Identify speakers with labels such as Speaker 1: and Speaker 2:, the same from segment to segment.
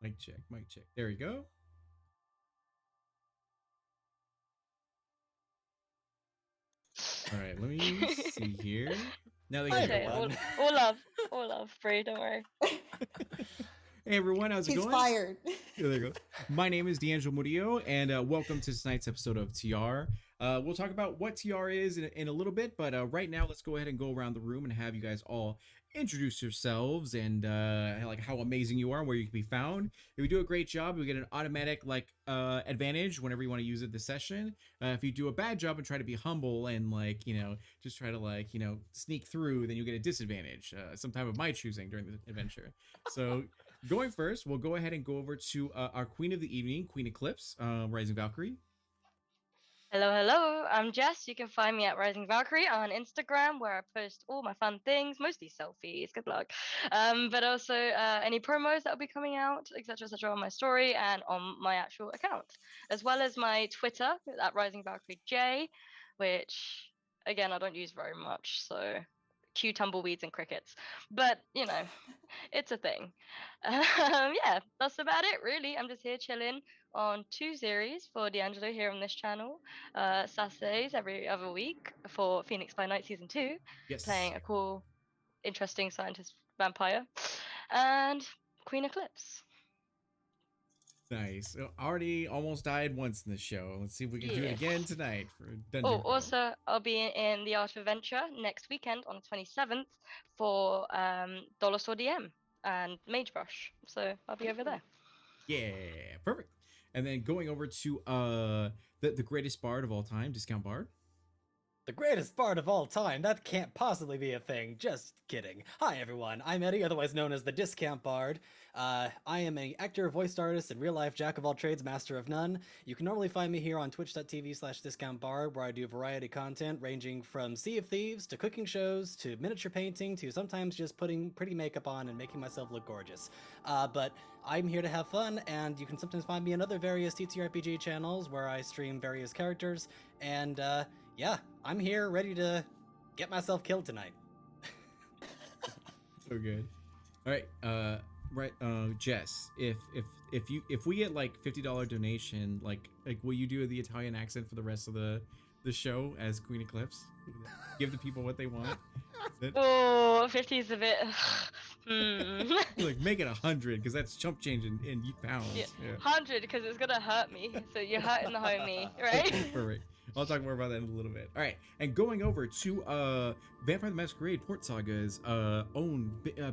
Speaker 1: Mic check, mic check. There we go. All right, let me see here. Now they
Speaker 2: Hi,
Speaker 1: can hear.
Speaker 2: everyone.
Speaker 3: All love, Bree, don't worry.
Speaker 1: Hey everyone, how's it
Speaker 4: He's
Speaker 1: going?
Speaker 4: fired.
Speaker 1: There you go. My name is D'Angelo Murillo, and welcome to tonight's episode of Tayyar. We'll talk about what Tayyar is in a little bit, but right now let's go ahead and go around the room and have you guys all introduce yourselves and like how amazing you are, where you can be found. If you do a great job, you get an automatic advantage whenever you want to use it this session. If you do a bad job and try to be humble and just try to sneak through, then you get a disadvantage, sometime of my choosing during the adventure. So going first, we'll go ahead and go over to our Queen of the Evening, Queen Eclipse, Rising Valkyrie.
Speaker 3: Hello, I'm Jess. You can find me at Rising Valkyrie on Instagram, where I post all my fun things, mostly selfies. Good luck. But also any promos that will be coming out, etc., on my story and on my actual account, as well as my Twitter at Rising Valkyrie J, which again I don't use very much. So cue tumbleweeds and crickets, but it's a thing. Yeah, that's about it, really. I'm just here chilling on 2 series for D'Angelo here on this channel. Saturdays every other week for Phoenix by Night Season 2,
Speaker 1: Yes.
Speaker 3: playing a cool, interesting scientist vampire, and Queen Eclipse.
Speaker 1: Nice. Already almost died once in the show. Let's see if we can do it again tonight for Dungeon
Speaker 3: Oh,
Speaker 1: Crawl.
Speaker 3: also, I'll be in the Art of Adventure next weekend on the 27th for Dollar Store DM and Mage Brush. So I'll be over there.
Speaker 1: Yeah, perfect. And then going over to the greatest bard of all time, Discount Bard.
Speaker 2: The greatest bard of all time? That can't possibly be a thing. Just kidding. Hi, everyone. I'm Eddie, otherwise known as the Discount Bard. I am an actor, voice artist, and real-life jack-of-all-trades, master of none. You can normally find me here on twitch.tv/discountbard, where I do variety content ranging from Sea of Thieves to cooking shows to miniature painting to sometimes just putting pretty makeup on and making myself look gorgeous. But I'm here to have fun, and you can sometimes find me in other various TTRPG channels where I stream various characters, and yeah, I'm here ready to get myself killed tonight.
Speaker 1: So good. All right, Jess, if we get like $50 donation, like will you do the Italian accent for the rest of the show as Queen Eclipse? Give the people what they want.
Speaker 3: Oh, 50 is a bit.
Speaker 1: Like make it 100 because that's chump change in pounds.
Speaker 3: Yeah. 100 because it's gonna hurt me. So you're hurting the homie, right?
Speaker 1: Perfect. I'll talk more about that in a little bit. All right, and going over to Vampire the Masquerade Port Saga's own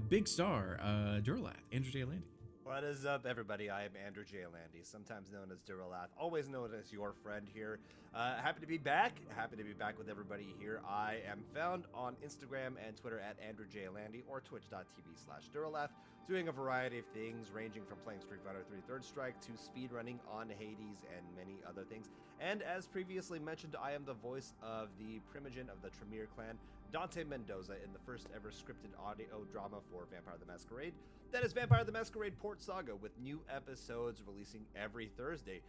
Speaker 1: big star, Durlath, Andrew J. Landy.
Speaker 5: What is up, everybody? I am Andrew J. Landy, sometimes known as Duralath, always known as your friend here. Happy to be back. Happy to be back with everybody here. I am found on Instagram and Twitter at Andrew J. Landy or twitch.tv/Duralath, doing a variety of things ranging from playing Street Fighter 3 Third Strike to speedrunning on Hades and many other things. And as previously mentioned, I am the voice of the primogen of the Tremere clan, Dante Mendoza, in the first ever scripted audio drama for Vampire the Masquerade. That is Vampire the Masquerade Port Saga, with new episodes releasing every Thursday.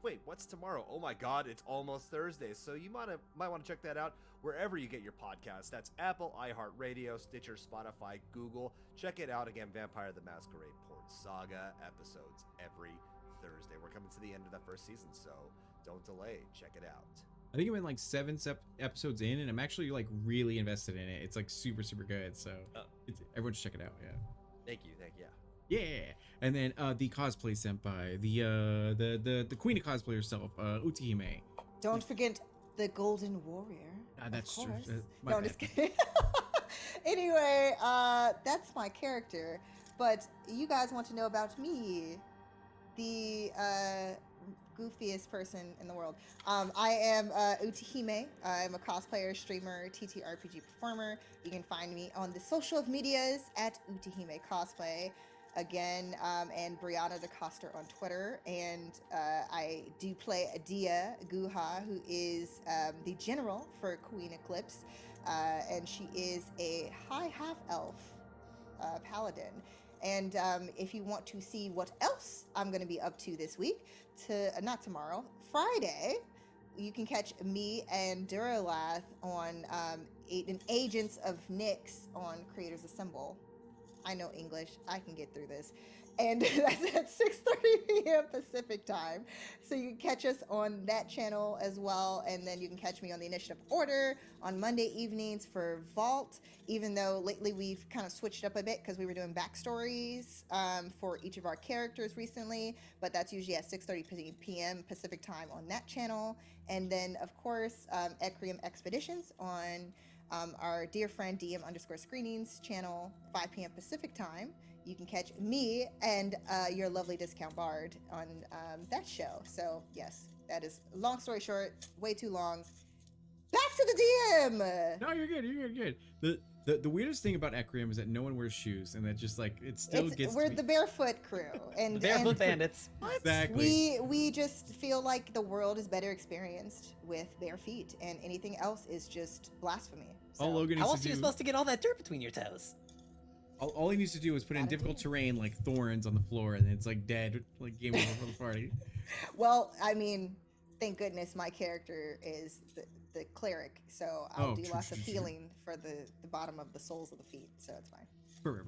Speaker 5: Wait, what's tomorrow? Oh my god, it's almost Thursday, so you might want to check that out wherever you get your podcasts. That's Apple, iHeartRadio, Stitcher, Spotify, Google. Check it out again, Vampire the Masquerade Port Saga, episodes every Thursday. We're coming to the end of that first season, so don't delay. Check it out.
Speaker 1: I think I'm in like 7 episodes in, and I'm actually like really invested in it. It's like super good. So everyone should check it out. Yeah.
Speaker 5: Thank you.
Speaker 1: Yeah. And then the cosplay senpai, the queen of cosplay herself, Utihime.
Speaker 4: Don't forget the Golden Warrior.
Speaker 1: That's true.
Speaker 4: No, I'm just kidding. Anyway, that's my character. But you guys want to know about me, the goofiest person in the world. I am Utihime. I'm a cosplayer, streamer, TTRPG performer. You can find me on the social medias at Utihime Cosplay. Again, and Brianna DeCoster on Twitter. And I do play Adia Guha, who is the general for Queen Eclipse. And she is a high half-elf paladin. And if you want to see what else I'm going to be up to this week, not tomorrow, Friday, you can catch me and Duralath on Agents of Nyx on Creators Assemble. I know English. I can get through this. and that's at 6:30 p.m. Pacific time. So you can catch us on that channel as well, and then you can catch me on the Initiative Order on Monday evenings for Vault. Even though lately we've kind of switched up a bit because we were doing backstories for each of our characters recently, but that's usually at 6:30 p.m. Pacific time on that channel. And then of course, Ecrium Expeditions on our dear friend DM_screenings channel, 5 p.m. Pacific time. You can catch me and your lovely discount bard on that show. So yes, that is, long story short, way too long. Back to the DM.
Speaker 1: No, you're good. You're good. The weirdest thing about Ecrium is that no one wears shoes, and that just like it still gets.
Speaker 4: We're
Speaker 1: to me.
Speaker 4: the barefoot crew, and
Speaker 2: The Barefoot
Speaker 4: and
Speaker 2: Bandits.
Speaker 1: Exactly.
Speaker 4: we just feel like the world is better experienced with bare feet, and anything else is just blasphemy. So,
Speaker 1: All Logan
Speaker 2: How
Speaker 1: needs
Speaker 2: else
Speaker 1: to
Speaker 2: are you
Speaker 1: do.
Speaker 2: supposed to get all that dirt between your toes?
Speaker 1: All he needs to do is put in
Speaker 4: Gotta
Speaker 1: difficult
Speaker 4: do.
Speaker 1: terrain like thorns on the floor, and it's like dead, like game over for the party.
Speaker 4: well, I mean, thank goodness my character is the cleric, so I'll
Speaker 1: Oh,
Speaker 4: do
Speaker 1: true,
Speaker 4: lots
Speaker 1: true,
Speaker 4: of
Speaker 1: true.
Speaker 4: healing for the bottom of the soles of the feet, so it's fine.
Speaker 1: Perfect.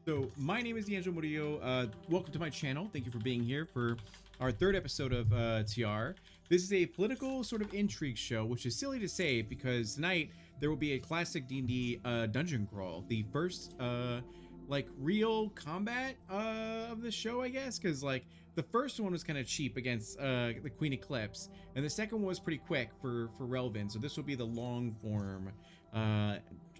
Speaker 1: So my name is D'Angelo Murillo. Welcome to my channel. Thank you for being here for our third episode of Tayyar. This is a political sort of intrigue show, which is silly to say because tonight there will be a classic D&D dungeon crawl, the first like real combat of the show, I guess, because like the first one was kind of cheap against the Queen Eclipse, and the second one was pretty quick for Relvin. So this will be the long form,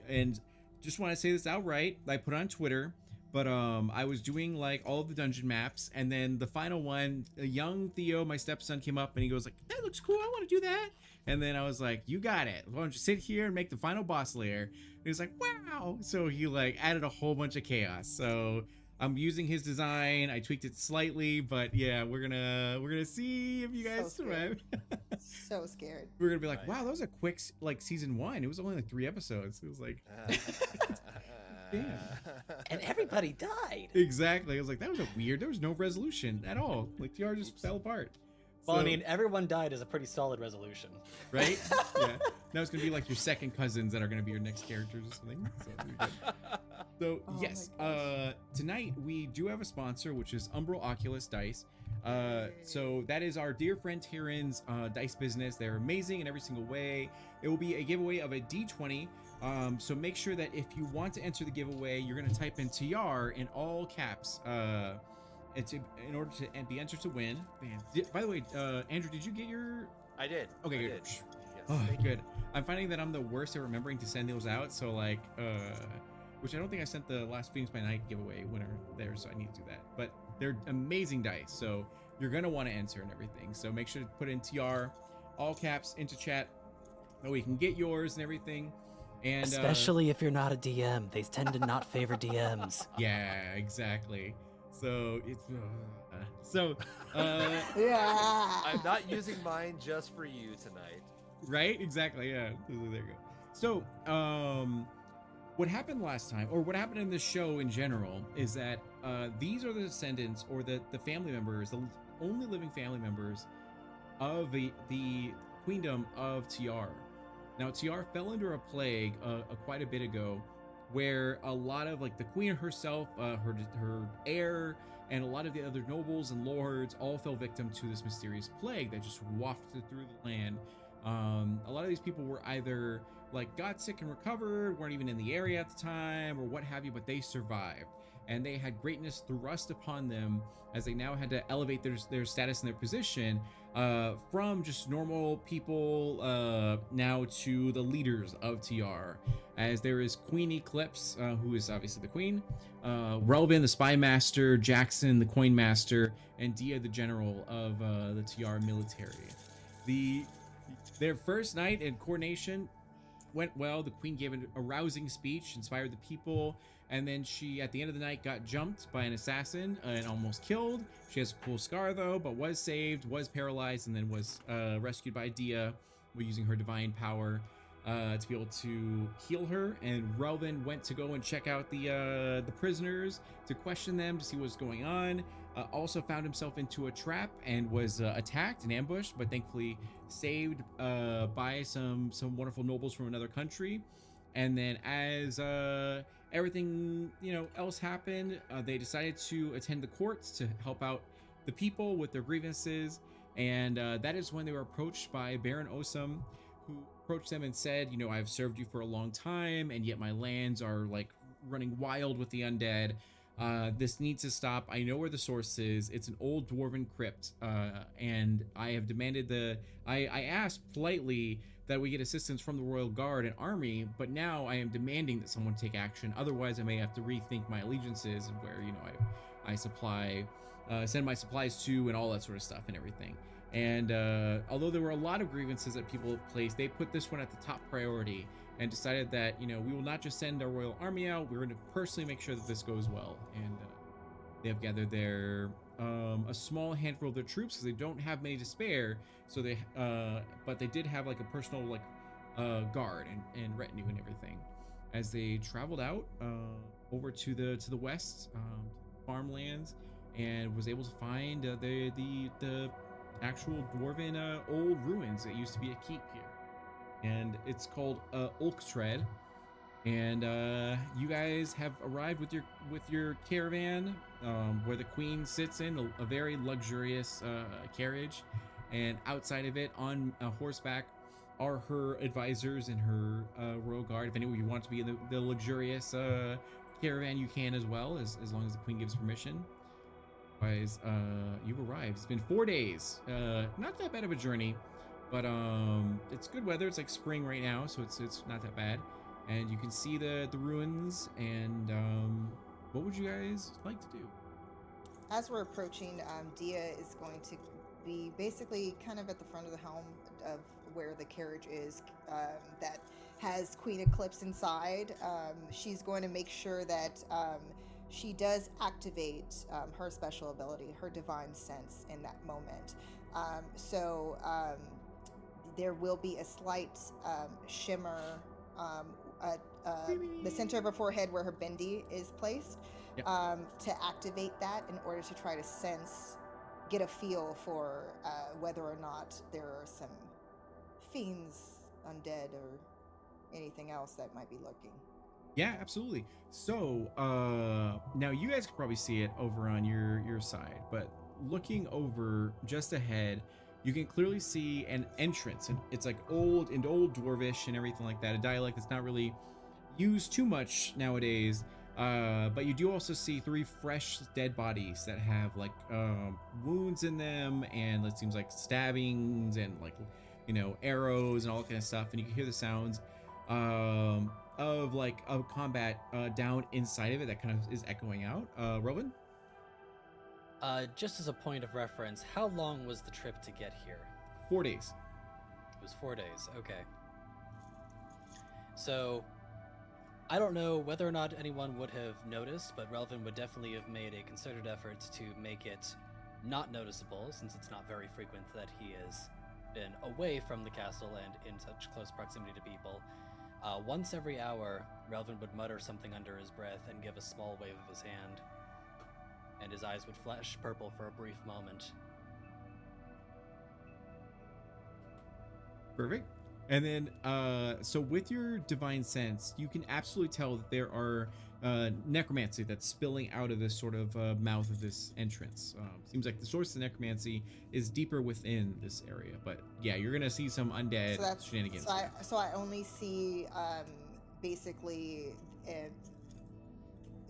Speaker 1: and just want to say this outright. I put it on Twitter, but I was doing like all of the dungeon maps, and then the final one, a young Theo, my stepson, came up and he goes like, "That looks cool. I want to do that." And then I was like, "You got it. Why don't you sit here and make the final boss layer?" And he's like, "Wow!" So he like added a whole bunch of chaos. So I'm using his design. I tweaked it slightly, but yeah, we're gonna see if you guys
Speaker 4: So
Speaker 1: survive.
Speaker 4: So scared.
Speaker 1: We're gonna be like,
Speaker 5: Right.
Speaker 1: "Wow, that was a quick like season one. It was only like 3 episodes." It was like.
Speaker 2: And everybody died.
Speaker 1: Exactly. I was like, that was a weird. There was no resolution at all. Like TR just fell apart.
Speaker 2: Well, I
Speaker 1: So-
Speaker 2: mean, everyone died is a pretty solid resolution.
Speaker 1: right? Yeah. Now it's gonna be like your second cousins that are gonna be your next characters or something. So, it'll be good. So
Speaker 4: Oh
Speaker 1: yes,
Speaker 4: my gosh.
Speaker 1: tonight we do have a sponsor, which is Umbral Oculus Dice. So that is our dear friend Tyran's dice business. They're amazing in every single way. It will be a giveaway of a D20. So make sure that if you want to enter the giveaway, you're gonna type in TR in all caps. In order to be entered to win. Man, by the way, Andrew, did you get your?
Speaker 5: I did.
Speaker 1: Okay,
Speaker 5: I
Speaker 1: good.
Speaker 5: did. Yes,
Speaker 1: Oh,
Speaker 5: thank you.
Speaker 1: good. I'm finding that I'm the worst at remembering to send those out. So like, which I don't think I sent the last Phoenix by Night giveaway winner there, so I need to do that. But they're amazing dice, so you're gonna want to enter and everything. So make sure to put in TR, all caps, into chat, that way you can get yours and everything. And
Speaker 2: Especially if you're not a DM. They tend to not favor DMs.
Speaker 1: yeah, exactly. So it's so
Speaker 4: Yeah.
Speaker 5: I'm not using mine just for you tonight.
Speaker 1: right, exactly, yeah. There you go. So what happened last time, or what happened in this show in general, is that these are the descendants, or the family members, the only living family members of the queendom of TR. Now TR fell under a plague quite a bit ago, where a lot of like the queen herself, her heir, and a lot of the other nobles and lords all fell victim to this mysterious plague that just wafted through the land. A lot of these people were either like got sick and recovered, weren't even in the area at the time, or what have you, but they survived, and they had greatness thrust upon them as they now had to elevate their status and their position from just normal people now to the leaders of TR. As there is Queen Eclipse, who is obviously the queen, Relvin, the spy master, Jackson, the coin master, and Dia, the general of the TR military. Their first night in coronation went well. The queen gave a rousing speech, inspired the people, and then she, at the end of the night, got jumped by an assassin and almost killed. She has a cool scar though, but was saved, was paralyzed, and then was rescued by Dia, using her divine power to be able to heal her. And Relvin went to go and check out the prisoners to question them to see what's going on. Also found himself into a trap and was attacked and ambushed, but thankfully saved by some wonderful nobles from another country. And then as everything else happened, they decided to attend the courts to help out the people with their grievances, and that is when they were approached by Baron Osum, who approached them and said, I've served you for a long time, and yet my lands are like running wild with the undead. This needs to stop. I know where the source is. It's an old dwarven crypt, and I have demanded I asked politely that we get assistance from the Royal Guard and army, but now I am demanding that someone take action. Otherwise, I may have to rethink my allegiances and where I supply, send my supplies to, and all that sort of stuff and everything. And although there were a lot of grievances that people placed, they put this one at the top priority and decided that we will not just send our royal army out. We're going to personally make sure that this goes well. And they have gathered their a small handful of their troops, because they don't have many to spare. So they but they did have like a personal guard and retinue and everything as they traveled out over to the west, farmlands, and was able to find the actual dwarven old ruins that used to be a keep here. And it's called Ulktred. And you guys have arrived with your caravan, where the queen sits in a very luxurious carriage, and outside of it on horseback are her advisors and her royal guard. If any of you want to be in the luxurious caravan, you can as well, as long as the queen gives permission. Otherwise, you've arrived. It's been 4 days. Not that bad of a journey, but it's good weather. It's like spring right now, so it's not that bad. And you can see the ruins. And what would you guys like to do?
Speaker 4: As we're approaching, Dia is going to be basically kind of at the front of the helm of where the carriage is, that has Queen Eclipse inside. She's going to make sure that she does activate her special ability, her divine sense, in that moment. So there will be a slight shimmer at the center of her forehead where her bindi is placed,
Speaker 1: Yep.
Speaker 4: to activate that in order to try to get a feel for whether or not there are some fiends, undead, or anything else that might be lurking.
Speaker 1: Yeah, absolutely. So now you guys can probably see it over on your side, but looking over just ahead, you can clearly see an entrance, and it's like old dwarvish and everything like that, a dialect that's not really used too much nowadays. But you do also see 3 fresh dead bodies that have like wounds in them, and it seems like stabbings and like arrows and all that kind of stuff, and you can hear the sounds of combat down inside of it that kind of is echoing out. Rowan?
Speaker 2: Just as a point of reference, how long was the trip to get here?
Speaker 1: 4 days.
Speaker 2: It was 4 days, okay. So, I don't know whether or not anyone would have noticed, but Relvin would definitely have made a concerted effort to make it not noticeable, since it's not very frequent that he has been away from the castle and in such close proximity to people. Once every hour, Relvin would mutter something under his breath and give a small wave of his hand, and his eyes would flash purple for a brief moment.
Speaker 1: Perfect. And then, so with your divine sense, you can absolutely tell that there are necromancy that's spilling out of this sort of mouth of this entrance. Seems like the source of necromancy is deeper within this area. But yeah, you're gonna see some undead shenanigans.
Speaker 4: So I only see basically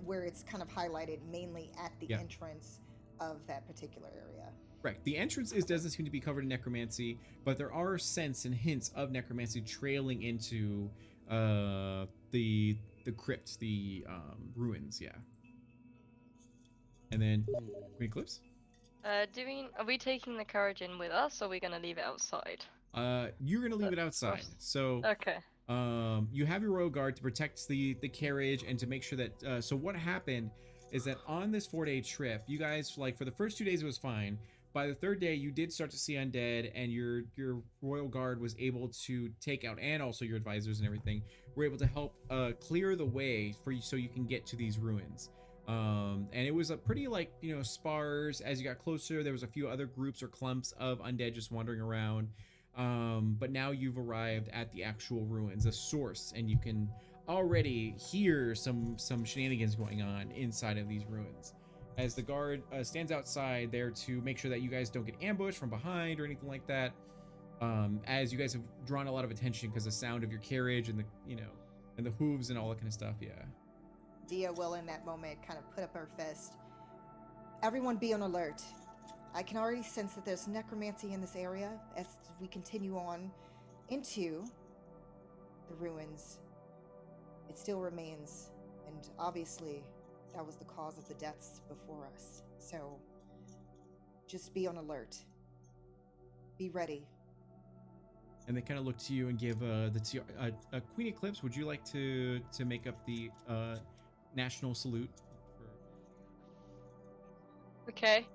Speaker 4: where it's kind of highlighted mainly at the entrance of that particular area.
Speaker 1: Right. The entrance doesn't seem to be covered in necromancy, but there are scents and hints of necromancy trailing into the crypt, the ruins. Yeah. And then Queen Eclipse.
Speaker 3: Are we taking the carriage in with us, or are we gonna leave it outside?
Speaker 1: You're gonna leave it outside. So
Speaker 3: Okay.
Speaker 1: you have your royal guard to protect the carriage and to make sure that. So what happened is that on this 4-day trip, you guys, like, for the first 2 days it was fine. By the 3rd day, you did start to see undead, and your royal guard was able to take out, and also your advisors and everything were able to help clear the way for you so you can get to these ruins. And it was a pretty sparse. As you got closer, there was a few other groups or clumps of undead just wandering around. But now you've arrived at the actual ruins, the source, and you can already hear some shenanigans going on inside of these ruins, as the guard stands outside there to make sure that you guys don't get ambushed from behind or anything like that. As you guys have drawn a lot of attention because the sound of your carriage and the and the hooves and all that kind of stuff. Yeah.
Speaker 4: Dia will, in that moment, kind of put up her fist. Everyone be on alert. I can already sense that there's necromancy in this area as we continue on into the ruins. It still remains, and obviously that was the cause of the deaths before us. So just be on alert. Be ready.
Speaker 1: And they kind of look to you and give Queen Eclipse. Would you like to make up the national salute?
Speaker 3: Okay.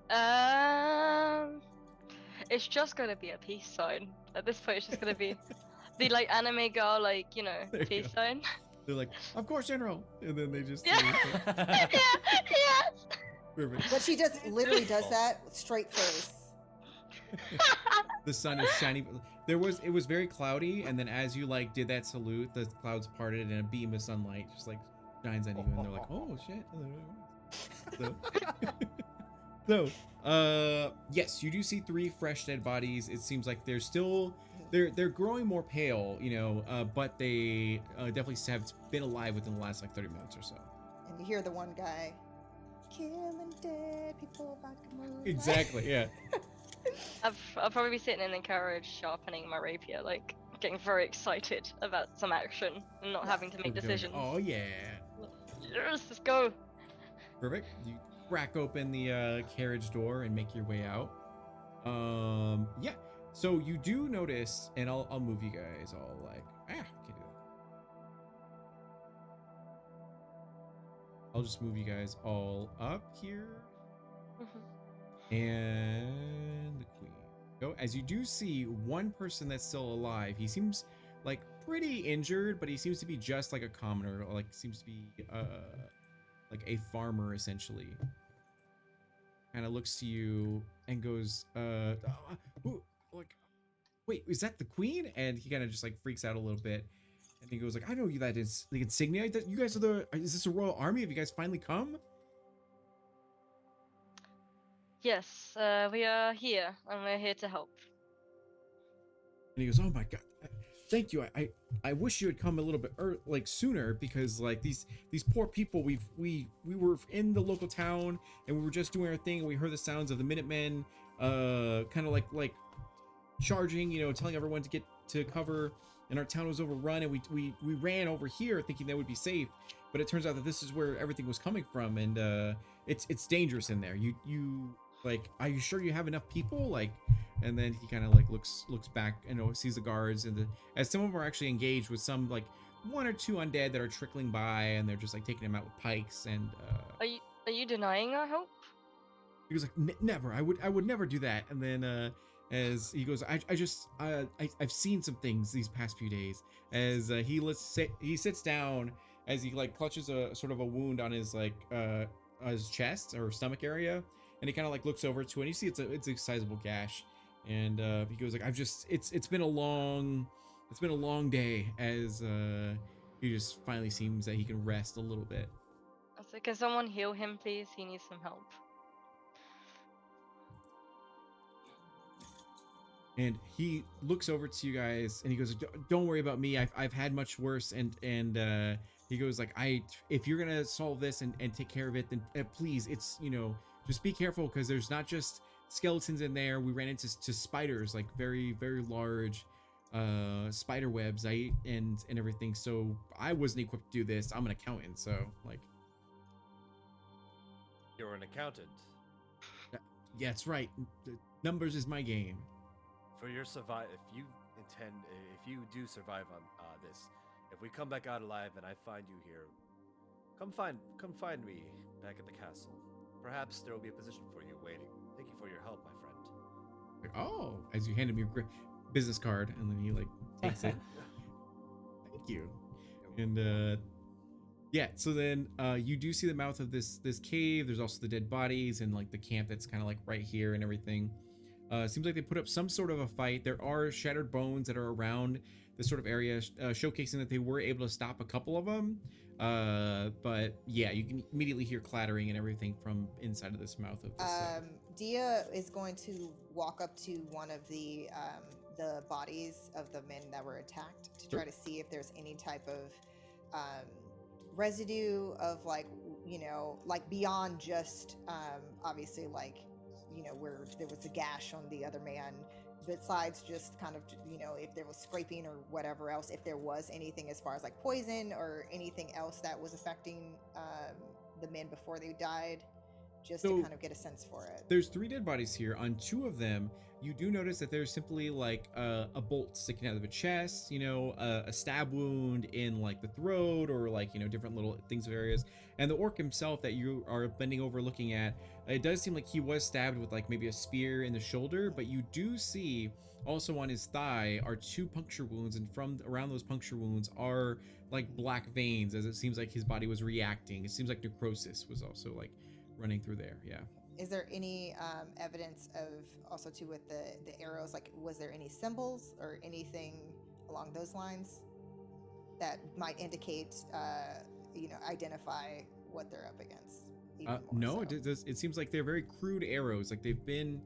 Speaker 3: It's just gonna be a peace sign. At this point, it's just gonna be the like anime girl, like
Speaker 1: There you
Speaker 3: peace
Speaker 1: go.
Speaker 3: sign.
Speaker 1: They're like, of course, General, and then they just
Speaker 3: Yeah. Yeah. Yes.
Speaker 1: Perfect.
Speaker 4: But she just literally does that with straight face.
Speaker 1: The sun is shining. It was very cloudy, and then as you like did that salute, the clouds parted and a beam of sunlight just like shines on you, and they're like, oh shit. So, yes, you do see 3 fresh dead bodies. It seems like they're still they're growing more pale, but they definitely have been alive within the last like 30 minutes or so.
Speaker 4: And you hear the one guy, killing dead people about to move.
Speaker 1: Exactly, yeah.
Speaker 3: I'll probably be sitting in the carriage, sharpening my rapier, like getting very excited about some action and not having to make decisions.
Speaker 1: Oh yeah.
Speaker 3: Yes, let's go.
Speaker 1: Perfect. You crack open the carriage door and make your way out. Yeah. So you do notice, and I'll move you guys all like can't do that. I'll just move you guys all up here. And the queen. Go. As you do see one person that's still alive. He seems like pretty injured, but he seems to be just like a commoner, like seems to be like a farmer essentially. Kind of looks to you and goes, like, wait, is that the queen? And he kind of just like freaks out a little bit. And he goes like, I know you, that is the insignia. That you guys are is this a royal army? Have you guys finally come?
Speaker 3: Yes, we are here, and we're here to help.
Speaker 1: And he goes, oh my god, thank you. I wish you had come a little bit like sooner, because like these poor people, we were in the local town and we were just doing our thing, and we heard the sounds of the Minutemen kind of like charging, telling everyone to get to cover, and our town was overrun, and we ran over here thinking that would be safe, but it turns out that this is where everything was coming from, and it's dangerous in there. You like, are you sure you have enough people? Like, and then he kind of like looks back and sees the guards, and as some of them are actually engaged with some like 1 or 2 undead that are trickling by, and they're just like taking them out with pikes. And
Speaker 3: Are you denying our help?
Speaker 1: he goes like, never, I would never do that. And then as he goes, I've seen some things these past few days. As he sits down, as he like clutches a sort of a wound on his like his chest or stomach area, and he kind of like looks over to it, and you see it's a sizable gash. And he goes like, it's been a long day, as he just finally seems that he can rest a little bit.
Speaker 3: I said, can someone heal him, please? He needs some help.
Speaker 1: And he looks over to you guys, and he goes, don't worry about me. I've had much worse. And he goes like, if you're gonna solve this and take care of it, then please, it's just be careful, because there's not just skeletons in there. We ran into spiders, like very, very large spider webs, and everything. So I wasn't equipped to do this. I'm an accountant, so like.
Speaker 5: You're an accountant.
Speaker 1: Yeah, that's right. The numbers is my game.
Speaker 5: For your if you do survive on this, if we come back out alive and I find you here, come find me back at the castle. Perhaps there will be a position for you waiting. Thank you for your help, my friend.
Speaker 1: Like, oh, as you hand him your business card, and then he like takes it. Thank you. And yeah, so then you do see the mouth of this cave. There's also the dead bodies and like the camp that's kind of like right here and everything. Seems like they put up some sort of a fight. There are shattered bones that are around this sort of area, showcasing that they were able to stop a couple of them. But yeah, you can immediately hear clattering and everything from inside of this mouth of this.
Speaker 4: Dia is going to walk up to one of the bodies of the men that were attacked to try to see if there's any type of residue of like beyond just obviously where there was a gash on the other man, besides just kind of if there was scraping or whatever else, if there was anything as far as like poison or anything else that was affecting the men before they died, just to kind of get a sense for it.
Speaker 1: There's 3 dead bodies here. On 2 of them, you do notice that there's simply like a bolt sticking out of the chest, a stab wound in like the throat, or like different little things of areas. And the orc himself that you are bending over looking at, it does seem like he was stabbed with like maybe a spear in the shoulder, but you do see also on his thigh are 2 puncture wounds, and from around those puncture wounds are like black veins, as it seems like his body was reacting. It seems like necrosis was also like running through there. Yeah.
Speaker 4: Is there any evidence of also too with the arrows? Like, was there any symbols or anything along those lines that might indicate, identify what they're up against?
Speaker 1: No, it seems like they're very crude arrows. Like they've been,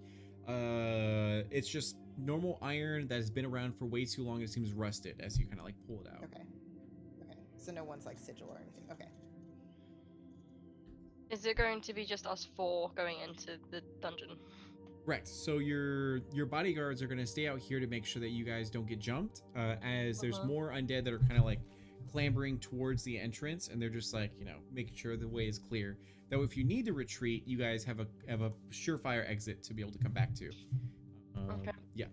Speaker 1: it's just normal iron that has been around for way too long. It seems rusted as you kind of like pull it out.
Speaker 4: Okay. So no one's like sigil or anything. Okay.
Speaker 3: Is it going to be just us 4 going into the dungeon?
Speaker 1: Correct. So your bodyguards are going to stay out here to make sure that you guys don't get jumped, as there's more undead that are kind of like clambering towards the entrance, and they're just like making sure the way is clear. Though if you need to retreat, you guys have a surefire exit to be able to come back to.
Speaker 3: Okay.
Speaker 1: Yeah.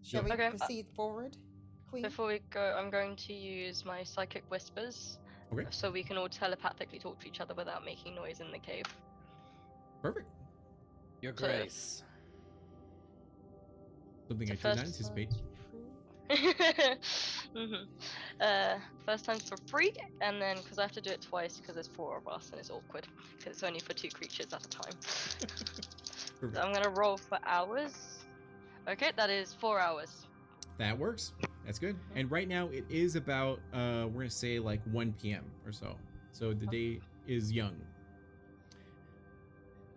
Speaker 4: Shall we proceed forward, Queen?
Speaker 3: Before we go, I'm going to use my psychic whispers.
Speaker 1: Okay.
Speaker 3: So we can all telepathically talk to each other without making noise in the cave.
Speaker 1: Perfect.
Speaker 2: Your grace.
Speaker 1: Something I did not anticipate.
Speaker 3: First time's for free, and then because I have to do it twice because there's 4 of us and it's awkward because it's only for 2 creatures at a time. So I'm gonna roll for hours. Okay, that is 4 hours.
Speaker 1: That works. That's good. And right now it is about we're gonna say like 1 p.m. or so. So the day is young.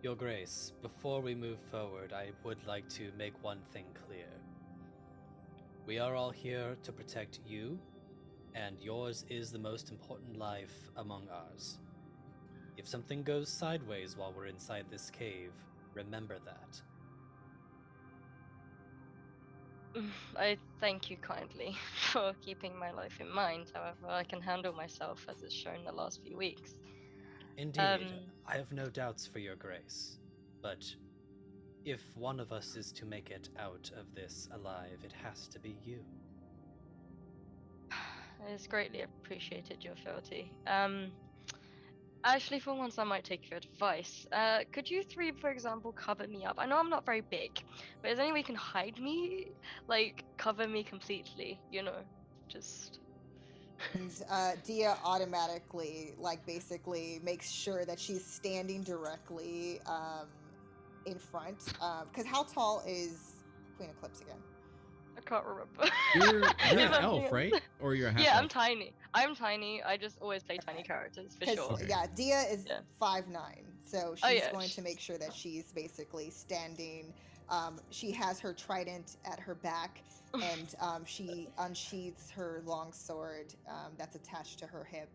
Speaker 2: Your Grace, before we move forward, I would like to make one thing clear. We are all here to protect you, and yours is the most important life among ours. If something goes sideways while we're inside this cave, remember that.
Speaker 3: I thank you kindly for keeping my life in mind. However, I can handle myself, as it's shown the last few weeks.
Speaker 2: Indeed, I have no doubts for your grace. But if one of us is to make it out of this alive, it has to be you.
Speaker 3: It's greatly appreciated, your fealty. Actually, for once, I might take your advice. Could you 3, for example, cover me up? I know I'm not very big, but is there any way you can hide me? Like, cover me completely, just...
Speaker 4: And Dia automatically, basically makes sure that she's standing directly in front. Because how tall is Queen Eclipse again?
Speaker 3: I can't remember.
Speaker 1: You're an elf, right? Or you're a half
Speaker 3: Yeah,
Speaker 1: elf?
Speaker 3: I'm tiny. I just always play tiny characters, for sure.
Speaker 1: Okay.
Speaker 4: Yeah, Dia is 5'9", so she's going to make sure that she's basically standing. She has her trident at her back, and she unsheathes her long sword that's attached to her hip.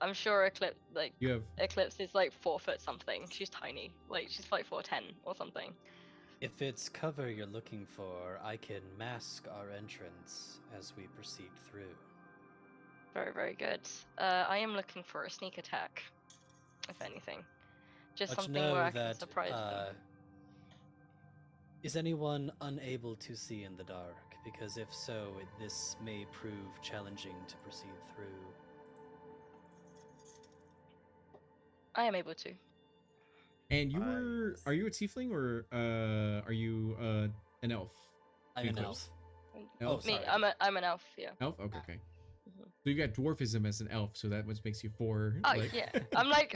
Speaker 3: I'm sure Eclipse,
Speaker 1: You have...
Speaker 3: Eclipse is 4 foot something. She's tiny. She's 4'10" or something.
Speaker 2: If it's cover you're looking for, I can mask our entrance as we proceed through.
Speaker 3: Very, very good. I am looking for a sneak attack, if anything. Just
Speaker 2: But
Speaker 3: something
Speaker 2: know
Speaker 3: where I can
Speaker 2: that,
Speaker 3: surprise them.
Speaker 2: Is anyone unable to see in the dark? Because if so, this may prove challenging to proceed through.
Speaker 3: I am able to.
Speaker 1: And are you a tiefling or are you an elf?
Speaker 2: I'm an
Speaker 1: Eclipse?
Speaker 2: elf.
Speaker 1: Elf?
Speaker 3: Me,
Speaker 2: sorry.
Speaker 3: I'm an elf, yeah.
Speaker 1: Elf? Okay. So you got dwarfism as an elf, so that what makes you 4.
Speaker 3: Oh
Speaker 1: like...
Speaker 3: yeah,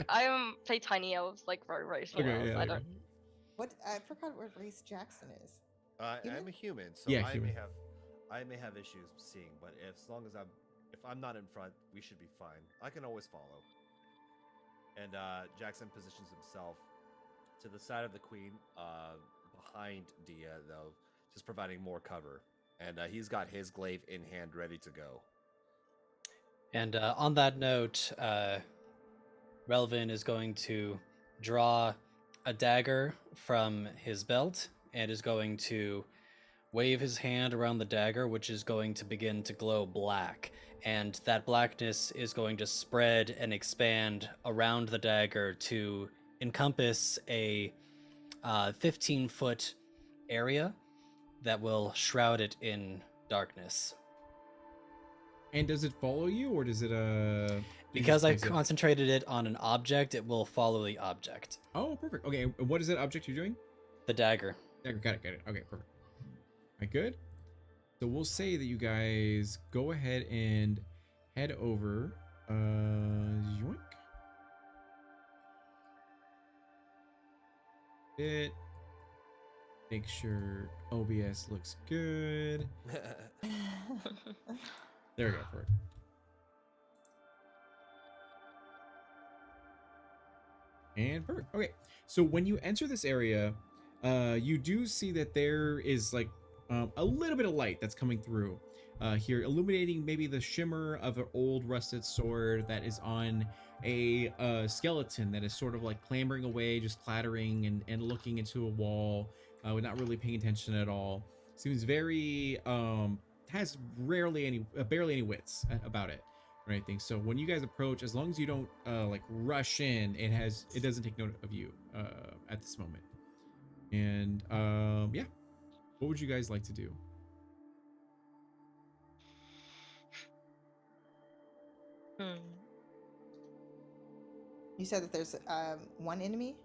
Speaker 3: I play tiny elves, like very small
Speaker 1: Okay,
Speaker 3: elves.
Speaker 1: yeah,
Speaker 3: I
Speaker 1: like-
Speaker 3: don't.
Speaker 4: What I forgot what race Jackson is. Human?
Speaker 5: I'm a human, so
Speaker 1: Yeah,
Speaker 5: I
Speaker 1: human.
Speaker 5: may have issues seeing, but as long as if I'm not in front, we should be fine. I can always follow. And Jackson positions himself to the side of the queen, behind Dia, though, just providing more cover. And he's got his glaive in hand, ready to go.
Speaker 2: And on that note, Relvin is going to draw a dagger from his belt and is going to wave his hand around the dagger, which is going to begin to glow black. And that blackness is going to spread and expand around the dagger to encompass a 15-foot area that will shroud it in darkness.
Speaker 1: And does it follow you, or does it you
Speaker 2: Because
Speaker 1: just
Speaker 2: I've
Speaker 1: place it-
Speaker 2: concentrated it on an object, it will follow the object.
Speaker 1: Oh, perfect. Okay, and what is that object you're doing?
Speaker 2: The dagger.
Speaker 1: Yeah, got it. Okay, perfect. All right, good. So we'll say that you guys go ahead and head over. Yoink. It. Make sure OBS looks good. There we go. Perfect. And perfect. Okay, so when you enter this area, you do see that there is like a little bit of light that's coming through here, illuminating maybe the shimmer of an old rusted sword that is on a skeleton that is sort of like clambering away, just clattering and looking into a wall, with not really paying attention at all. Seems very has barely any wits about it or anything. So when you guys approach, as long as you don't like rush in, it doesn't take note of you at this moment. And yeah, what would you guys like to do?
Speaker 4: You said that there's one enemy?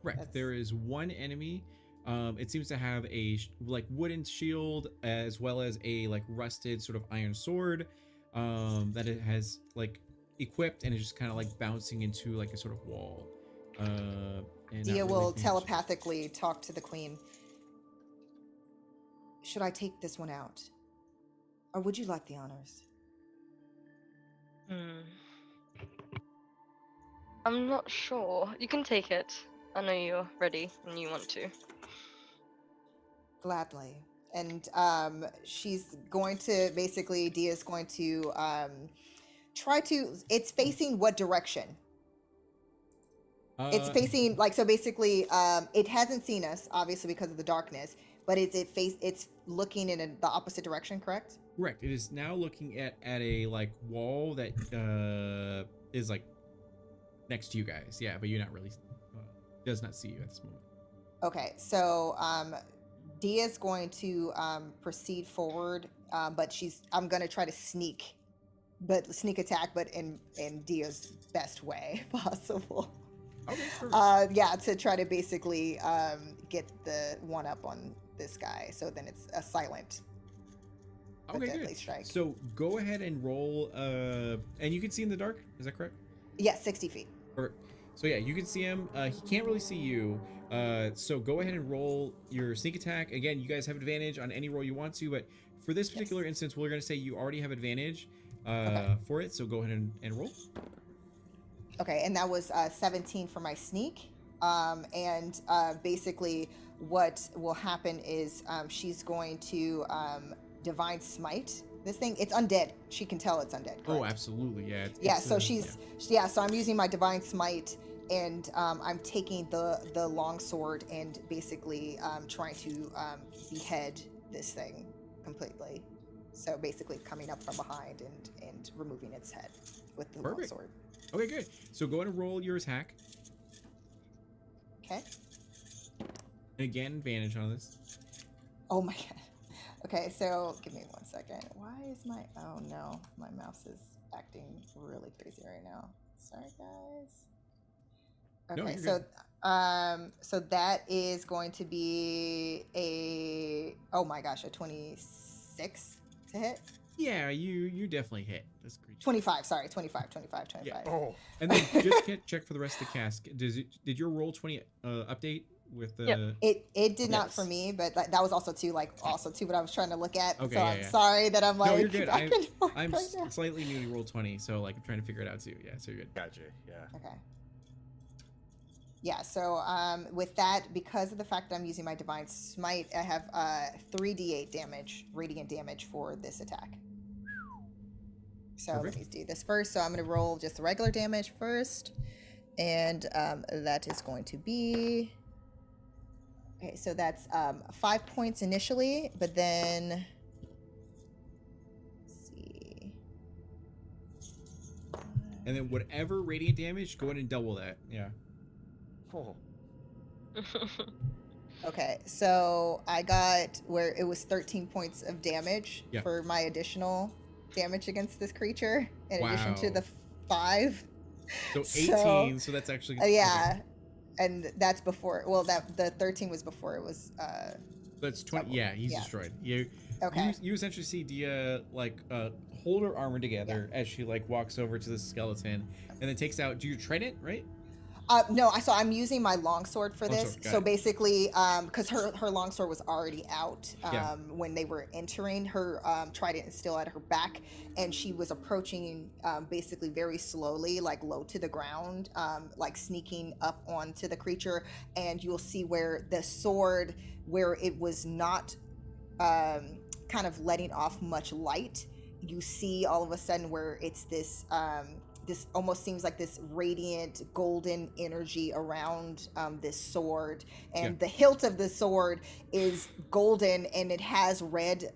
Speaker 1: Correct.
Speaker 4: That's-
Speaker 1: There is one enemy. It seems to have a like wooden shield as well as a like rusted sort of iron sword that it has like equipped and is just kind of like bouncing into like a sort of wall. And not
Speaker 4: Dia
Speaker 1: really
Speaker 4: will
Speaker 1: paying
Speaker 4: telepathically talk to the queen. Should I take this one out? Or would you like the honors?
Speaker 3: I'm not sure. You can take it. I know you're ready and you want to.
Speaker 4: Gladly. And she's going to basically, Dia's going to try to, it's facing what direction? It's facing, like, so basically, it hasn't seen us, obviously, because of the darkness, but it's looking in the opposite direction, correct?
Speaker 1: Correct. It is now looking at a like wall that is like next to you guys. Yeah, but you're not really does not see you at this moment.
Speaker 4: Okay, so Dia's going to proceed forward, but I'm going to try to sneak attack, but in Dia's best way possible.
Speaker 1: Okay. Perfect.
Speaker 4: Yeah, to try to basically get the one up on this guy. So then it's a silent, but
Speaker 1: Okay,
Speaker 4: deadly
Speaker 1: good.
Speaker 4: strike.
Speaker 1: So go ahead and roll. And you can see in the dark. Is that correct?
Speaker 4: Yeah, 60 feet.
Speaker 1: Perfect. So yeah, you can see him. He can't really see you. So go ahead and roll your sneak attack. Again, you guys have advantage on any roll you want to, but for this particular instance, we're going to say you already have advantage for it. So go ahead and roll.
Speaker 4: Okay, and that was 17 for my sneak. And basically what will happen is she's going to divine smite this thing. It's undead. She can tell it's undead. Correct?
Speaker 1: Oh, absolutely. Yeah.
Speaker 4: Yeah, so so I'm using my divine smite, and I'm taking the long sword and basically trying to behead this thing completely. So basically coming up from behind and removing its head with the long
Speaker 1: Perfect.
Speaker 4: sword.
Speaker 1: Okay, good. So go ahead and roll your attack.
Speaker 4: Okay.
Speaker 1: And again, advantage on this.
Speaker 4: Oh my god. Okay, so give me 1 second. Why is oh no, my mouse is acting really crazy right now. Sorry guys.
Speaker 1: No,
Speaker 4: Okay,
Speaker 1: you're
Speaker 4: so
Speaker 1: good.
Speaker 4: so that is going to be a 26 to hit.
Speaker 1: Yeah, you definitely hit this creature.
Speaker 4: 25. Sorry, 25.
Speaker 1: Yeah.
Speaker 5: Oh.
Speaker 1: And then just check for the rest of the cast. Did your roll 20 update with the?
Speaker 3: Yep.
Speaker 4: It did not
Speaker 1: Yes.
Speaker 4: for me, but that was also too what I was trying to look at.
Speaker 1: Okay,
Speaker 4: so
Speaker 1: yeah,
Speaker 4: I'm
Speaker 1: yeah.
Speaker 4: sorry that I'm like.
Speaker 1: No, you're good.
Speaker 4: back and forth
Speaker 1: I'm
Speaker 4: right now.
Speaker 1: slightly new to roll 20, so like I'm trying to figure it out too. Yeah, so you're good.
Speaker 5: Gotcha. Yeah.
Speaker 4: Okay. Yeah, so with that, because of the fact that I'm using my Divine Smite, I have 3d8 damage, radiant damage for this attack. So
Speaker 1: Perfect.
Speaker 4: let me do this first. So I'm going to roll just the regular damage first. And that is going to be... Okay, so that's 5 points initially, but then... Let's see...
Speaker 1: And then whatever radiant damage, go ahead and double that. Yeah.
Speaker 5: Oh.
Speaker 4: Okay, so I got where it was 13 points of damage
Speaker 1: Yeah.
Speaker 4: for my additional damage against this creature, in addition to
Speaker 1: Wow.
Speaker 4: the 5.
Speaker 1: So
Speaker 4: So,
Speaker 1: 18. So that's actually.
Speaker 4: yeah, and that's before. Well, the 13 was before it was.
Speaker 1: That's 20.
Speaker 4: double.
Speaker 1: Yeah, he's
Speaker 4: Yeah.
Speaker 1: destroyed.
Speaker 4: Okay.
Speaker 1: You essentially see Dia like hold her armor together as she like walks over to the skeleton and then takes out. Do you trident, right?
Speaker 4: No, so I'm using my longsword for this.
Speaker 1: Longsword, got
Speaker 4: So
Speaker 1: it.
Speaker 4: basically, because her longsword was already out
Speaker 1: Yeah.
Speaker 4: when they were entering, her trident is still at her back, and she was approaching basically very slowly, like low to the ground, like sneaking up onto the creature. And you'll see where the sword, where it was not kind of letting off much light, you see all of a sudden where it's this this almost seems like this radiant golden energy around this sword, and
Speaker 1: Yeah.
Speaker 4: the hilt of the sword is golden, and it has red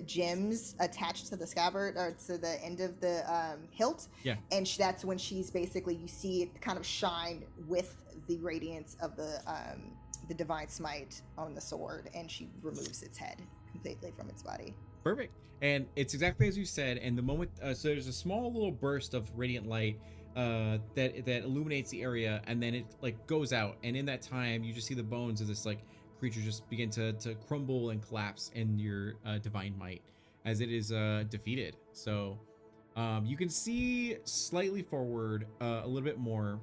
Speaker 4: gems attached to the scabbard or to the end of the hilt.
Speaker 1: Yeah.
Speaker 4: And that's when she's basically, you see it kind of shine with the radiance of the divine smite on the sword, and she removes its head completely from its body.
Speaker 1: Perfect. And it's exactly as you said. And the moment, so there's a small little burst of radiant light that illuminates the area, and then it like goes out. And in that time, you just see the bones of this like creature just begin to crumble and collapse in your divine might as it is defeated. So you can see slightly forward a little bit more.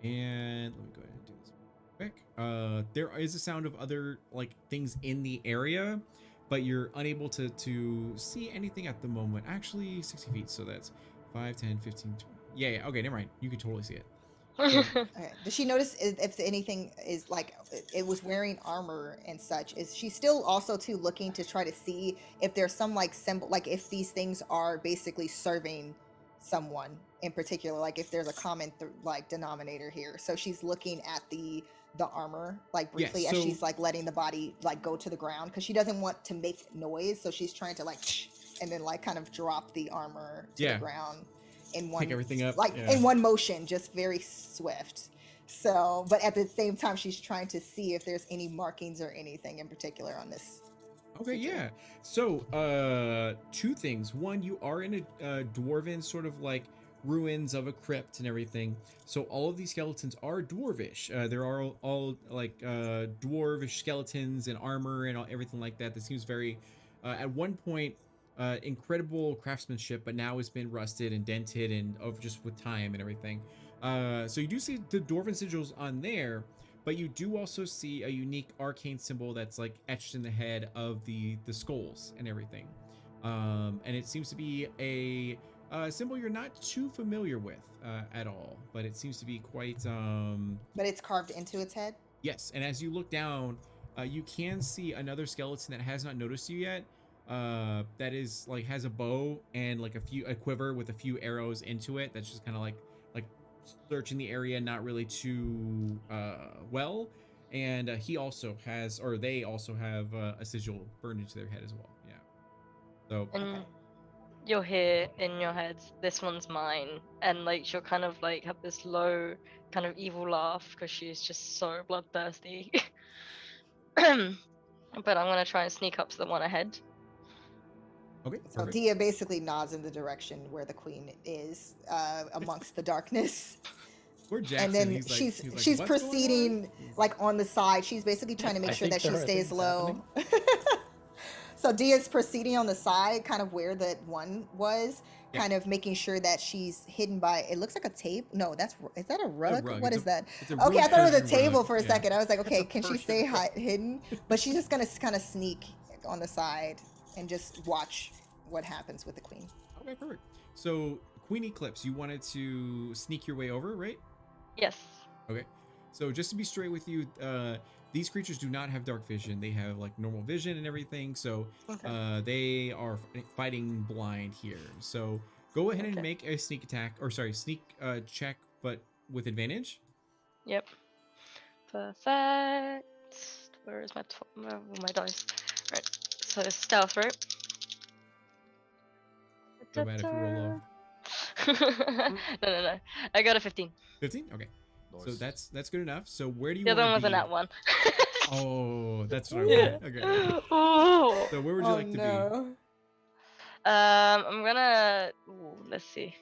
Speaker 1: And let me go ahead and do this quick. There is a sound of other like things in the area, but you're unable to see anything at the moment. Actually, 60 feet, so that's 5, 10, 15, 20. Yeah, okay, never mind. You can totally see it.
Speaker 4: Okay. Does she notice if anything is like it was wearing armor and such? Is she still also too looking to try to see if there's some like symbol, like if these things are basically serving someone in particular, like if there's a common like denominator here? So she's looking at the armor like briefly
Speaker 1: Yeah,
Speaker 4: as
Speaker 1: so-
Speaker 4: she's like letting the body like go to the ground, because she doesn't want to make noise, so she's trying to like and then like kind of drop the armor to
Speaker 1: Yeah.
Speaker 4: the ground in one
Speaker 1: Pick everything up.
Speaker 4: like
Speaker 1: yeah.
Speaker 4: in one motion, just very swift. So, but at the same time, she's trying to see if there's any markings or anything in particular on this.
Speaker 1: Okay, yeah. So, two things. One, you are in a dwarven sort of like ruins of a crypt and everything. So all of these skeletons are dwarvish. There are all like dwarvish skeletons and armor and everything like that. That seems very, at one point, incredible craftsmanship, but now it's been rusted and dented and over just with time and everything. So you do see the dwarven sigils on there, but you do also see a unique arcane symbol that's like etched in the head of the skulls and everything. And it seems to be a symbol you're not too familiar with at all, but it seems to be quite
Speaker 4: But it's carved into its head.
Speaker 1: yes. And as you look down, you can see another skeleton that has not noticed you yet, that is like has a bow and like a quiver with a few arrows into it, that's just kind of like searching the area, not really too well. And he also has, or they also have a sigil burned into their head as well. Yeah. So
Speaker 3: And you'll hear in your heads, "This one's mine," and like she'll kind of like have this low, kind of evil laugh because she's just so bloodthirsty. But I'm gonna try and sneak up to the one ahead.
Speaker 1: okay,
Speaker 4: So
Speaker 1: perfect.
Speaker 4: Dia basically nods in the direction where the queen is amongst the darkness.
Speaker 1: Poor Jackson,
Speaker 4: And then
Speaker 1: he's like,
Speaker 4: she's
Speaker 1: he's like,
Speaker 4: she's
Speaker 1: "What's going on?"
Speaker 4: proceeding like on the side. She's basically trying to make
Speaker 2: I
Speaker 4: sure
Speaker 2: think
Speaker 4: that she
Speaker 2: there are
Speaker 4: stays
Speaker 2: things
Speaker 4: low. So Dia's proceeding on the side, kind of where the one was,
Speaker 1: Yeah.
Speaker 4: kind of making sure that she's hidden by. It looks like a tape. No, is that a rug?
Speaker 1: rug.
Speaker 4: What
Speaker 1: It's
Speaker 4: is that?
Speaker 1: It's a
Speaker 4: Okay, I
Speaker 1: really
Speaker 4: thought it was a
Speaker 1: Persian
Speaker 4: table
Speaker 1: rug,
Speaker 4: for a
Speaker 1: yeah.
Speaker 4: second. I was like,
Speaker 5: It's
Speaker 4: okay,
Speaker 5: a
Speaker 4: can she
Speaker 5: Persian
Speaker 4: stay
Speaker 5: rug.
Speaker 4: hidden? But she's just gonna kind of sneak on the side and just watch what happens with the queen.
Speaker 1: Okay, perfect. So Queen Eclipse, you wanted to sneak your way over, right?
Speaker 3: Yes.
Speaker 1: Okay. So just to be straight with you, these creatures do not have dark vision. They have like normal vision and everything. So
Speaker 3: Okay.
Speaker 1: they are fighting blind here. So go ahead and
Speaker 3: Okay.
Speaker 1: make a sneak attack, or sorry, sneak check, but with advantage.
Speaker 3: Yep. Perfect. Where is my my dice? Right. So stealth, right?
Speaker 1: So bad if you roll low.
Speaker 3: No. I got a 15.
Speaker 1: 15. Okay. So
Speaker 5: Nice.
Speaker 1: that's good enough. So where do you
Speaker 3: The other
Speaker 1: want
Speaker 3: one
Speaker 1: to
Speaker 3: was
Speaker 1: be?
Speaker 3: a nat one.
Speaker 1: Oh, that's what I
Speaker 3: Yeah.
Speaker 1: wanted. Okay.
Speaker 3: Oh.
Speaker 1: So where would you like to be?
Speaker 3: I'm gonna. Ooh, let's see.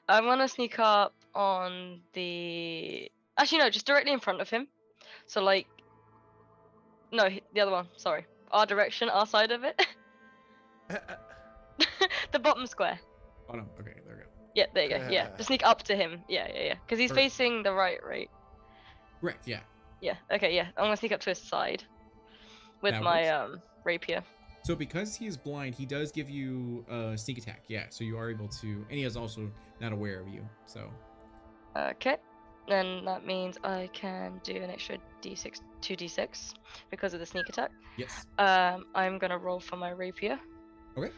Speaker 3: I'm gonna sneak up on the. Actually, no, just directly in front of him. So like. No, the other one. Sorry. Our direction, our side of it. The bottom square.
Speaker 1: Bottom. Okay, there we go.
Speaker 3: Yeah, there you go. Yeah, just sneak up to him. Yeah. Because he's
Speaker 1: Perfect.
Speaker 3: facing the right.
Speaker 1: Correct. Yeah.
Speaker 3: Yeah. Okay. Yeah. I'm gonna sneak up to his side with
Speaker 1: That
Speaker 3: my
Speaker 1: works.
Speaker 3: rapier.
Speaker 1: So because he is blind, he does give you a sneak attack. Yeah. So you are able to, and he is also not aware of you. So
Speaker 3: Okay. Then that means I can do an extra d6, 2d6 because of the sneak attack.
Speaker 1: yes.
Speaker 3: I'm gonna roll for my rapier.
Speaker 1: Okay.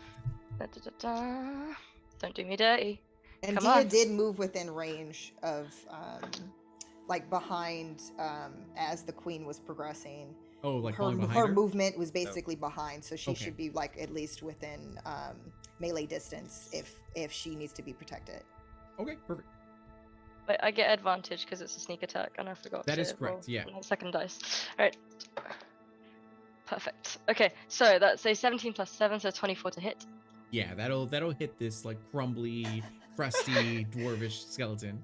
Speaker 3: Da-da-da-da. Don't do me dirty.
Speaker 4: And
Speaker 3: Come
Speaker 4: Dia
Speaker 3: on.
Speaker 4: did move within range of, like behind, as the queen was progressing.
Speaker 1: Oh, like
Speaker 4: her,
Speaker 1: falling behind
Speaker 4: her
Speaker 1: her?
Speaker 4: movement was basically behind, so she
Speaker 1: Okay.
Speaker 4: should be like at least within melee distance if she needs to be protected.
Speaker 1: Okay. Perfect.
Speaker 3: But I get advantage because it's a sneak attack, and I forgot
Speaker 1: That
Speaker 3: to
Speaker 1: is correct,
Speaker 3: roll
Speaker 1: yeah.
Speaker 3: my second dice. Alright. Perfect. Okay, so that's a 17 plus 7, so 24 to hit.
Speaker 1: Yeah, that'll hit this like crumbly, crusty dwarvish skeleton.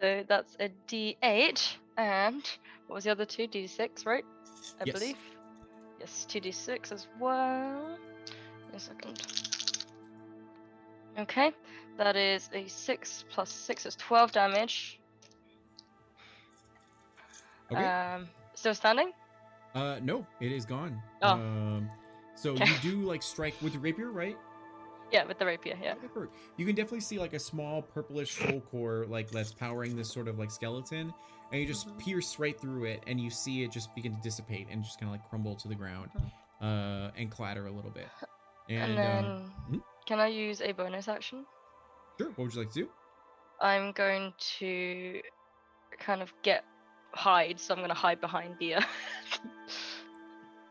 Speaker 3: So that's a d8, and what was the other two? d6, right? I
Speaker 1: Yes.
Speaker 3: believe. Yes, 2d6 as well. A second. Okay, that is a 6 plus 6 is 12 damage.
Speaker 1: Okay.
Speaker 3: Still standing?
Speaker 1: No, it is gone.
Speaker 3: Oh.
Speaker 1: So
Speaker 3: Okay.
Speaker 1: you do like strike with the rapier, right?
Speaker 3: Yeah, with the rapier, yeah.
Speaker 1: Okay, perfect. You can definitely see like a small purplish soul core like that's powering this sort of like skeleton, and you just pierce right through it, and you see it just begin to dissipate and just kind of like crumble to the ground, and clatter a little bit.
Speaker 3: And then, can I use a bonus action?
Speaker 1: Sure. What would you like to do?
Speaker 3: I'm going to kind of hide, so I'm going to hide behind Dia.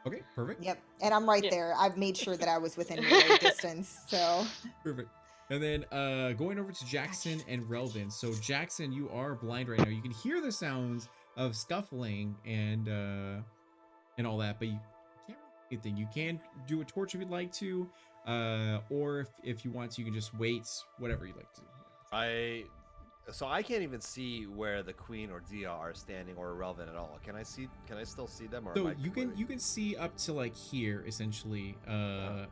Speaker 1: Okay, perfect.
Speaker 4: Yep, and I'm right
Speaker 3: Yeah.
Speaker 4: there. I've made sure that I was within melee distance. So
Speaker 1: Perfect. And then going over to Jackson and Relvin. So Jackson, you are blind right now. You can hear the sounds of scuffling and all that, but you can't really do anything. You can do a torch if you'd like to, or if you want to, you can just wait. Whatever you'd like to do.
Speaker 5: So I can't even see where the queen or Dia are standing or Relvin at all. Can I still see them? Or
Speaker 1: So
Speaker 5: am I
Speaker 1: you
Speaker 5: completely-
Speaker 1: can see up to like here essentially. Yeah,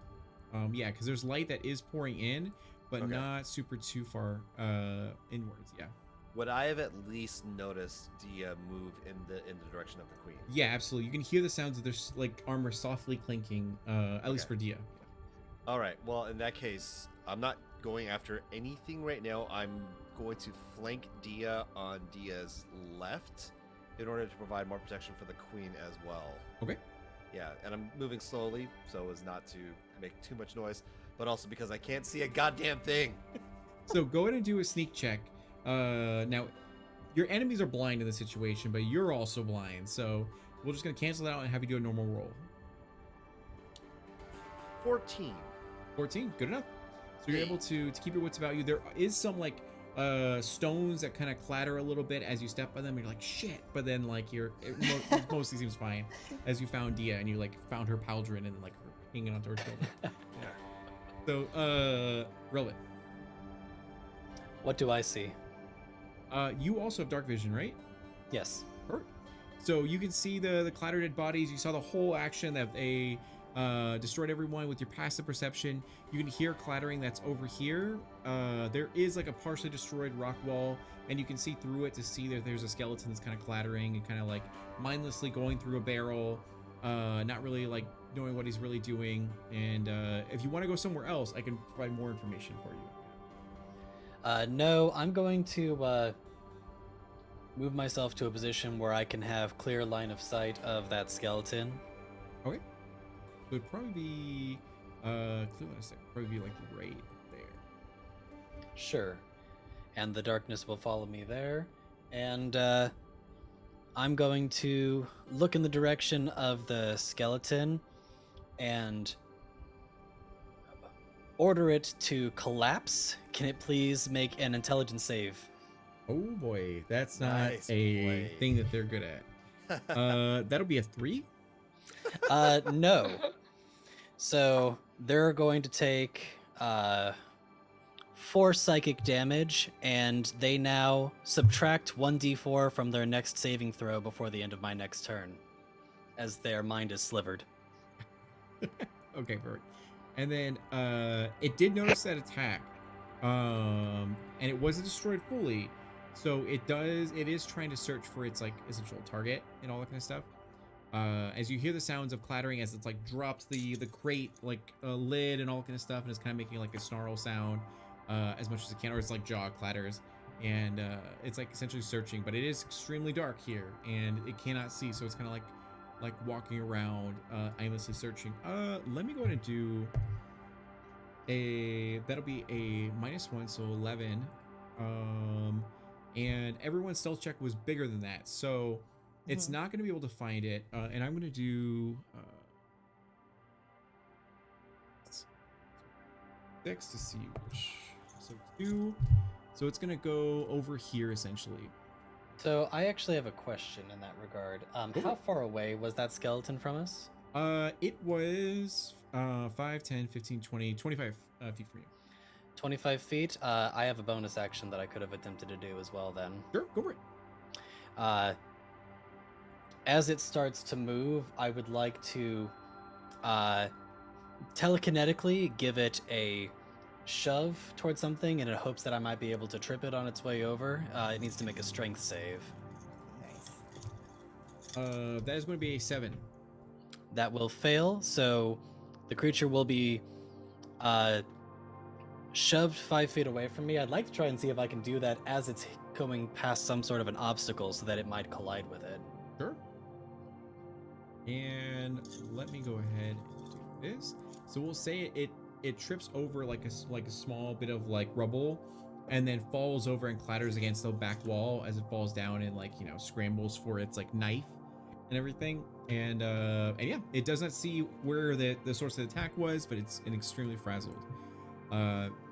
Speaker 1: because there's light that is pouring in, but
Speaker 5: Okay.
Speaker 1: not super too far inwards. Yeah.
Speaker 5: Would I have at least noticed Dia move in the direction of the queen?
Speaker 1: Yeah, absolutely. You can hear the sounds of their like armor softly clinking, at least
Speaker 5: Okay.
Speaker 1: for Dia.
Speaker 5: All right. Well, in that case, I'm not going after anything right now. I'm going to flank Dia on Dia's left in order to provide more protection for the queen as well.
Speaker 1: Okay.
Speaker 5: Yeah, and I'm moving slowly so as not to make too much noise, but also because I can't see a goddamn thing.
Speaker 1: So go ahead and do a sneak check. Now, your enemies are blind in this situation, but you're also blind. So we're just gonna cancel that out and have you do a normal roll.
Speaker 5: 14.
Speaker 1: 14, good enough. So you're able to keep your wits about you. There is some like stones that kind of clatter a little bit as you step by them. And you're like shit, but then like it mostly seems fine as you found Dia and you like found her pauldron and then like her hanging onto her shoulder.
Speaker 5: Yeah.
Speaker 1: So Relvin,
Speaker 2: What do I see?
Speaker 1: you also have dark vision, right?
Speaker 2: Yes.
Speaker 1: Perfect. So you can see the clattered dead bodies. You saw the whole action that destroyed everyone with your passive perception. You can hear clattering that's over here. There is like a partially destroyed rock wall, and you can see through it to see that there's a skeleton that's kind of clattering and kind of like mindlessly going through a barrel, not really like knowing what he's really doing. And if you want to go somewhere else, I can provide more information for you.
Speaker 2: No, I'm going to move myself to a position where I can have clear line of sight of that skeleton.
Speaker 1: Okay. It would probably be probably be like right there.
Speaker 2: Sure. And the darkness will follow me there. And I'm going to look in the direction of the skeleton and order it to collapse. Can it please make an intelligence save?
Speaker 1: Oh boy, that's not
Speaker 5: Nice
Speaker 1: a
Speaker 5: play.
Speaker 1: thing that they're good at. That'll be a 3.
Speaker 2: No. So they're going to take 4 psychic damage, and they now subtract 1d4 from their next saving throw before the end of my next turn, as their mind is slivered.
Speaker 1: Okay, perfect. And then it did notice that attack, and it wasn't destroyed fully, so it is trying to search for its like essential target and all that kind of stuff. As you hear the sounds of clattering as it's like drops the crate like lid and all kind of stuff, and it's kind of making like a snarl sound as much as it can, or it's like jaw clatters, and it's like essentially searching, but it is extremely dark here and it cannot see, so it's kind of like walking around aimlessly searching. Let me go ahead and do that'll be a -1, so 11. And everyone's stealth check was bigger than that, so it's not going to be able to find it. And I'm going to do 6 to see which. So 2. So it's going to go over here essentially.
Speaker 2: So I actually have a question in that regard. How far away was that skeleton from us?
Speaker 1: It was 5, 10, 15, 20, 25 feet from you.
Speaker 2: 25 feet. I have a bonus action that I could have attempted to do as well then.
Speaker 1: Sure, go for it.
Speaker 2: As it starts to move, I would like to telekinetically give it a shove towards something in hopes that I might be able to trip it on its way over. It needs to make a strength save.
Speaker 4: Nice.
Speaker 1: That is going to be a 7.
Speaker 2: That will fail, so the creature will be shoved 5 feet away from me. I'd like to try and see if I can do that as it's going past some sort of an obstacle so that it might collide with it.
Speaker 1: Sure. And let me go ahead and do this. So we'll say it trips over like a small bit of like rubble, and then falls over and clatters against the back wall as it falls down and like scrambles for its like knife and everything. And yeah, it does not see where the source of the attack was, but it's extremely frazzled.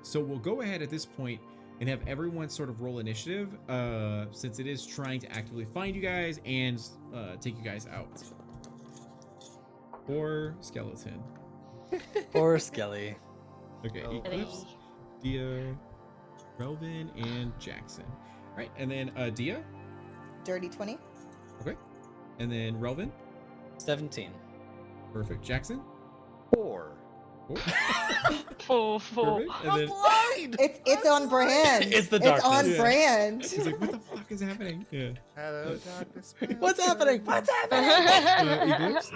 Speaker 1: So we'll go ahead at this point and have everyone sort of roll initiative, since it is trying to actively find you guys and take you guys out. Or skeleton.
Speaker 2: Poor Skelly.
Speaker 1: Okay,
Speaker 2: Oh.
Speaker 1: Eclipse, Dia, Relvin, and Jackson. All right, and then Dia.
Speaker 4: Dirty 20.
Speaker 1: Okay, and then Relvin.
Speaker 2: 17.
Speaker 1: Perfect. Jackson.
Speaker 5: 4.
Speaker 3: Four.
Speaker 1: Perfect. And then
Speaker 5: blind!
Speaker 4: It's on brand.
Speaker 2: It's the
Speaker 4: It's
Speaker 2: darkness.
Speaker 4: on
Speaker 1: Yeah.
Speaker 4: brand.
Speaker 1: he's like, "What the fuck is happening?" Yeah.
Speaker 5: Hello, darkness.
Speaker 2: What's happening? What's
Speaker 1: Eclipse.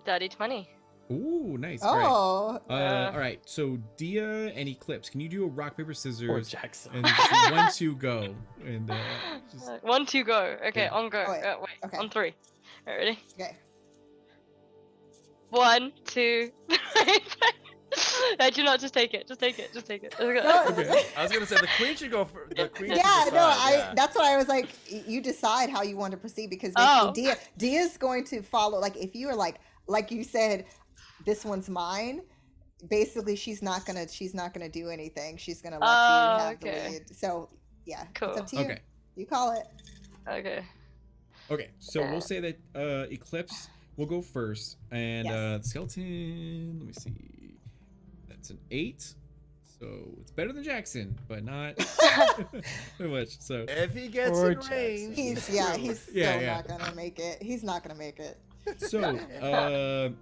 Speaker 3: Dirty 20.
Speaker 1: Ooh, nice. All
Speaker 4: Oh.
Speaker 1: right. All right. So Dia and Eclipse, can you do a rock paper
Speaker 2: Poor
Speaker 1: scissors?
Speaker 2: Jackson.
Speaker 1: And 1, 2, go. And just
Speaker 3: 1, 2, go. Okay,
Speaker 1: Yeah.
Speaker 3: on go.
Speaker 4: Oh, wait.
Speaker 3: Wait,
Speaker 4: Okay.
Speaker 3: on 3. Alright, ready?
Speaker 4: Okay.
Speaker 3: 1, 2, 3. Do not just take it. Just take it. Just take it. Let's go.
Speaker 4: No,
Speaker 1: Okay.
Speaker 5: I was gonna say the queen should go for the queen. should
Speaker 4: Yeah, no,
Speaker 5: decide,
Speaker 4: that's what I was like. You decide how you want to proceed, because basically
Speaker 3: Oh.
Speaker 4: Dia's going to follow. Like if you are like you said, this one's mine. Basically, she's not gonna do anything. She's gonna let you have
Speaker 3: okay.
Speaker 4: the lead. So yeah,
Speaker 3: Cool.
Speaker 4: it's up to you.
Speaker 1: Okay.
Speaker 4: You call it.
Speaker 3: Okay.
Speaker 1: Okay, so we'll say that Eclipse will go first, and
Speaker 4: Yes.
Speaker 1: Skeleton. Let me see. That's an 8, so it's better than Jackson, but not too much. So
Speaker 5: If he gets
Speaker 2: Poor
Speaker 5: in
Speaker 2: Jackson.
Speaker 5: range,
Speaker 4: He's
Speaker 1: Yeah,
Speaker 4: still
Speaker 1: yeah.
Speaker 4: not gonna make it. He's not gonna make it.
Speaker 1: so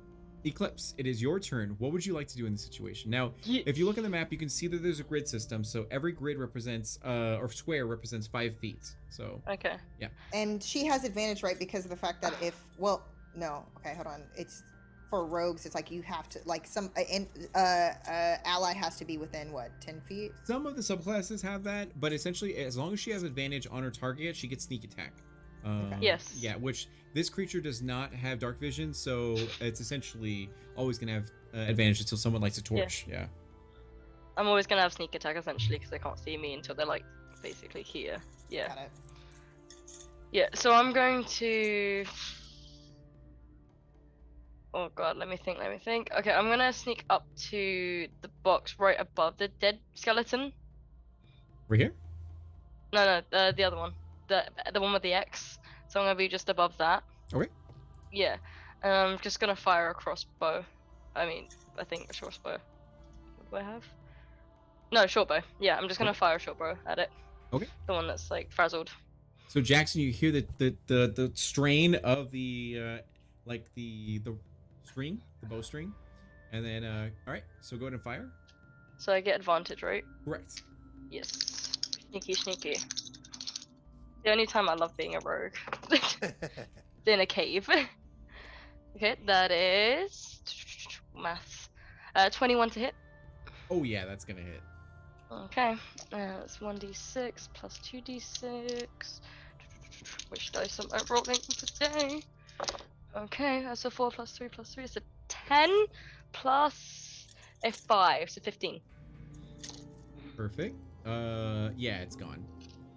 Speaker 1: Eclipse, it is your turn. What would you like to do in this situation? Now,
Speaker 3: Ye-
Speaker 1: if you look at the map, you can see that there's a grid system. So every grid represents, or square represents 5 feet. So
Speaker 3: Okay.
Speaker 4: And she has advantage, right? Because of the fact that if, well, no, okay, hold on. It's for rogues. It's like you have to, like ally has to be within what, 10 feet?
Speaker 1: some of the subclasses have that, but essentially, as long as she has advantage on her target, she gets sneak attack.
Speaker 3: Yes.
Speaker 1: Yeah, which this creature does not have dark vision, so it's essentially always gonna have advantage until someone lights a torch. Yeah.
Speaker 3: I'm always gonna have sneak attack essentially because they can't see me until they're like basically here. Yeah.
Speaker 4: Got it.
Speaker 3: Yeah. So I'm going to. Oh god, let me think. Okay, I'm gonna sneak up to the box right above the dead skeleton.
Speaker 1: We're here.
Speaker 3: No, the other one, the one with the X. So I'm gonna be just above that.
Speaker 1: Okay.
Speaker 3: Yeah, and I'm just gonna fire a crossbow. I think a shortbow. What do I have? No, shortbow. Yeah, I'm just gonna fire a shortbow at it.
Speaker 1: Okay.
Speaker 3: The one that's like frazzled.
Speaker 1: So Jackson, you hear the strain of the the string, the bowstring, and then all right. So go ahead and fire.
Speaker 3: So I get advantage, right?
Speaker 1: Correct.
Speaker 3: Yes. Sneaky. The only time I love being a rogue. In a cave. Okay, that is maths. 21 to hit.
Speaker 1: Oh yeah, that's gonna hit.
Speaker 3: Okay, that's 1d6 plus 2d6. Which dice am I rolling today? Okay, that's a 4 plus 3 plus 3. It's a 10 plus a 5, so 15.
Speaker 1: Perfect. Yeah, it's gone.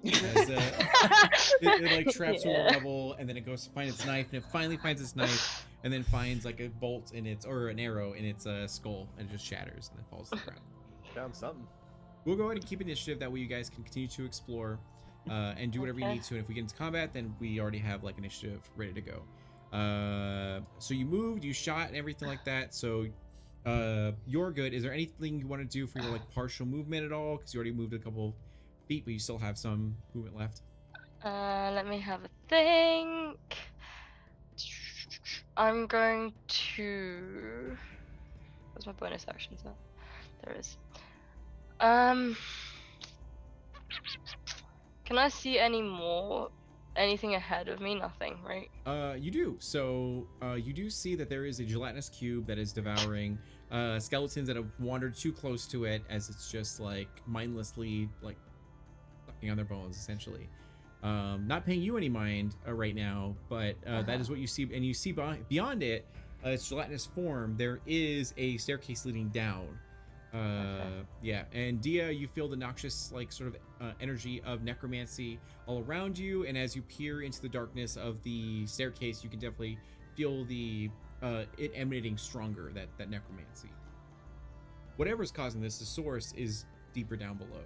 Speaker 1: As, it like traps
Speaker 3: Yeah.
Speaker 1: a rubble, and then it goes to find its knife, and it finally finds its knife, and then finds like a bolt in its, or an arrow in its skull, and it just shatters and then falls to the ground.
Speaker 5: Found something.
Speaker 1: We'll go ahead and keep initiative, that way you guys can continue to explore and do whatever you
Speaker 3: Okay.
Speaker 1: need to, and if we get into combat, then we already have like initiative ready to go. So you moved, you shot, and everything like that, so you're good. Is there anything you want to do for your like partial movement at all? Because you already moved a couple feet, but you still have some movement left.
Speaker 3: Let me have a think. I'm going to. Where's my bonus actions at? There is. Can I see anything ahead of me? Nothing, right?
Speaker 1: You do. So you do see that there is a gelatinous cube that is devouring skeletons that have wandered too close to it, as it's just like mindlessly like sucking on their bones, essentially. Not paying you any mind right now, but that is what you see, and you see beyond it, its gelatinous form. There is a staircase leading down. Yeah, and Dia, you feel the noxious like sort of energy of necromancy all around you, and as you peer into the darkness of the staircase, you can definitely feel the it emanating stronger, that necromancy. Whatever's causing this, the source is deeper down below.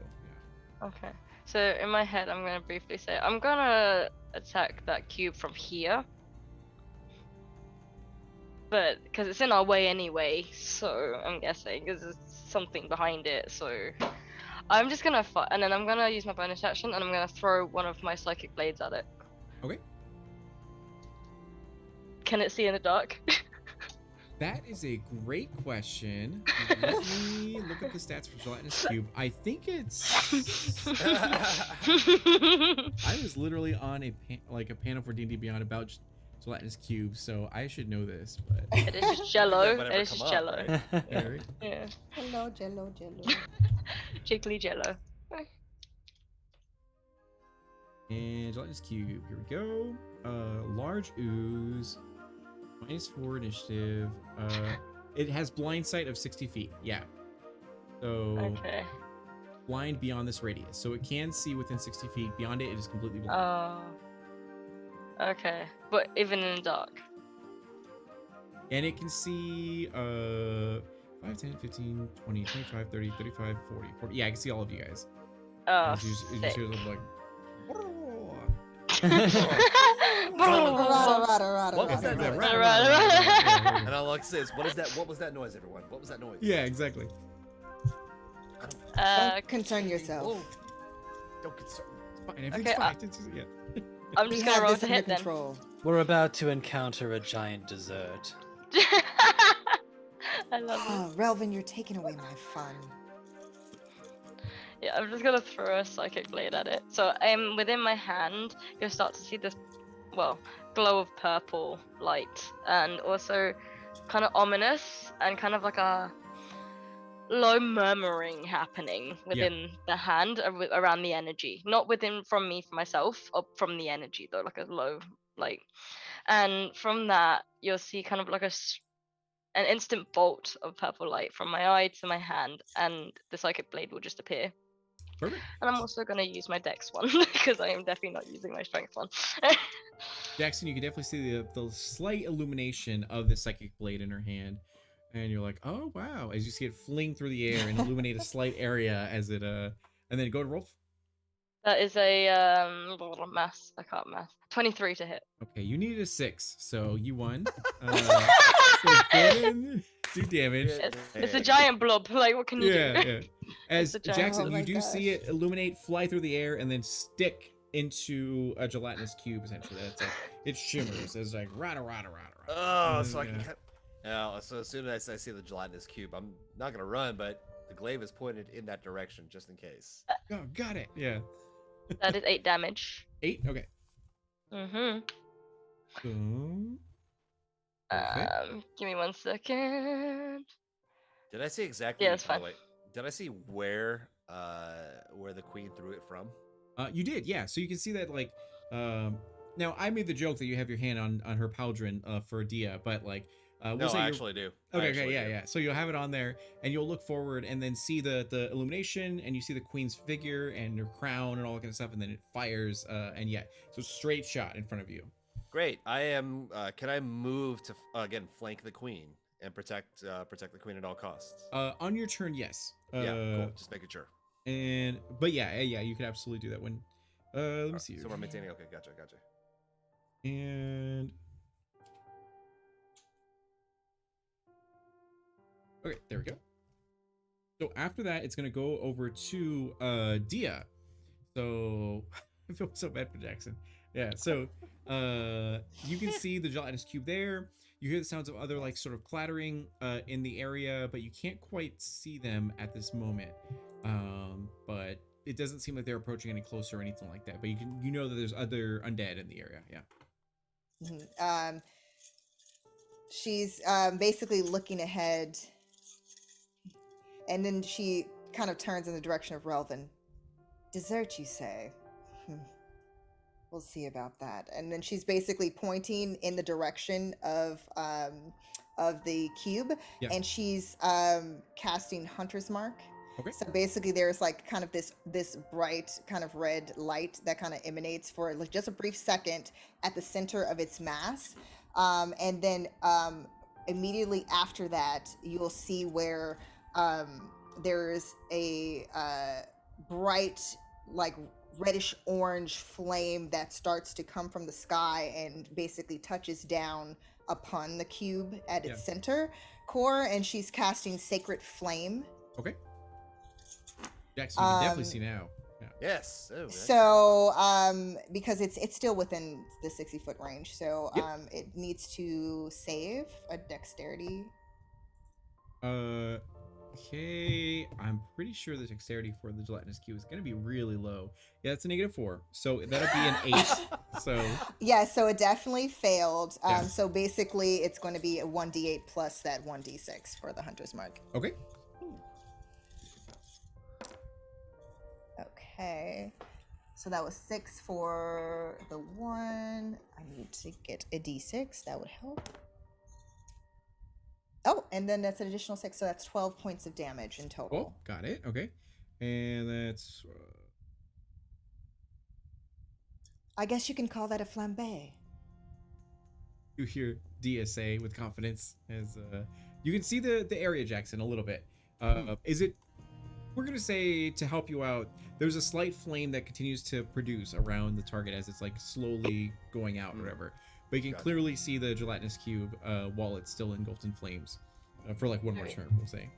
Speaker 1: Yeah.
Speaker 3: Okay. So in my head, I'm gonna briefly say I'm gonna attack that cube from here, but because it's in our way anyway, so I'm guessing because there's something behind it. So I'm just gonna fight, and then I'm gonna use my bonus action, and I'm gonna throw one of my psychic blades at it.
Speaker 1: Okay.
Speaker 3: Can it see in the dark?
Speaker 1: That is a great question. Let me look at the stats for gelatinous cube. I think it's. I was literally on a panel for D&D Beyond about gelatinous cube, so I should know this. But
Speaker 3: It is just jello.
Speaker 5: That would
Speaker 3: It
Speaker 5: ever
Speaker 3: is just
Speaker 5: come up,
Speaker 3: jello.
Speaker 5: right?
Speaker 1: yeah, right?
Speaker 3: Yeah.
Speaker 4: Hello, Jello.
Speaker 3: Jiggly jello.
Speaker 1: And gelatinous cube. Here we go. Large ooze. -4 initiative. It has blind sight of 60 feet. Yeah. So
Speaker 3: Okay.
Speaker 1: blind beyond this radius, so it can see within 60 feet. Beyond it, it is completely blind.
Speaker 3: Oh. Okay. But even in the dark.
Speaker 1: And it can see 5, 10, 15, 20, 25, 30, 35, 40. Yeah, I can see all of you guys.
Speaker 3: Oh.
Speaker 1: As you
Speaker 3: sick.
Speaker 1: hear them like.
Speaker 5: What was that noise?
Speaker 3: Right.
Speaker 5: And I'll says, "What is that? What was that noise, everyone? What was that noise?"
Speaker 1: Yeah, exactly.
Speaker 4: Don't concern yourself.
Speaker 5: Don't concern.
Speaker 1: Fine, everything's
Speaker 3: Okay,
Speaker 1: fine. Yeah.
Speaker 3: I'm
Speaker 4: We
Speaker 3: just
Speaker 4: have
Speaker 3: gonna roll
Speaker 4: this
Speaker 3: to
Speaker 4: under
Speaker 3: hit then.
Speaker 4: control.
Speaker 2: We're about to encounter a giant dessert.
Speaker 3: I love it.
Speaker 4: Oh, Relvin, you're taking away my fun.
Speaker 3: Yeah, I'm just gonna throw a psychic blade at it. So within my hand, you'll start to see this, well, glow of purple light, and also kind of ominous and kind of like a low murmuring happening within the hand around the energy, not within from me for myself, or from the energy though, like a low like, and from that you'll see kind of like an instant bolt of purple light from my eye to my hand, and the psychic blade will just appear.
Speaker 1: Perfect.
Speaker 3: And I'm also going to use my dex one because I am definitely not using my strength one.
Speaker 1: Jackson, you can definitely see the slight illumination of the psychic blade in her hand, and you're like, oh wow, as you see it fling through the air and illuminate a slight area as it and then go to Rolf.
Speaker 3: That is a math. I can't math. 23 to hit.
Speaker 1: Okay, you needed a 6, so you won. So go ahead and do damage.
Speaker 3: It's a giant blob. Like, what can you do?
Speaker 1: Yeah. As
Speaker 3: a giant
Speaker 1: Jackson,
Speaker 4: blob.
Speaker 1: you
Speaker 4: Oh my
Speaker 1: do see
Speaker 4: gosh.
Speaker 1: it illuminate, fly through the air, and then stick into a gelatinous cube. Essentially, that's like it shimmers. It's like rada rada rada rada.
Speaker 5: Oh,
Speaker 1: And
Speaker 5: so I
Speaker 1: then,
Speaker 5: can cut. Oh, so as soon as I see the gelatinous cube, I'm not gonna run, but the glaive is pointed in that direction just in case.
Speaker 1: Oh, got it. Yeah.
Speaker 3: That is 8 damage.
Speaker 1: 8. Okay.
Speaker 3: Mm-hmm.
Speaker 1: So, perfect.
Speaker 3: Give me 1 second.
Speaker 5: Did I see exactly?
Speaker 3: Yeah, that's
Speaker 5: by the
Speaker 3: fine.
Speaker 5: way, did I see where the queen threw it from?
Speaker 1: You did, yeah. So you can see that, like, now I made the joke that you have your hand on her pauldron for Dia, but like, we'll
Speaker 5: No,
Speaker 1: say
Speaker 5: I
Speaker 1: you're-
Speaker 5: actually do. I
Speaker 1: Okay,
Speaker 5: actually
Speaker 1: yeah,
Speaker 5: do.
Speaker 1: yeah. So you'll have it on there, and you'll look forward, and then see the illumination, and you see the queen's figure and her crown and all that kind of stuff, and then it fires, and yeah, so straight shot in front of you.
Speaker 5: Great. I am. Can I move to again flank the queen and protect the queen at all costs?
Speaker 1: On your turn, yes.
Speaker 5: Yeah, cool. Just making sure.
Speaker 1: But yeah, you could absolutely do that when. Let me see.
Speaker 5: So we're maintaining. Okay, gotcha.
Speaker 1: And okay, there we go. So after that, it's gonna go over to Dia. So I feel so bad for Jackson. Yeah, so you can see the gelatinous cube there. You hear the sounds of other like sort of clattering in the area, but you can't quite see them at this moment. But it doesn't seem like they're approaching any closer or anything like that. But you know that there's other undead in the area. Yeah.
Speaker 4: Mhm. She's basically looking ahead, and then she kind of turns in the direction of Relvin. Dessert, you say? We'll see about that. And then she's basically pointing in the direction of the cube,
Speaker 1: Yeah.
Speaker 4: and she's casting Hunter's Mark.
Speaker 1: Okay.
Speaker 4: So basically, there's like kind of this bright kind of red light that kind of emanates for like just a brief second at the center of its mass, and then immediately after that, you'll see where there's a bright like reddish orange flame that starts to come from the sky and basically touches down upon the cube at its center core, and she's casting Sacred Flame.
Speaker 1: Okay. Jackson, you can definitely see now. Yeah.
Speaker 5: Yes. Oh,
Speaker 4: So because it's still within the 60-foot range, so
Speaker 1: Yep.
Speaker 4: it needs to save a dexterity.
Speaker 1: Okay. I'm pretty sure the dexterity for the gelatinous cube is going to be really low. Yeah, it's a -4. So that'll be an 8. So
Speaker 4: Yeah, so it definitely failed.
Speaker 1: Yeah.
Speaker 4: So basically, it's going to be a 1d8 plus that 1d6 for the Hunter's Mark.
Speaker 1: okay.
Speaker 4: Okay. So that was 6 for the 1. I need to get a d6. That would help. Oh, and then that's an additional 6. So that's 12 points of damage in total.
Speaker 1: Oh, got it. Okay. And that's
Speaker 4: I guess you can call that a flambe.
Speaker 1: you hear DSA with confidence as you can see the area, Jackson, a little bit. Is it, we're gonna say, to help you out, there's a slight flame that continues to produce around the target as it's like slowly going out or whatever, but you can
Speaker 5: Gotcha.
Speaker 1: clearly see the gelatinous cube while it's still engulfed in flames for like one more turn, we'll say.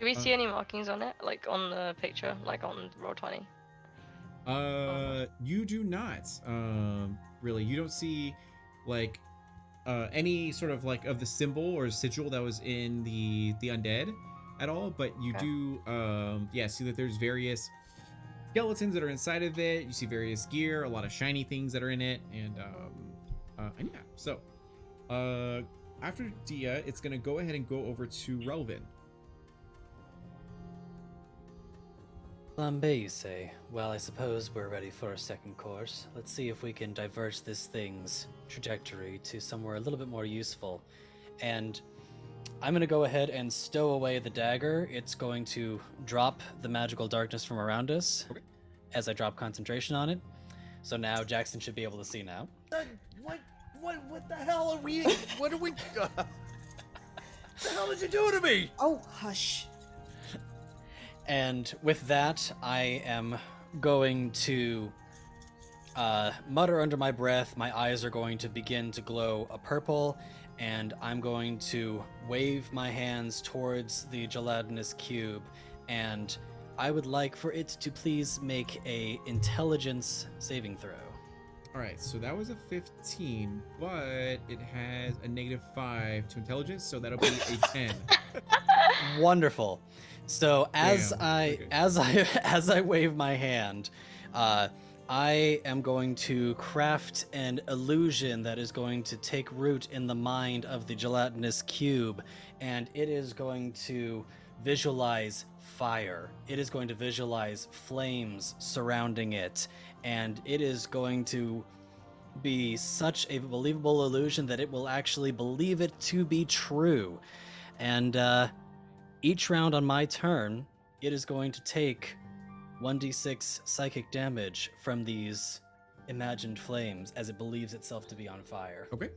Speaker 3: Do we see any markings on it, like on the picture, like on roll 20?
Speaker 1: You do not really, you don't see like any sort of like of the symbol or sigil that was in the undead at all, but you
Speaker 3: Okay.
Speaker 1: do see that there's various skeletons that are inside of it. You see various gear, a lot of shiny things that are in it, and yeah. So after Dia, it's gonna go ahead and go over to Relvin.
Speaker 2: Flambe, you say? Well, I suppose we're ready for a second course. Let's see if we can diverge this thing's trajectory to somewhere a little bit more useful. And I'm going to go ahead and stow away the dagger. It's going to drop the magical darkness from around us as I drop concentration on it. So now Jackson should be able to see now.
Speaker 5: What the hell are we? What are we? What the hell did you do to me?
Speaker 4: Oh, hush.
Speaker 2: And with that, I am going to mutter under my breath. My eyes are going to begin to glow a purple, and I'm going to wave my hands towards the gelatinous cube, and I would like for it to please make a intelligence saving throw.
Speaker 1: All right, so that was a 15, but it has a -5 to intelligence, so that'll be a 10.
Speaker 2: Wonderful. So as
Speaker 1: Damn,
Speaker 2: as
Speaker 1: okay.
Speaker 2: as I wave my hand, I am going to craft an illusion that is going to take root in the mind of the gelatinous cube, and it is going to visualize fire. It is going to visualize flames surrounding it, and it is going to be such a believable illusion that it will actually believe it to be true. And each round on my turn, it is going to take 1d6 psychic damage from these imagined flames as it believes itself to be on fire.
Speaker 1: Okay.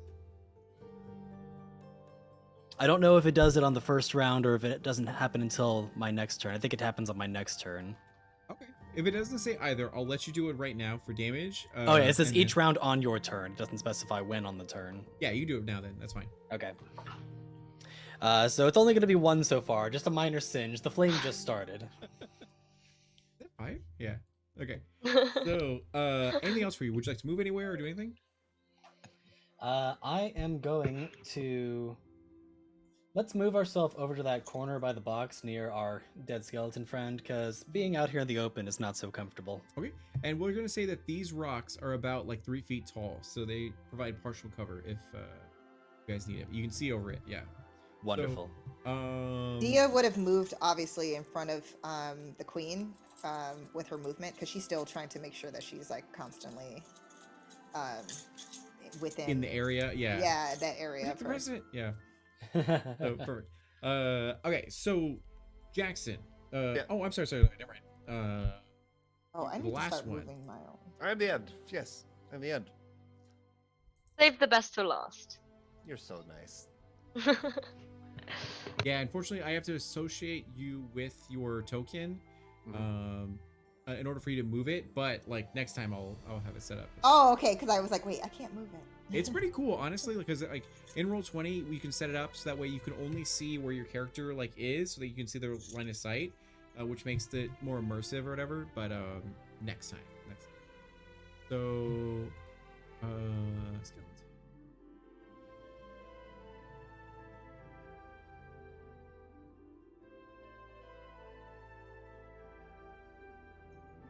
Speaker 2: I don't know if it does it on the first round or if it doesn't happen until my next turn. I think it happens on my next turn.
Speaker 1: Okay. If it doesn't say either, I'll let you do it right now for damage.
Speaker 2: Oh yeah, it says
Speaker 1: and
Speaker 2: each
Speaker 1: then-
Speaker 2: round on your turn. It doesn't specify when on the turn.
Speaker 1: Yeah, you do it now then. That's fine.
Speaker 2: Okay. So it's only going to be one so far, just a minor singe. The flame just started.
Speaker 1: Is that 5? Yeah. Okay. So, anything else for you? Would you like to move anywhere or do anything?
Speaker 2: I am going to... Let's move ourselves over to that corner by the box near our dead skeleton friend, because being out here in the open is not so comfortable.
Speaker 1: Okay. And we're going to say that these rocks are about like 3 feet tall, so they provide partial cover if you guys need it. You can see over it. Yeah.
Speaker 2: Wonderful.
Speaker 4: Dia would have moved obviously in front of the queen with her movement because she's still trying to make sure that she's like constantly within
Speaker 1: in the area. Yeah.
Speaker 4: yeah that area
Speaker 1: The
Speaker 4: of her.
Speaker 1: president. Yeah. Oh, perfect. Okay. So, Jackson.
Speaker 5: Yeah.
Speaker 1: Oh, I'm sorry. Never mind.
Speaker 4: Oh, I
Speaker 1: the
Speaker 4: need to
Speaker 1: last
Speaker 4: start
Speaker 1: one.
Speaker 4: moving my own.
Speaker 5: I'm the end. Yes, I'm the end.
Speaker 3: Save the best for last.
Speaker 5: You're so nice.
Speaker 1: Yeah. Unfortunately, I have to associate you with your token. In order for you to move it, but like next time I'll have it set up.
Speaker 4: Oh, okay, because I was like, wait, I can't move it.
Speaker 1: It's pretty cool, honestly, because like in Roll20, you can set it up so that way you can only see where your character like is, so that you can see their line of sight, which makes it more immersive or whatever. But next time. So, skeleton.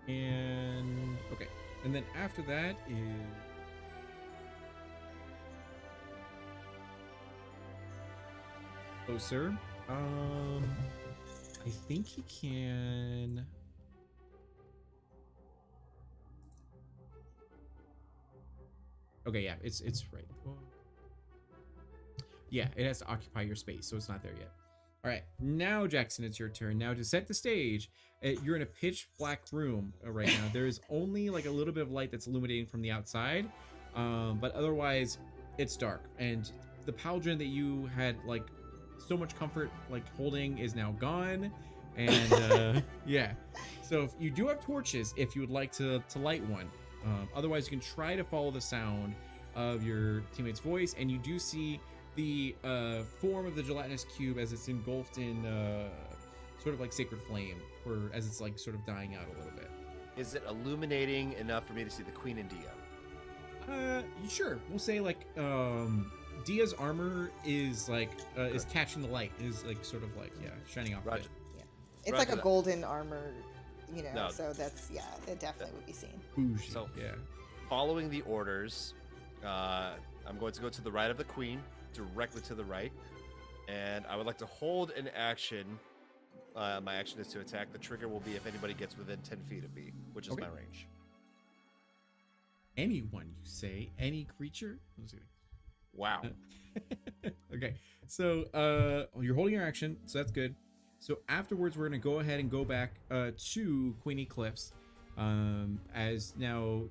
Speaker 1: And okay, and then after that is closer. I think he can. Okay, yeah, it's right. Well, yeah, it has to occupy your space, so it's not there yet. All right, now Jackson, it's your turn. Now to set the stage, you're in a pitch black room right now. There is only like a little bit of light that's illuminating from the outside, but otherwise it's dark. And the pauldron that you had like so much comfort like holding is now gone. And yeah, so if you do have torches if you would like to light one. Otherwise, you can try to follow the sound of your teammate's voice, and you do see the form of the gelatinous cube as it's engulfed in sort of like sacred flame, or as it's like sort of dying out a little bit.
Speaker 5: Is it illuminating enough for me to see the queen and Dia?
Speaker 1: Sure. We'll say like Dia's armor is like is catching the light. Is like sort of like shining off of
Speaker 5: Roger.
Speaker 1: it.
Speaker 4: It's
Speaker 5: Roger
Speaker 4: like a
Speaker 5: that.
Speaker 4: golden armor, you know.
Speaker 5: No.
Speaker 4: So that's it definitely would be seen.
Speaker 1: Bougie.
Speaker 5: So-
Speaker 1: yeah.
Speaker 5: Following the orders, I'm going to go to the right of the queen, directly to the right, and I would like to hold an action. My action is to attack. The trigger will be if anybody gets within 10 feet of me, which is
Speaker 1: Okay.
Speaker 5: my range.
Speaker 1: Anyone, you say? Any creature? I'm just kidding.
Speaker 5: Wow.
Speaker 1: Okay, so you're holding your action, so that's good. So afterwards, we're gonna go ahead and go back to Queen Eclipse. As now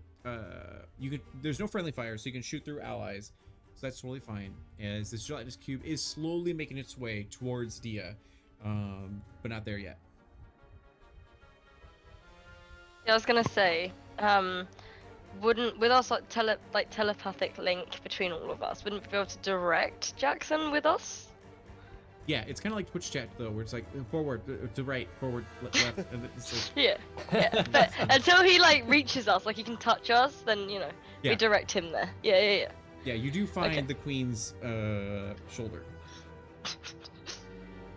Speaker 1: you can. There's no friendly fire, so you can shoot through allies. So that's totally fine. As this gelatinous cube is slowly making its way towards Dia, but not there yet.
Speaker 3: Yeah, I was gonna say, wouldn't with us like telepathic link between all of us, wouldn't we be able to direct Jackson with us?
Speaker 1: Yeah, it's kind of like Twitch chat though, where it's like forward to right, forward left, and it's like,
Speaker 3: Yeah. But until he like reaches us, like he can touch us, then
Speaker 1: Yeah.
Speaker 3: we direct him there. Yeah.
Speaker 1: yeah, you do find
Speaker 3: Okay.
Speaker 1: the queen's shoulder.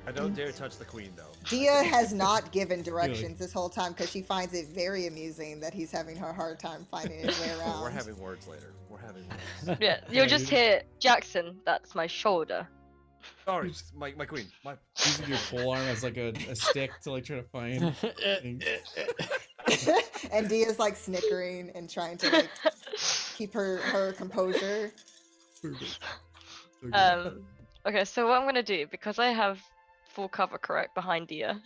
Speaker 5: I don't dare touch the queen, though.
Speaker 4: Dia has not given directions this whole time because she finds it very amusing that he's having a hard time finding his way around.
Speaker 5: We're having words later. We're having words.
Speaker 3: Yeah, you'll just hear Jackson. That's my shoulder.
Speaker 5: Sorry, my queen. My...
Speaker 1: Using your pole arm as like a stick to like try to find things.
Speaker 4: And Dia's like snickering and trying to like keep her composure.
Speaker 1: Perfect. Okay.
Speaker 3: Okay, so what I'm gonna do, because I have full cover correct behind Dia.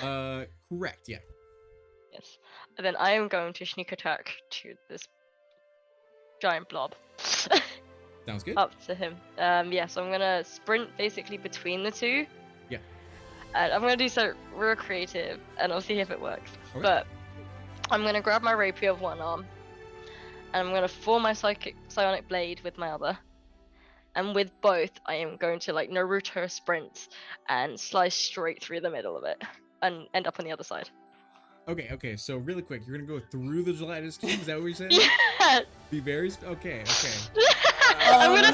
Speaker 1: Correct, yeah.
Speaker 3: Yes. And then I am going to sneak attack to this giant blob.
Speaker 1: Sounds good.
Speaker 3: Up to him. Yeah, so I'm gonna sprint basically between the two.
Speaker 1: Yeah.
Speaker 3: And I'm gonna do so real creative, and I'll see if it works.
Speaker 1: Okay.
Speaker 3: But I'm gonna grab my rapier with one arm, and I'm gonna form my psionic blade with my other. And with both, I am going to like Naruto sprint and slice straight through the middle of it, and end up on the other side.
Speaker 1: Okay, so really quick, you're gonna go through the gelatinous cube, is that what you're saying?
Speaker 3: Yeah.
Speaker 1: Be very okay.
Speaker 3: I'm gonna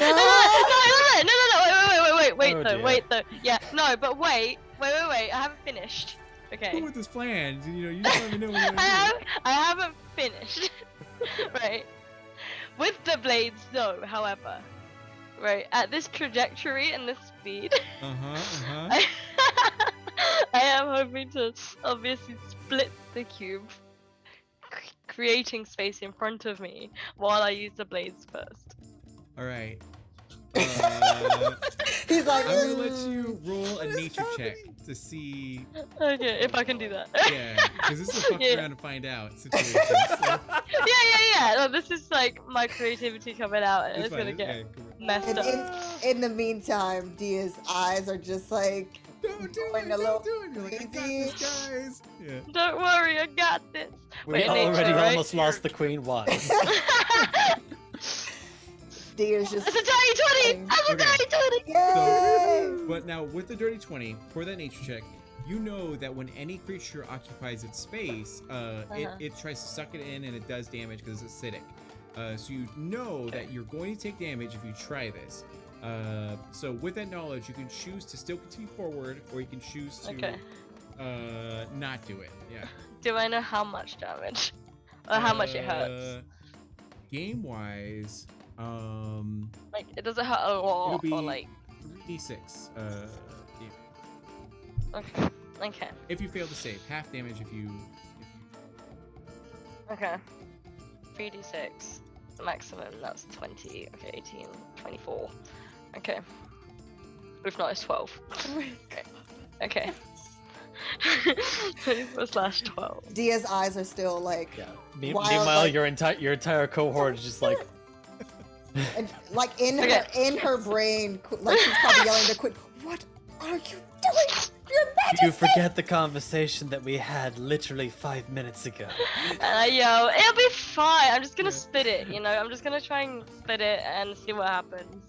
Speaker 3: wait
Speaker 2: Oh,
Speaker 3: though,
Speaker 2: dear.
Speaker 3: wait though. Yeah, no, but wait, I haven't finished. Okay.
Speaker 1: Go with this plan. You just let me know what you're gonna do.
Speaker 3: I haven't finished. Right. With the blades though, however, right, at this trajectory and this speed, I am hoping to obviously split the cube, creating space in front of me while I use the blades first.
Speaker 1: All right.
Speaker 4: He's like,
Speaker 1: I'm gonna let you roll a nature check to see.
Speaker 3: Okay, if I can do that.
Speaker 1: Yeah, because this is a fuck
Speaker 3: Yeah.
Speaker 1: around and find out situation. So
Speaker 3: Yeah. No, this is like my creativity coming out, and it's
Speaker 1: fine,
Speaker 3: gonna get
Speaker 1: okay, cool.
Speaker 3: messed
Speaker 4: And
Speaker 3: up.
Speaker 4: in the meantime, Dia's eyes are just like
Speaker 1: Don't do
Speaker 4: going
Speaker 1: it!
Speaker 4: a little
Speaker 1: Don't do it! You're like, I got this, guys. Yeah.
Speaker 3: Don't worry, I got this.
Speaker 2: We
Speaker 3: Wait, nature,
Speaker 2: already
Speaker 3: right?
Speaker 2: almost lost the queen once.
Speaker 4: Dia's just.
Speaker 3: It's a dirty 20! That's a
Speaker 1: Okay.
Speaker 3: dirty 20!
Speaker 4: Yay!
Speaker 1: But now with the dirty 20 for that nature check, you know that when any creature occupies its space, it tries to suck it in and it does damage because it's acidic. So you know that you're going to take damage if you try this. So with that knowledge, you can choose to still continue forward, or you can choose to
Speaker 3: Okay.
Speaker 1: not do it. Yeah.
Speaker 3: Do I know how much damage? Or how much it hurts?
Speaker 1: Game wise,
Speaker 3: Like, it doesn't hurt a lot,
Speaker 1: it'll be
Speaker 3: or like...
Speaker 1: 3d6 damage.
Speaker 3: Okay.
Speaker 1: If you fail to save, half damage if you
Speaker 3: Okay. 3d6. The maximum, that's 20. Okay, 18, 24. Okay. If not, it's 12. Okay. 24/12.
Speaker 4: Dia's eyes are still like,
Speaker 2: Yeah.
Speaker 4: Wild,
Speaker 2: Meanwhile,
Speaker 4: like-
Speaker 2: your entire cohort is just like,
Speaker 4: and, like in
Speaker 3: Okay.
Speaker 4: her brain, like she's probably yelling to Quinn, "What are you doing? Your Majesty!"
Speaker 2: you forget the conversation that we had literally 5 minutes ago.
Speaker 3: And I yell, it'll be fine. I'm just gonna
Speaker 1: Yeah.
Speaker 3: spit it, you know? I'm just gonna try and spit it and see what happens.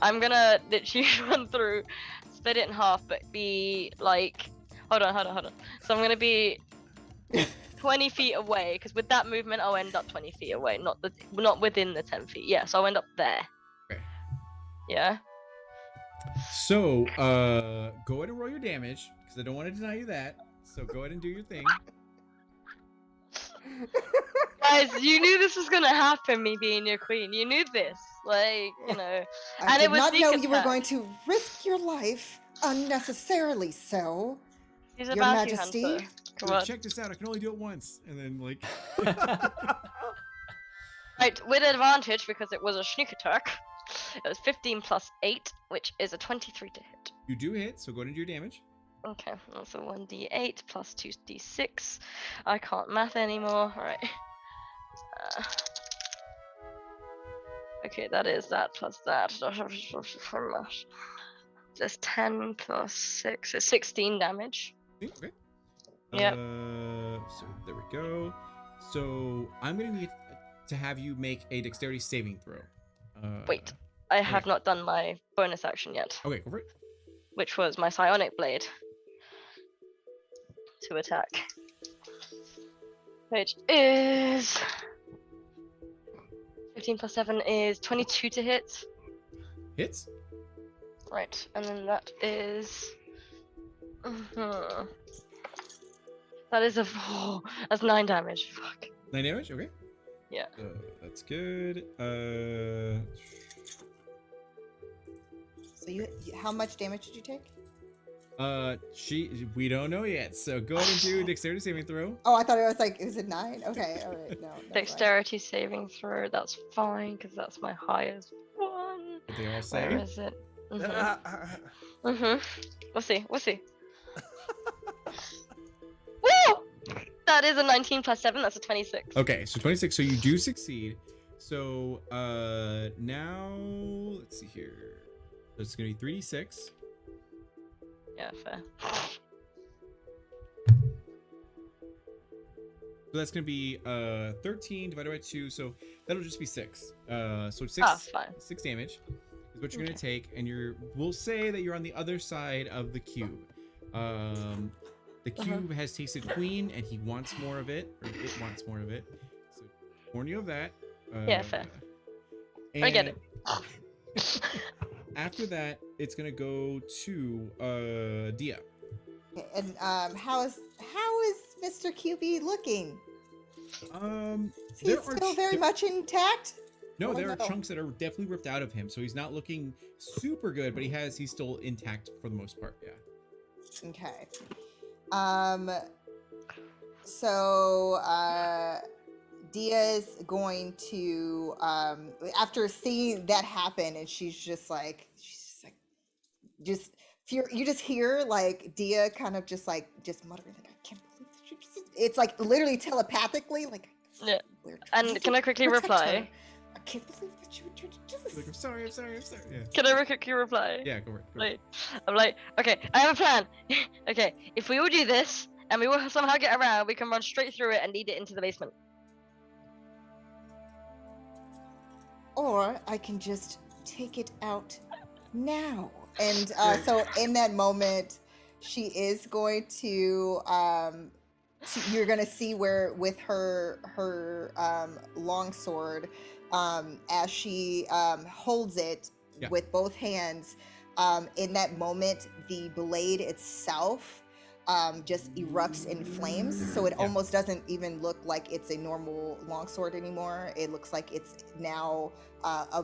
Speaker 3: I'm gonna literally run through, split it in half, but be like, hold on. So I'm gonna be 20 feet away, because with that movement, I'll end up 20 feet away, not within the 10 feet. Yeah, so I'll end up there. Yeah.
Speaker 1: So, go ahead and roll your damage because I don't want to deny you that. So go ahead and do your thing.
Speaker 3: Guys, you knew this was gonna happen, me being your queen. You knew this. Like,
Speaker 4: I
Speaker 3: and
Speaker 4: did
Speaker 3: it was
Speaker 4: not know
Speaker 3: sneak
Speaker 4: you were
Speaker 3: attack.
Speaker 4: going to risk your life unnecessarily so.
Speaker 3: He's a
Speaker 4: Your
Speaker 3: bounty
Speaker 4: Majesty?
Speaker 3: hunter. Come
Speaker 1: Like,
Speaker 3: on.
Speaker 1: check this out. I can only do it once, and then like.
Speaker 3: Right, with advantage because it was a sneak attack. It was 15 plus 8, which is a 23 to hit.
Speaker 1: You do hit, so go ahead and do your damage.
Speaker 3: Okay, that's a 1d8 plus 2d6. I can't math anymore. Alright. Okay, that is that plus that. That's 10 plus 6. It's 16 damage.
Speaker 1: Okay.
Speaker 3: Yep.
Speaker 1: So there we go. So I'm gonna need to have you make a dexterity saving throw.
Speaker 3: Wait, I have
Speaker 1: okay.
Speaker 3: not done my bonus action yet,
Speaker 1: Okay, go for it.
Speaker 3: which was my psionic blade to attack. Which is 15 plus 7 is 22 to hit.
Speaker 1: Hits.
Speaker 3: Right, and then that is. That is that's 9 damage. Fuck.
Speaker 1: 9 damage. Okay.
Speaker 3: Yeah.
Speaker 1: That's good.
Speaker 4: So how much damage did you take?
Speaker 1: We don't know yet. So go ahead and do dexterity saving throw.
Speaker 4: Oh, I thought it was like, is it 9? Okay, all right, no. never mind.
Speaker 3: Dexterity saving throw, that's fine, because that's my highest one.
Speaker 1: What they all
Speaker 3: Where
Speaker 1: say.
Speaker 3: is it? We'll see. Woo! That is a 19 plus 7, that's a 26.
Speaker 1: Okay, so 26. So you do succeed. So now let's see here. So it's gonna be 3d6.
Speaker 3: Yeah, fair.
Speaker 1: So that's gonna be 13 divided by 2. So that'll just be 6. So 6.
Speaker 3: Oh, fine.
Speaker 1: 6 damage is what you're gonna take, and we'll say that you're on the other side of the cube. The cube has tasted queen, and he wants more of it, or it wants more of it. So warn you of that.
Speaker 3: Yeah, fair. I get it.
Speaker 1: After that, it's gonna go to Dia.
Speaker 4: Okay, and how is Mr. QB looking? Is he
Speaker 1: There are
Speaker 4: still very much intact?
Speaker 1: No,
Speaker 4: Oh,
Speaker 1: there are
Speaker 4: no.
Speaker 1: chunks that are definitely ripped out of him, so he's not looking super good, but he's still intact for the most part. Yeah.
Speaker 4: Okay. So Dia's going to after seeing that happen, and you just hear like Dia kind of just muttering like, I can't believe that you just, it's like literally telepathically like,
Speaker 3: Yeah.
Speaker 4: weird.
Speaker 3: And can I quickly
Speaker 4: Protect
Speaker 3: reply?
Speaker 4: her. I can't believe that you would try to do this.
Speaker 1: Like, I'm sorry. Yeah.
Speaker 3: Can I quickly reply?
Speaker 1: Yeah, go for it.
Speaker 3: Like, I'm like, okay, I have a plan. Okay, if we all do this and we will somehow get around, we can run straight through it and lead it into the basement.
Speaker 4: Or I can just take it out now. And so in that moment, she is going to you're gonna see where with her long sword, as she holds it with both hands, in that moment the blade itself just erupts in flames, so it almost doesn't even look like it's a normal longsword anymore. It looks like it's now a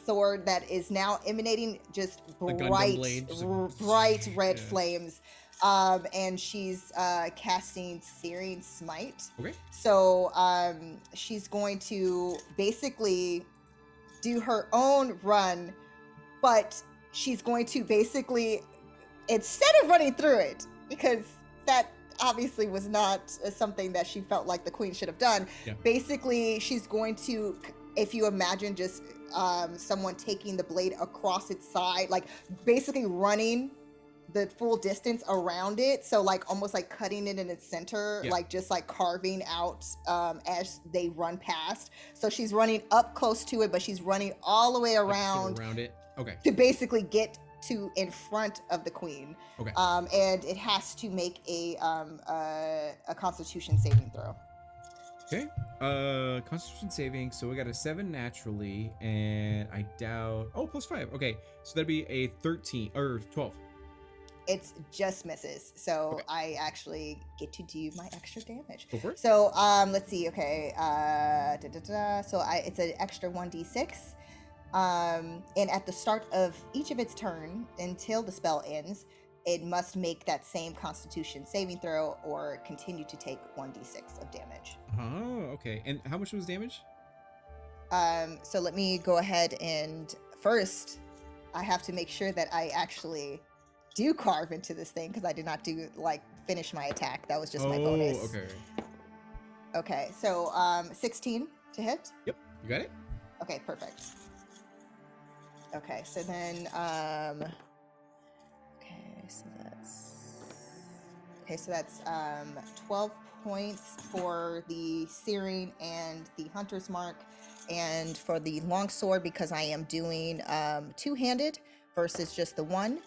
Speaker 4: sword that is now emanating just bright red flames, and she's casting Searing Smite. Okay. So she's going to basically do her own run, but she's going to basically, instead of running through it, because that obviously was not something that she felt like the queen should have done. Yeah. Basically, she's going to, if you imagine just someone taking the blade across its side, like basically running the full distance around it. So like almost like cutting it in its center, like just like carving out as they run past. So she's running up close to it, but she's running all the way around
Speaker 1: it. Okay.
Speaker 4: To basically get to in front of the queen. Okay. And it has to make a Constitution saving throw.
Speaker 1: Okay. Constitution saving. So we got a 7 naturally, and I doubt. Oh, +5. Okay, so that'd be a 13 or 12.
Speaker 4: It's just misses. So
Speaker 1: Okay.
Speaker 4: I actually get to do my extra damage.
Speaker 1: Go for it.
Speaker 4: So let's see. Okay. So it's an extra 1d6. And at the start of each of its turn until the spell ends, it must make that same Constitution saving throw or continue to take 1d6 of damage.
Speaker 1: Oh, okay. And how much was damage?
Speaker 4: So let me go ahead and first, I have to make sure that I actually do carve into this thing because I did not finish my attack. That was just my bonus.
Speaker 1: Okay.
Speaker 4: Okay, so 16 to hit.
Speaker 1: Yep, you got it.
Speaker 4: Okay, perfect. Okay, so then so that's 12 points for the searing and the hunter's mark, and for the longsword, because I am doing two-handed versus just the one,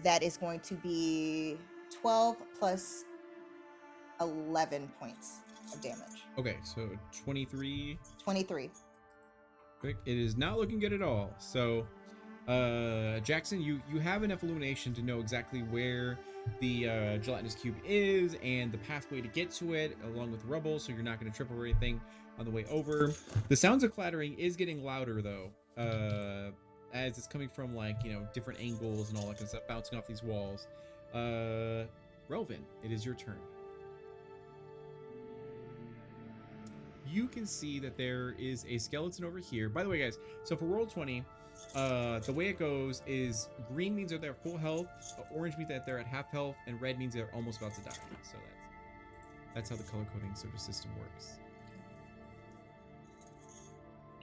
Speaker 4: that is going to be 12 plus 11 points of damage.
Speaker 1: Okay, so 23.
Speaker 4: 23.
Speaker 1: Quick. It is not looking good at all. So, Jackson, you have enough illumination to know exactly where the gelatinous cube is and the pathway to get to it, along with rubble, so you're not going to trip over anything on the way over. The sounds of clattering is getting louder, though, as it's coming from, different angles and all that kind of stuff, bouncing off these walls. Relvin, it is your turn. You can see that there is a skeleton over here. By the way, guys, so for roll 20, the way it goes is green means that they're full health, orange means that they're at half health, and red means they're almost about to die. So that's how the color coding sort of system works.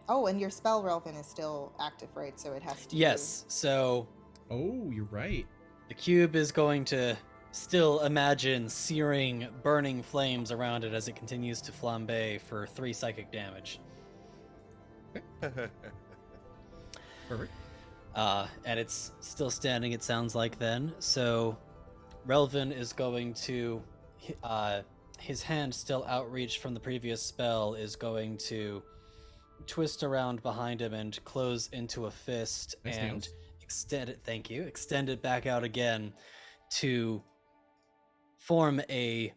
Speaker 4: Oh, and your spell relevant is still active, right? So it has to.
Speaker 2: Yes. So
Speaker 1: Oh, you're right.
Speaker 2: the cube is going to still imagine searing, burning flames around it as it continues to flambe for 3 psychic damage.
Speaker 1: Perfect.
Speaker 2: And it's still standing, it sounds like then. So Relvin is going to, his hand still outreached from the previous spell, is going to twist around behind him and close into a fist
Speaker 1: Nice
Speaker 2: and
Speaker 1: nails.
Speaker 2: extend it back out again to form a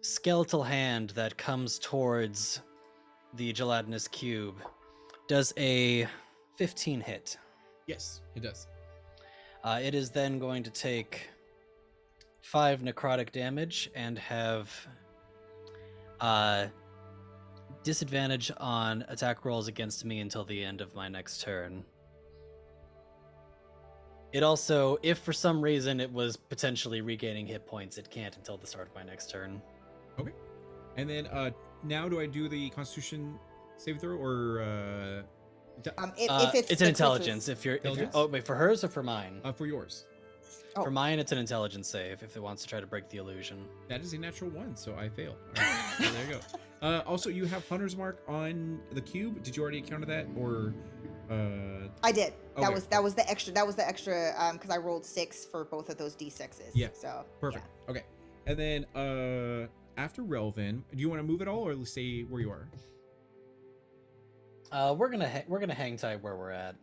Speaker 2: skeletal hand that comes towards the gelatinous cube. Does a 15 hit?
Speaker 1: Yes, it does.
Speaker 2: It is then going to take 5 necrotic damage and have disadvantage on attack rolls against me until the end of my next turn. It also, if for some reason it was potentially regaining hit points, it can't until the start of my next turn.
Speaker 1: Okay. And then now do I do the Constitution save throw or
Speaker 4: If
Speaker 2: it's an intelligence. If you're
Speaker 1: Intelligence?
Speaker 2: oh wait, for hers or for mine?
Speaker 1: for yours?
Speaker 4: Oh.
Speaker 2: For mine, it's an intelligence save if it wants to try to break the illusion.
Speaker 1: That is a natural 1, so I fail. All right, so there you go. Also, you have Hunter's Mark on the cube. Did you already encounter that, or?
Speaker 4: I did. That
Speaker 1: Okay.
Speaker 4: was the extra. That was the extra because I rolled 6 for both of those d6s.
Speaker 1: Yeah.
Speaker 4: So
Speaker 1: Perfect. Okay. And then after Relvin, do you want to move at all, or stay where you are?
Speaker 2: We're gonna hang tight where we're at.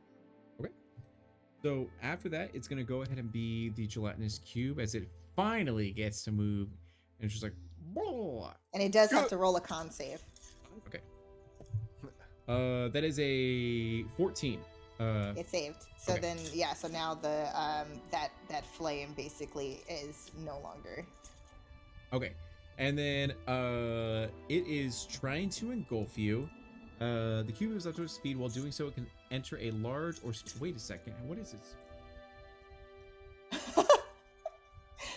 Speaker 1: So after that, it's gonna go ahead and be the gelatinous cube as it finally gets to move, and it's just like, "Blah."
Speaker 4: And it does have to roll a con save.
Speaker 1: Okay. That is a 14.
Speaker 4: It saved. So
Speaker 1: okay.
Speaker 4: then, so now the that flame basically is no longer.
Speaker 1: Okay. And then it is trying to engulf you. The cube is up to its speed. While doing so, it can enter a large or wait a second. What is this?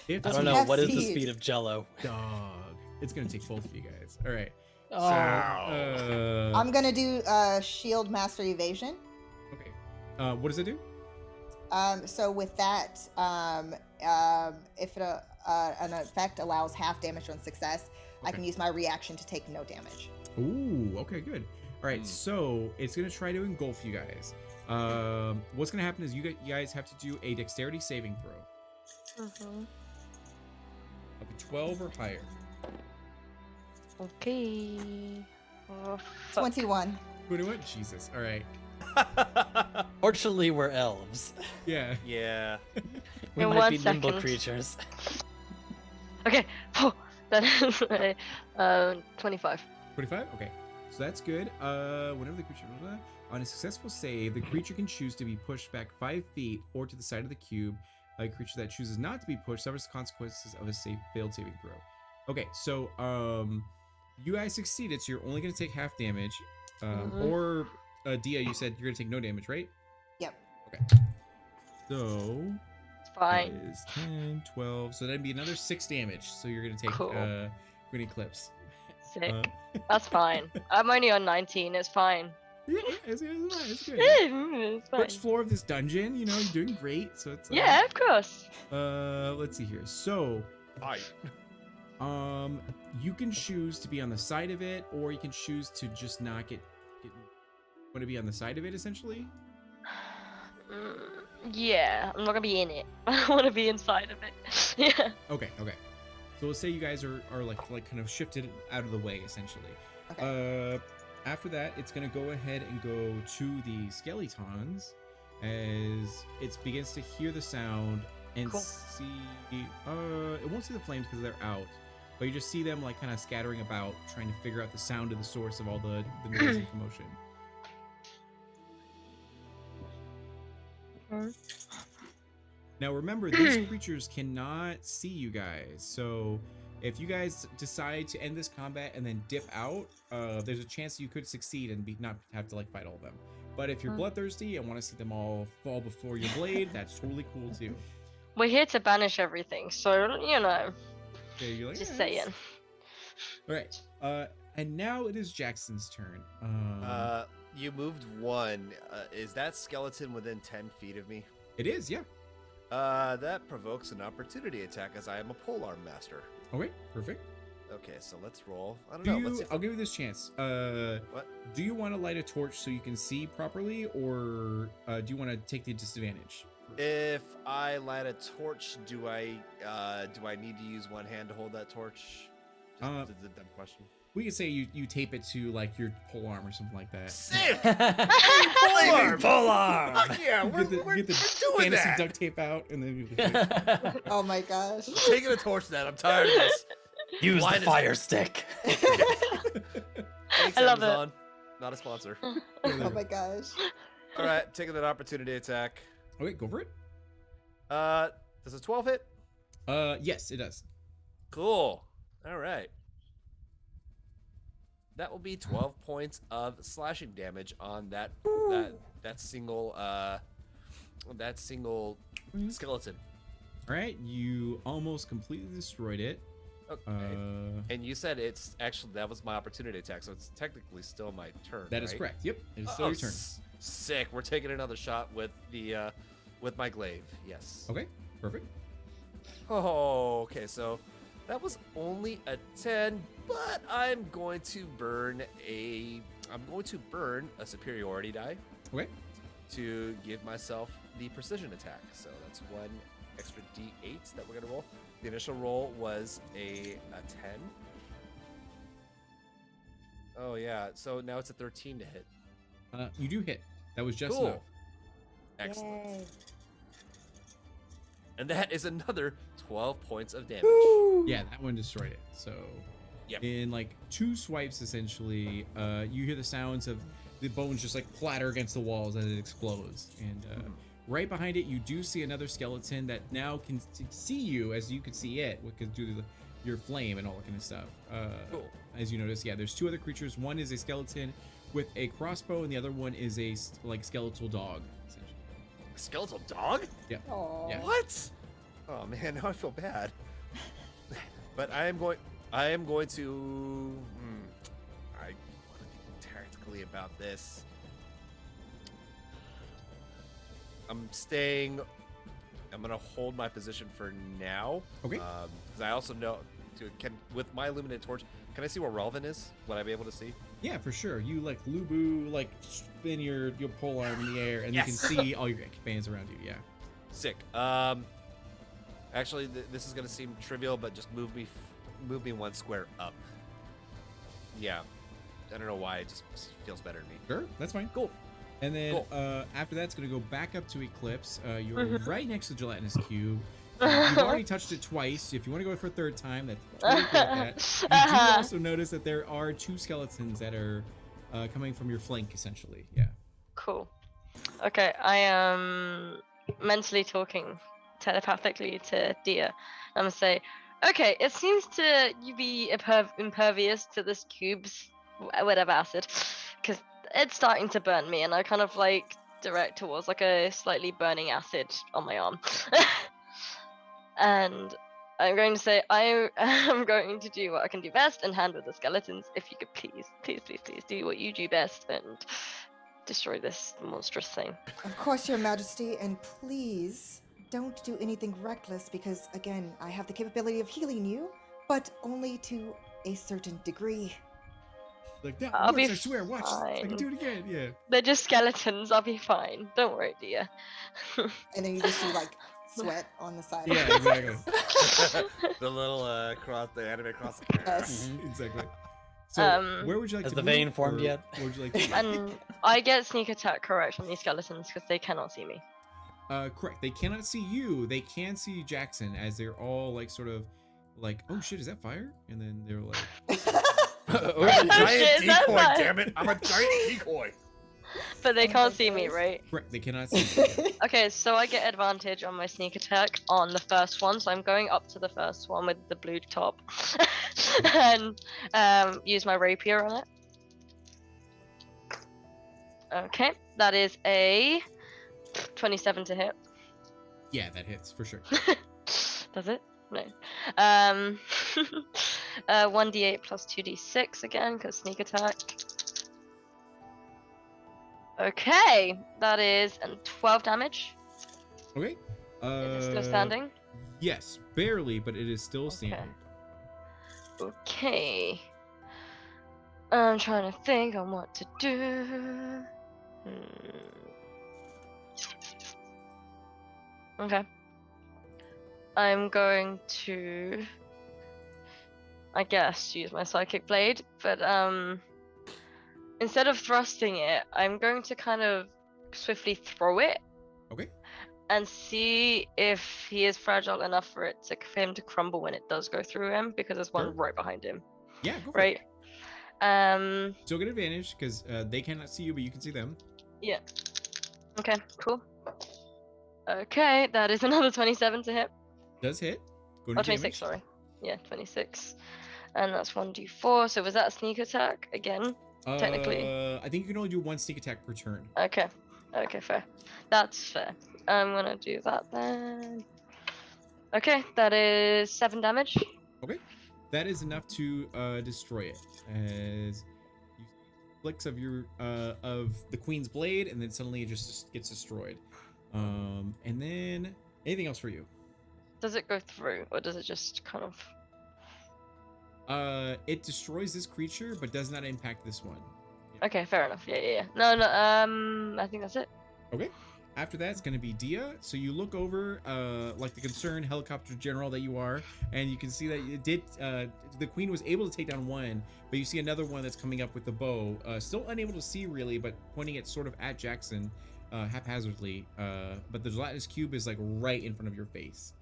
Speaker 2: I
Speaker 4: Does
Speaker 2: don't
Speaker 4: he
Speaker 2: know
Speaker 4: have
Speaker 2: what is the
Speaker 4: speed?
Speaker 2: speed of Jello.
Speaker 1: Dog. It's gonna take both of you guys. All right.
Speaker 2: Oh.
Speaker 1: So,
Speaker 4: I'm gonna do shield master evasion.
Speaker 1: okay. What does it do?
Speaker 4: So with that, if an effect allows half damage on success, I
Speaker 1: Okay.
Speaker 4: can use my reaction to take no damage.
Speaker 1: Ooh. Okay. Good. All right. So it's gonna try to engulf you guys. What's gonna happen is you guys have to do a dexterity saving throw.
Speaker 3: Mm-hmm.
Speaker 1: Up to 12 or higher.
Speaker 3: Okay. Oh, fuck.
Speaker 4: 21.
Speaker 1: 21? Jesus. All right.
Speaker 2: Fortunately, we're elves.
Speaker 1: Yeah.
Speaker 5: Yeah.
Speaker 2: We
Speaker 3: In
Speaker 2: might
Speaker 3: one
Speaker 2: be nimble
Speaker 3: second.
Speaker 2: creatures.
Speaker 3: Okay. That is 25.
Speaker 1: 25? Okay. So that's good. Whenever the creature on a successful save, the creature can choose to be pushed back 5 feet or to the side of the cube. A creature that chooses not to be pushed suffers the consequences of a failed saving throw. Okay, so you guys succeeded, so you're only gonna take half damage. Or Dia, you said you're gonna take no damage, right?
Speaker 4: Yep.
Speaker 1: Okay. So
Speaker 3: It's
Speaker 1: that
Speaker 3: fine.
Speaker 1: is 10, 12. So that'd be another 6 damage. So you're gonna take
Speaker 3: Cool.
Speaker 1: Green Eclipse.
Speaker 3: Sick.
Speaker 1: Uh,
Speaker 3: That's fine. I'm only on 19. It's fine.
Speaker 1: Yeah, it's good.
Speaker 3: It's fine.
Speaker 1: First floor of this dungeon, you know, you're doing great. So it's
Speaker 3: Yeah, of course.
Speaker 1: let's see here. So,
Speaker 5: Hi.
Speaker 1: you can choose to be on the side of it, or you can choose to just not get want to be on the side of it, essentially.
Speaker 3: Yeah, I'm not gonna be in it. I want to be inside of it. Yeah.
Speaker 1: Okay. So let's say you guys are like kind of shifted out of the way, essentially.
Speaker 4: Okay.
Speaker 1: After that, it's gonna go ahead and go to the skeletons as it begins to hear the sound and
Speaker 3: Cool.
Speaker 1: see. It won't see the flames because they're out, but you just see them like kind of scattering about, trying to figure out the sound of the source of all the noise and commotion. Now remember, these creatures cannot see you guys, so if you guys decide to end this combat and then dip out, there's a chance you could succeed and not have to like fight all of them. But if you're bloodthirsty and want to see them all fall before your blade, that's totally cool too.
Speaker 3: We're here to banish everything, so you know.
Speaker 1: Okay, you're like,
Speaker 3: Just
Speaker 1: "Yeah,
Speaker 3: saying.
Speaker 1: All right. And now it is Jackson's turn.
Speaker 5: You moved one. Is that skeleton within 10 feet of me?
Speaker 1: It is, yeah.
Speaker 5: That provokes an opportunity attack as I am a polearm master.
Speaker 1: Okay, perfect.
Speaker 5: Okay, so let's roll. I don't know. Let's see if
Speaker 1: I'll give you this chance.
Speaker 5: What?
Speaker 1: Do you want to light a torch so you can see properly, or do you want to take the disadvantage?
Speaker 5: If I light a torch, do I need to use one hand to hold that torch? Just a dumb question.
Speaker 1: We could say you tape it to like your pole arm or something like that.
Speaker 5: Sick!
Speaker 2: Polearm!
Speaker 5: Fuck yeah, we're
Speaker 1: Get the
Speaker 5: doing
Speaker 1: fantasy
Speaker 5: that.
Speaker 1: duct tape out and then
Speaker 4: Oh my gosh.
Speaker 5: Taking a torch, then I'm tired of this.
Speaker 2: Use
Speaker 5: Why
Speaker 2: the
Speaker 5: does-
Speaker 2: fire stick.
Speaker 5: Thanks,
Speaker 3: I love it.
Speaker 5: Amazon. Not a sponsor.
Speaker 4: Oh my gosh.
Speaker 5: All right, taking that opportunity attack.
Speaker 1: Okay, go for it.
Speaker 5: Does a 12 hit?
Speaker 1: Yes, it does.
Speaker 5: Cool. All right. That will be 12 points of slashing damage on that single skeleton.
Speaker 1: All right, you almost completely destroyed it.
Speaker 5: Okay. And you said that was my opportunity attack, so it's technically still my turn.
Speaker 1: That is
Speaker 5: right?
Speaker 1: correct. Yep, it is still your turn.
Speaker 5: Sick. We're taking another shot with the with my glaive. Yes.
Speaker 1: Okay, perfect.
Speaker 5: Oh, okay. So that was only a 10, but I'm going to burn a superiority die
Speaker 1: Okay.
Speaker 5: to give myself the precision attack. So that's one extra d8 that we're gonna roll. The initial roll was a 10. Oh yeah. So now it's a 13 to hit.
Speaker 1: You do hit. That was just
Speaker 5: Cool.
Speaker 1: enough.
Speaker 5: Excellent. And that is another 12 points of damage.
Speaker 1: Yeah, that one destroyed it. So,
Speaker 5: Yep.
Speaker 1: in like 2 swipes, essentially, you hear the sounds of the bones just like clatter against the walls as it explodes. And right behind it, you do see another skeleton that now can see you as you can see it, because due to your flame and all that kind of stuff.
Speaker 5: Cool.
Speaker 1: As you notice, yeah, there's 2 other creatures. One is a skeleton with a crossbow, and the other one is a like skeletal dog. Essentially.
Speaker 5: Skeletal dog?
Speaker 4: Aw.
Speaker 1: Yeah.
Speaker 5: What? Oh man, now I feel bad. But I am going to. I want to think tactically about this. I'm gonna hold my position for now.
Speaker 1: Okay.
Speaker 5: Because I also know, with my illuminated torch, can I see where Relvin is? Would I be able to see?
Speaker 1: Yeah, for sure. You like Lubu, like spin your pole arm in the air, and
Speaker 5: Yes.
Speaker 1: you can see all your companions around you. Yeah.
Speaker 5: Sick. Actually, this is gonna seem trivial, but just move me 1 square up. Yeah. I don't know why, it just feels better to me.
Speaker 1: Sure, that's fine.
Speaker 5: Cool.
Speaker 1: And then
Speaker 5: Cool.
Speaker 1: after that, it's going to go back up to Eclipse. You're
Speaker 3: Mhm.
Speaker 1: right next to the gelatinous cube. You've already touched it twice. If you want to go for a third time, that's totally cool with that. You do also notice that there are 2 skeletons that are coming from your flank, essentially. Yeah.
Speaker 3: Cool. Okay, I am mentally talking telepathically to Dia. I'm gonna say, okay, it seems to you be impervious to this cube's whatever acid, because it's starting to burn me, and I kind of like direct towards like a slightly burning acid on my arm. And I'm going to say, I am going to do what I can do best and handle the skeletons. If you could please do what you do best and destroy this monstrous thing.
Speaker 4: Of course, Your Majesty, and please don't do anything reckless because, again, I have the capability of healing you, but only to a certain degree.
Speaker 1: Like, that
Speaker 3: I'll
Speaker 1: works,
Speaker 3: be
Speaker 1: I swear. Watch. I can
Speaker 3: fine.
Speaker 1: do it again. Yeah.
Speaker 3: They're just skeletons. I'll be fine. Don't worry, dear.
Speaker 4: And then you just see, like, sweat on the side.
Speaker 1: Yeah, exactly.
Speaker 5: The little cross, the anime cross.
Speaker 4: Yes.
Speaker 1: Exactly. So, where would you like
Speaker 2: Has
Speaker 1: to
Speaker 2: the
Speaker 1: move,
Speaker 2: vein formed
Speaker 1: or
Speaker 2: yet?
Speaker 1: where would you like to
Speaker 3: And I get sneak attack correct on these skeletons because they cannot see me.
Speaker 1: Correct. They cannot see you. They can see Jackson as they're all like sort of like, oh shit, is that fire? And then they're like,
Speaker 5: I'm a giant
Speaker 3: shit, is that
Speaker 5: decoy,
Speaker 3: fine?
Speaker 5: damn it! I'm a giant decoy.
Speaker 3: But they
Speaker 4: Oh my
Speaker 3: can't see me,
Speaker 4: gosh.
Speaker 3: right?
Speaker 1: correct. They cannot see.
Speaker 3: Okay, so I get advantage on my sneak attack on the first one, so I'm going up to the first one with the blue top, and use my rapier on it. Okay, that is a 27 to hit.
Speaker 1: Yeah, that hits for sure.
Speaker 3: Does it? No. 1d8 plus 2d6 again, because sneak attack. Okay, that is 12 damage.
Speaker 1: Okay.
Speaker 3: Is it still standing?
Speaker 1: Yes, barely, but it is still standing.
Speaker 3: Okay. I'm trying to think on what to do. Okay. I'm going to, I guess, use my psychic blade, but instead of thrusting it, I'm going to kind of swiftly throw it.
Speaker 1: Okay.
Speaker 3: And see if he is fragile enough for him to crumble when it does go through him, because there's one
Speaker 1: Sure.
Speaker 3: right behind him.
Speaker 1: Yeah, go for
Speaker 3: Right.
Speaker 1: it. Still get advantage because they cannot see you, but you can see them.
Speaker 3: Yeah. Okay. Cool. Okay, that is another 27 to hit.
Speaker 1: Does hit. Go to
Speaker 3: Oh, 26.
Speaker 1: damage.
Speaker 3: Sorry. Yeah, 26. And that's 1d4. So was that a sneak attack again? Technically.
Speaker 1: I think you can only do 1 sneak attack per turn.
Speaker 3: Okay. Okay, fair. That's fair. I'm gonna do that then. Okay, that is 7 damage.
Speaker 1: Okay. That is enough to destroy it as you flicks of your of the queen's blade, and then suddenly it just gets destroyed. And then anything else for you?
Speaker 3: Does it go through, or does it just kind of?
Speaker 1: It destroys this creature, but does not impact this one.
Speaker 3: Okay, fair enough. Yeah. No. I think that's it.
Speaker 1: Okay. After that, it's going to be Dia. So you look over, like the concerned helicopter general that you are, and you can see that it did. The queen was able to take down one, but you see another one that's coming up with the bow. Still unable to see really, but pointing it sort of at Jackson, haphazardly. But the gelatinous cube is like right in front of your face,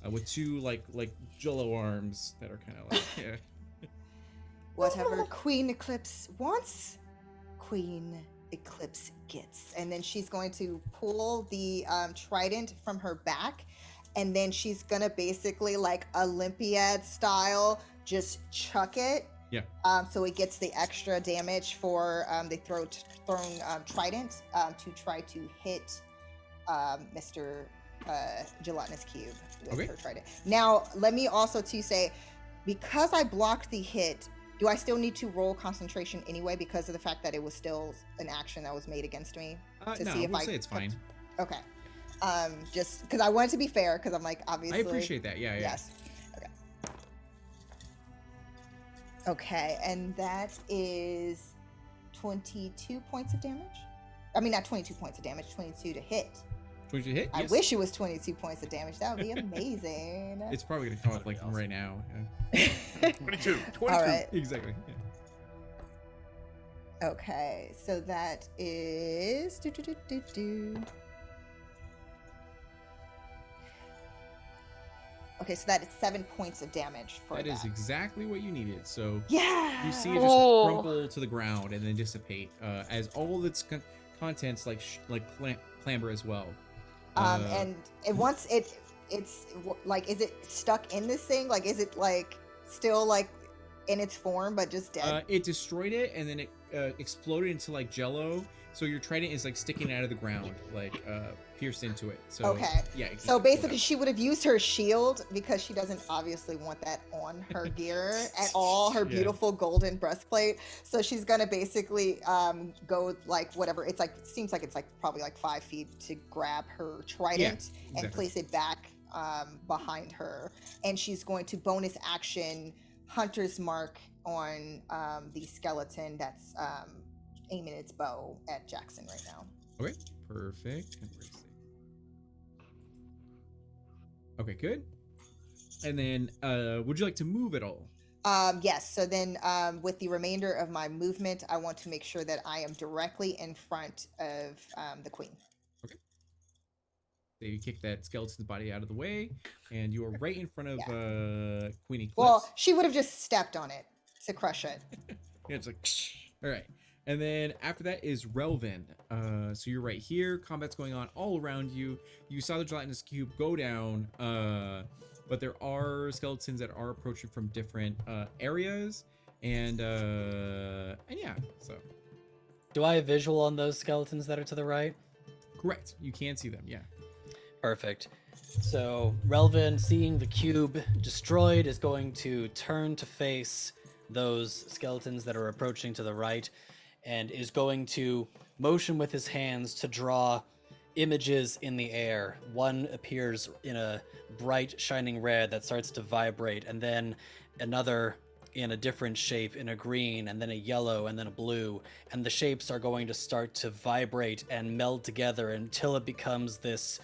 Speaker 1: with 2 like jello arms that are kind of like yeah.
Speaker 4: Whatever Queen Eclipse wants, Queen Eclipse gets. And then she's going to pull the trident from her back, and then she's gonna basically like Olympiad style just chuck it.
Speaker 1: Yeah.
Speaker 4: So it gets the extra damage for the thrown trident to try to hit Mr. Gelatinous Cube with her trident. Now, let me also to say, because I blocked the hit, do I still need to roll concentration anyway because of the fact that it was still an action that was made against me?
Speaker 1: No, we'll say it's fine.
Speaker 4: Okay. Just because I wanted to be fair, because I'm like, obviously.
Speaker 1: I appreciate that. Yeah.
Speaker 4: Yes. Okay. Okay, and that is 22 points of damage. I mean, not 22 points of damage, 22 to hit.
Speaker 1: 22 hit?
Speaker 4: I
Speaker 1: Yes.
Speaker 4: wish it was 22 points of damage. That would be amazing.
Speaker 1: It's probably gonna come up like
Speaker 5: Awesome.
Speaker 1: right now.
Speaker 5: 22.
Speaker 4: All right.
Speaker 1: Exactly. Yeah.
Speaker 4: Okay, so that is Okay, so that is 7 points of damage for
Speaker 1: That is exactly what you needed. So
Speaker 4: Yeah.
Speaker 1: you see it just
Speaker 3: Ooh.
Speaker 1: crumple to the ground and then dissipate as all of its contents clamber as well.
Speaker 4: And once it's like, is it stuck in this thing? Like, is it like still like in its form but just dead?
Speaker 1: It destroyed it and then it exploded into like jello. So your trident is like sticking out of the ground, like pierced into it. So
Speaker 4: Okay.
Speaker 1: yeah. it just
Speaker 4: So
Speaker 1: blew
Speaker 4: basically,
Speaker 1: up.
Speaker 4: she would have used her shield because she doesn't obviously want that on her gear at all. Her
Speaker 1: Yeah.
Speaker 4: beautiful golden breastplate. So she's gonna basically go like whatever. It's like, it seems like it's like probably like 5 feet to grab her trident and
Speaker 1: exactly.
Speaker 4: place it back behind her. And she's going to bonus action Hunter's Mark on the skeleton that's aiming its bow at Jackson right now.
Speaker 1: Okay, perfect. And where's it? Okay, good. And then, would you like to move at all?
Speaker 4: Yes. So then, with the remainder of my movement, I want to make sure that I am directly in front of the queen.
Speaker 1: So you kick that skeleton's body out of the way, and you are right in front of Queen Eclipse.
Speaker 4: Well, she would have just stepped on it to crush it.
Speaker 1: Yeah, it's like, all right. And then after that is Relvin. So you're right here. Combat's going on all around you. You saw the gelatinous cube go down, but there are skeletons that are approaching from different areas, and yeah. So
Speaker 2: Do I have visual on those skeletons that are to the right?
Speaker 1: correct. You can see them. Yeah.
Speaker 2: Perfect. So Relvin, seeing the cube destroyed, is going to turn to face those skeletons that are approaching to the right, and is going to motion with his hands to draw images in the air. One appears in a bright shining red that starts to vibrate, and then another in a different shape in a green, and then a yellow, and then a blue, and the shapes are going to start to vibrate and meld together until it becomes this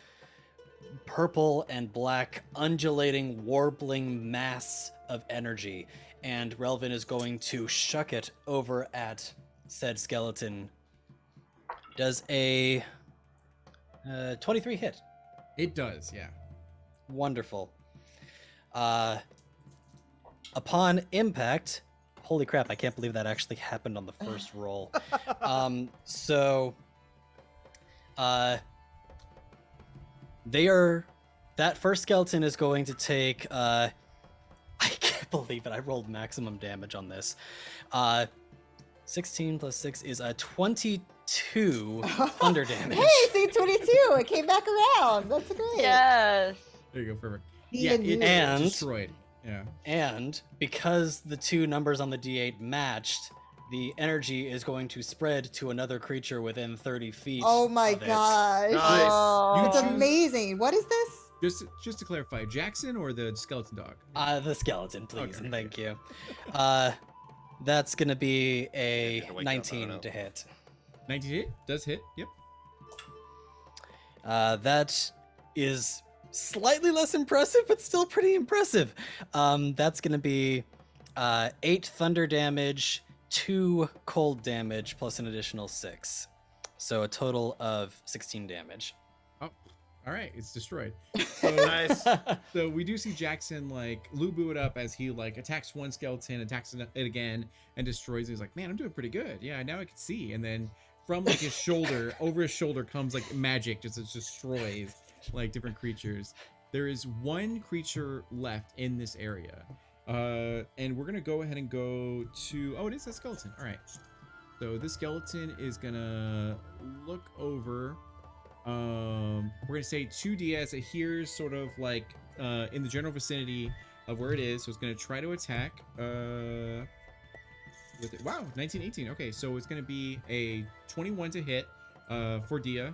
Speaker 2: purple and black undulating warbling mass of energy. And Relvin is going to shuck it over at said skeleton. Does a 23 hit?
Speaker 1: It does. Yeah.
Speaker 2: Wonderful. Upon impact, holy crap, I can't believe that actually happened on the first roll. That first skeleton is going to take, I can't believe it, I rolled maximum damage on this. 16 plus 6 is a 22 thunder damage.
Speaker 4: Hey, see, 22. It came back around. That's great.
Speaker 3: Yes.
Speaker 1: There you go. Perfect.
Speaker 4: Even
Speaker 1: Yeah. It
Speaker 2: And-
Speaker 1: destroyed. Yeah.
Speaker 2: And because the two numbers on the D8 matched, the energy is going to spread to another creature within 30 feet.
Speaker 4: Oh my
Speaker 2: of it.
Speaker 4: gosh.
Speaker 5: Nice.
Speaker 3: Oh.
Speaker 4: It's
Speaker 1: choose-
Speaker 4: amazing. What is this?
Speaker 1: Just to clarify, Jackson or the skeleton dog?
Speaker 2: The skeleton, please,
Speaker 1: Okay.
Speaker 2: and thank you. That's gonna be a
Speaker 5: Had to wake up, I don't
Speaker 2: 19
Speaker 5: know.
Speaker 2: to hit.
Speaker 1: 19 hit does hit. Yep.
Speaker 2: That is slightly less impressive, but still pretty impressive. That's gonna be 8 thunder damage, 2 cold damage, plus an additional 6. So a total of 16 damage.
Speaker 1: Oh, all right. It's destroyed. So,
Speaker 5: Nice.
Speaker 1: so we do see Jackson like Lubu it up as he like attacks one skeleton, attacks it again, and destroys it. He's like, man, I'm doing pretty good. Yeah, now I can see. And then from like his shoulder, over his shoulder comes like magic, just it destroys like different creatures. There is one creature left in this area. And we're gonna go ahead and go to, oh, it is a skeleton. All right. So this skeleton is gonna look over. We're gonna say 2D as it hears sort of like in the general vicinity of where it is. So it's gonna try to attack. With it. Wow, 1918. Okay, so it's gonna be a 21 to hit for Dia.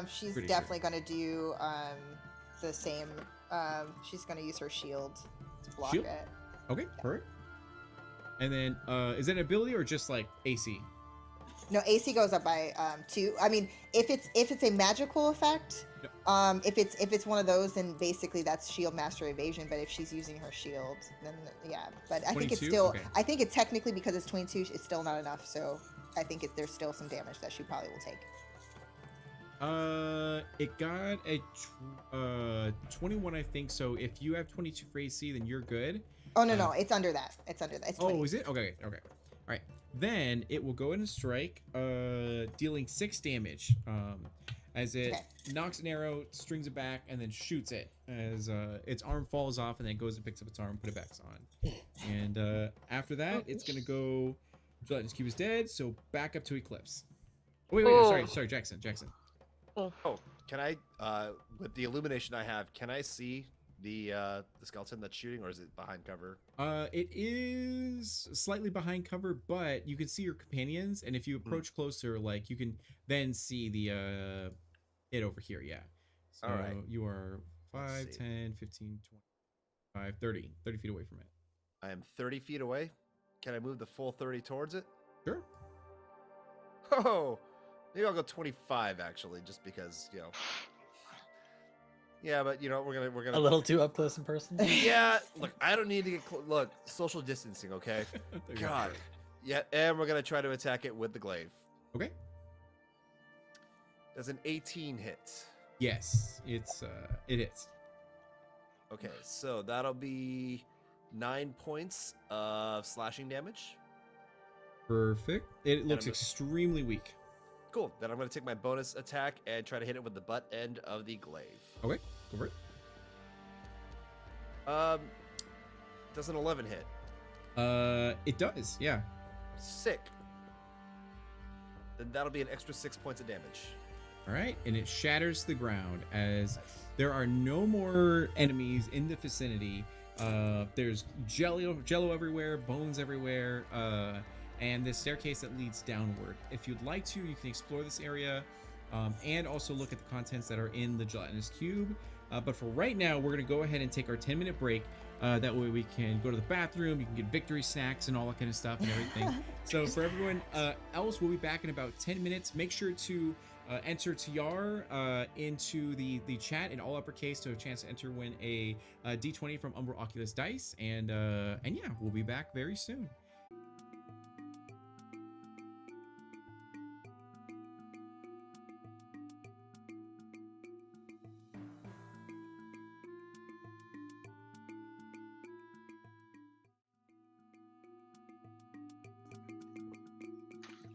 Speaker 4: She's
Speaker 1: Pretty
Speaker 4: definitely going to do the same. She's going to use her shield to block
Speaker 1: Shield?
Speaker 4: it.
Speaker 1: Okay, perfect. And then is that an ability or just like AC?
Speaker 4: No, AC goes up by 2. I mean, if it's a magical effect, If it's one of those, then basically that's shield master evasion. But if she's using her shield, then yeah. But I think it's
Speaker 1: 22?
Speaker 4: still.
Speaker 1: Okay.
Speaker 4: I think it technically, because it's 22, it's still not enough. So I think there's still some damage that she probably will take.
Speaker 1: It got a 21, I think. So if you have 22 for AC, then you're good.
Speaker 4: Oh no, it's under that. It's under that. It's 20.
Speaker 1: Oh, is it? Okay. All right. Then it will go in and strike, dealing 6 damage. As it knocks an arrow, strings it back, and then shoots it. As its arm falls off, and then it goes and picks up its arm, put it back on. And after that, it's gonna go. Gelatinous Cube is dead, so back up to Eclipse. Oh, wait, sorry, Jackson.
Speaker 5: Oh, can I, with the illumination I have, can I see the skeleton that's shooting, or is it behind cover?
Speaker 1: It is slightly behind cover, but you can see your companions, and if you approach closer, like, you can then see the it over here. Yeah. So
Speaker 5: all right.
Speaker 1: You are 5, 10, 15, 25, 30 feet away from it.
Speaker 5: I am 30 feet away. Can I move the full 30 towards it?
Speaker 1: Sure.
Speaker 5: Oh, maybe I'll go 25 actually, just because, you know. Yeah, but you know, we're gonna
Speaker 2: A little too up close and personal.
Speaker 5: Yeah, look, I don't need to get look, social distancing, okay? God. Yeah, and we're gonna try to attack it with the glaive.
Speaker 1: Okay.
Speaker 5: Does an 18 hit?
Speaker 1: Yes, it hits.
Speaker 5: Okay, so that'll be 9 points of slashing damage.
Speaker 1: Perfect. It looks
Speaker 5: I'm-
Speaker 1: extremely weak.
Speaker 5: Cool. Then I'm gonna take my bonus attack and try to hit it with the butt end of the glaive.
Speaker 1: Okay, go for it.
Speaker 5: Does an 11 hit?
Speaker 1: It does. Yeah.
Speaker 5: Sick. Then that'll be an extra 6 points of damage.
Speaker 1: All right, and it shatters the ground as there are no more enemies in the vicinity. There's jello everywhere, bones everywhere, and this staircase that leads downward. If you'd like to, you can explore this area and also look at the contents that are in the gelatinous cube. But for right now, we're going to go ahead and take our 10-minute break. That way we can go to the bathroom, you can get victory snacks and all that kind of stuff and everything. So for everyone else, we'll be back in about 10 minutes. Make sure to enter Tayyar into the chat in all uppercase to have a chance to enter win a D20 from Umbral Oculus Dice. And yeah, we'll be back very soon.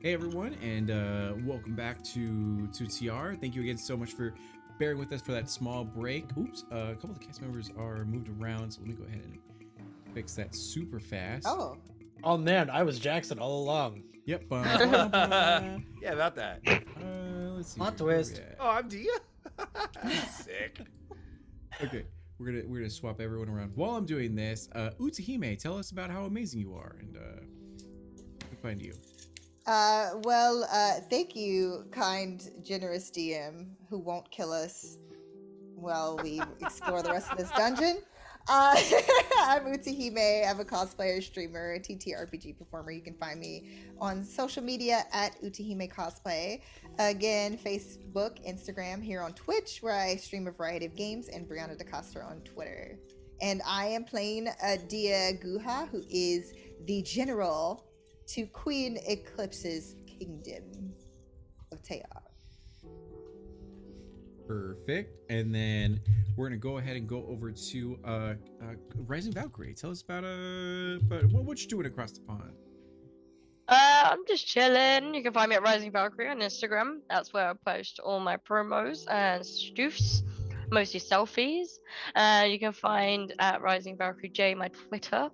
Speaker 1: Hey everyone, and welcome back to Tayyar. Thank you again so much for bearing with us for that small break. Oops, a couple of the cast members are moved around, so let me go ahead and fix that super fast.
Speaker 2: Oh man, I was Jackson all along.
Speaker 1: Yep.
Speaker 5: Yeah, about that.
Speaker 1: Let's see.
Speaker 2: Plot
Speaker 1: here, where
Speaker 2: twist.
Speaker 1: we at?
Speaker 5: Oh, I'm Dia. Sick.
Speaker 1: Okay, we're gonna swap everyone around. While I'm doing this, Utahime, tell us about how amazing you are, and we'll find you.
Speaker 4: Thank you, kind, generous DM who won't kill us while we explore the rest of this dungeon. I'm Utahime. I'm a cosplayer, streamer, a TTRPG performer. You can find me on social media at Utahime Cosplay. Again, Facebook, Instagram, here on Twitch, where I stream a variety of games, and Brianna DeCosta on Twitter. And I am playing Dia Guha, who is the general to Queen Eclipse's kingdom of Tayyar.
Speaker 1: Perfect. And then we're gonna go ahead and go over to Rising Valkyrie. Tell us about what you doing across the pond.
Speaker 3: I'm just chilling. You can find me at Rising Valkyrie on Instagram. That's where I post all my promos and stoofs, mostly selfies. You can find at Rising Valkyrie J my Twitter,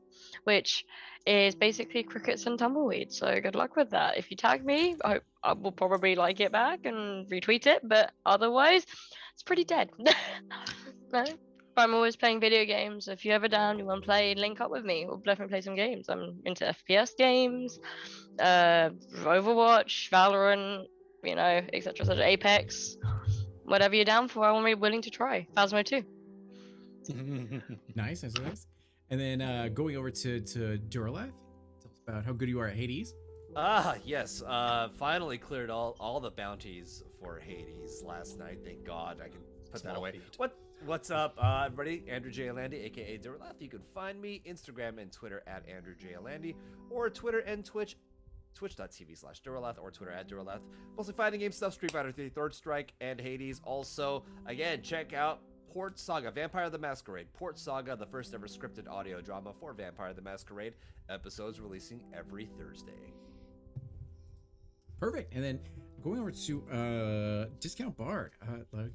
Speaker 3: which is basically crickets and tumbleweeds. So good luck with that. If you tag me, I will probably like it back and retweet it. But otherwise, it's pretty dead. No? I'm always playing video games. If you're ever down, you want to play, link up with me. We'll definitely play some games. I'm into FPS games, Overwatch, Valorant, you know, etc. Such Apex. Whatever you're down for, I'm willing to try. Phasmo too.
Speaker 1: Nice. And then going over to Duralath, tell us about how good you are at Hades.
Speaker 5: Yes. Finally cleared all the bounties for Hades last night. Thank God. I can put that
Speaker 2: Small
Speaker 5: away.
Speaker 2: feat.
Speaker 5: What's up, everybody? Andrew J. Landy, aka Duralath. You can find me Instagram and Twitter at Andrew J. Landy, or Twitter and Twitch, twitch.tv/Duralath, or Twitter at Duralath. Mostly fighting game stuff, Street Fighter 3, Third Strike, and Hades. Also, again, check out Port Saga, Vampire the Masquerade. Port Saga, the first ever scripted audio drama for Vampire the Masquerade. Episodes releasing every Thursday.
Speaker 1: Perfect. And then going over to Discount Bard, like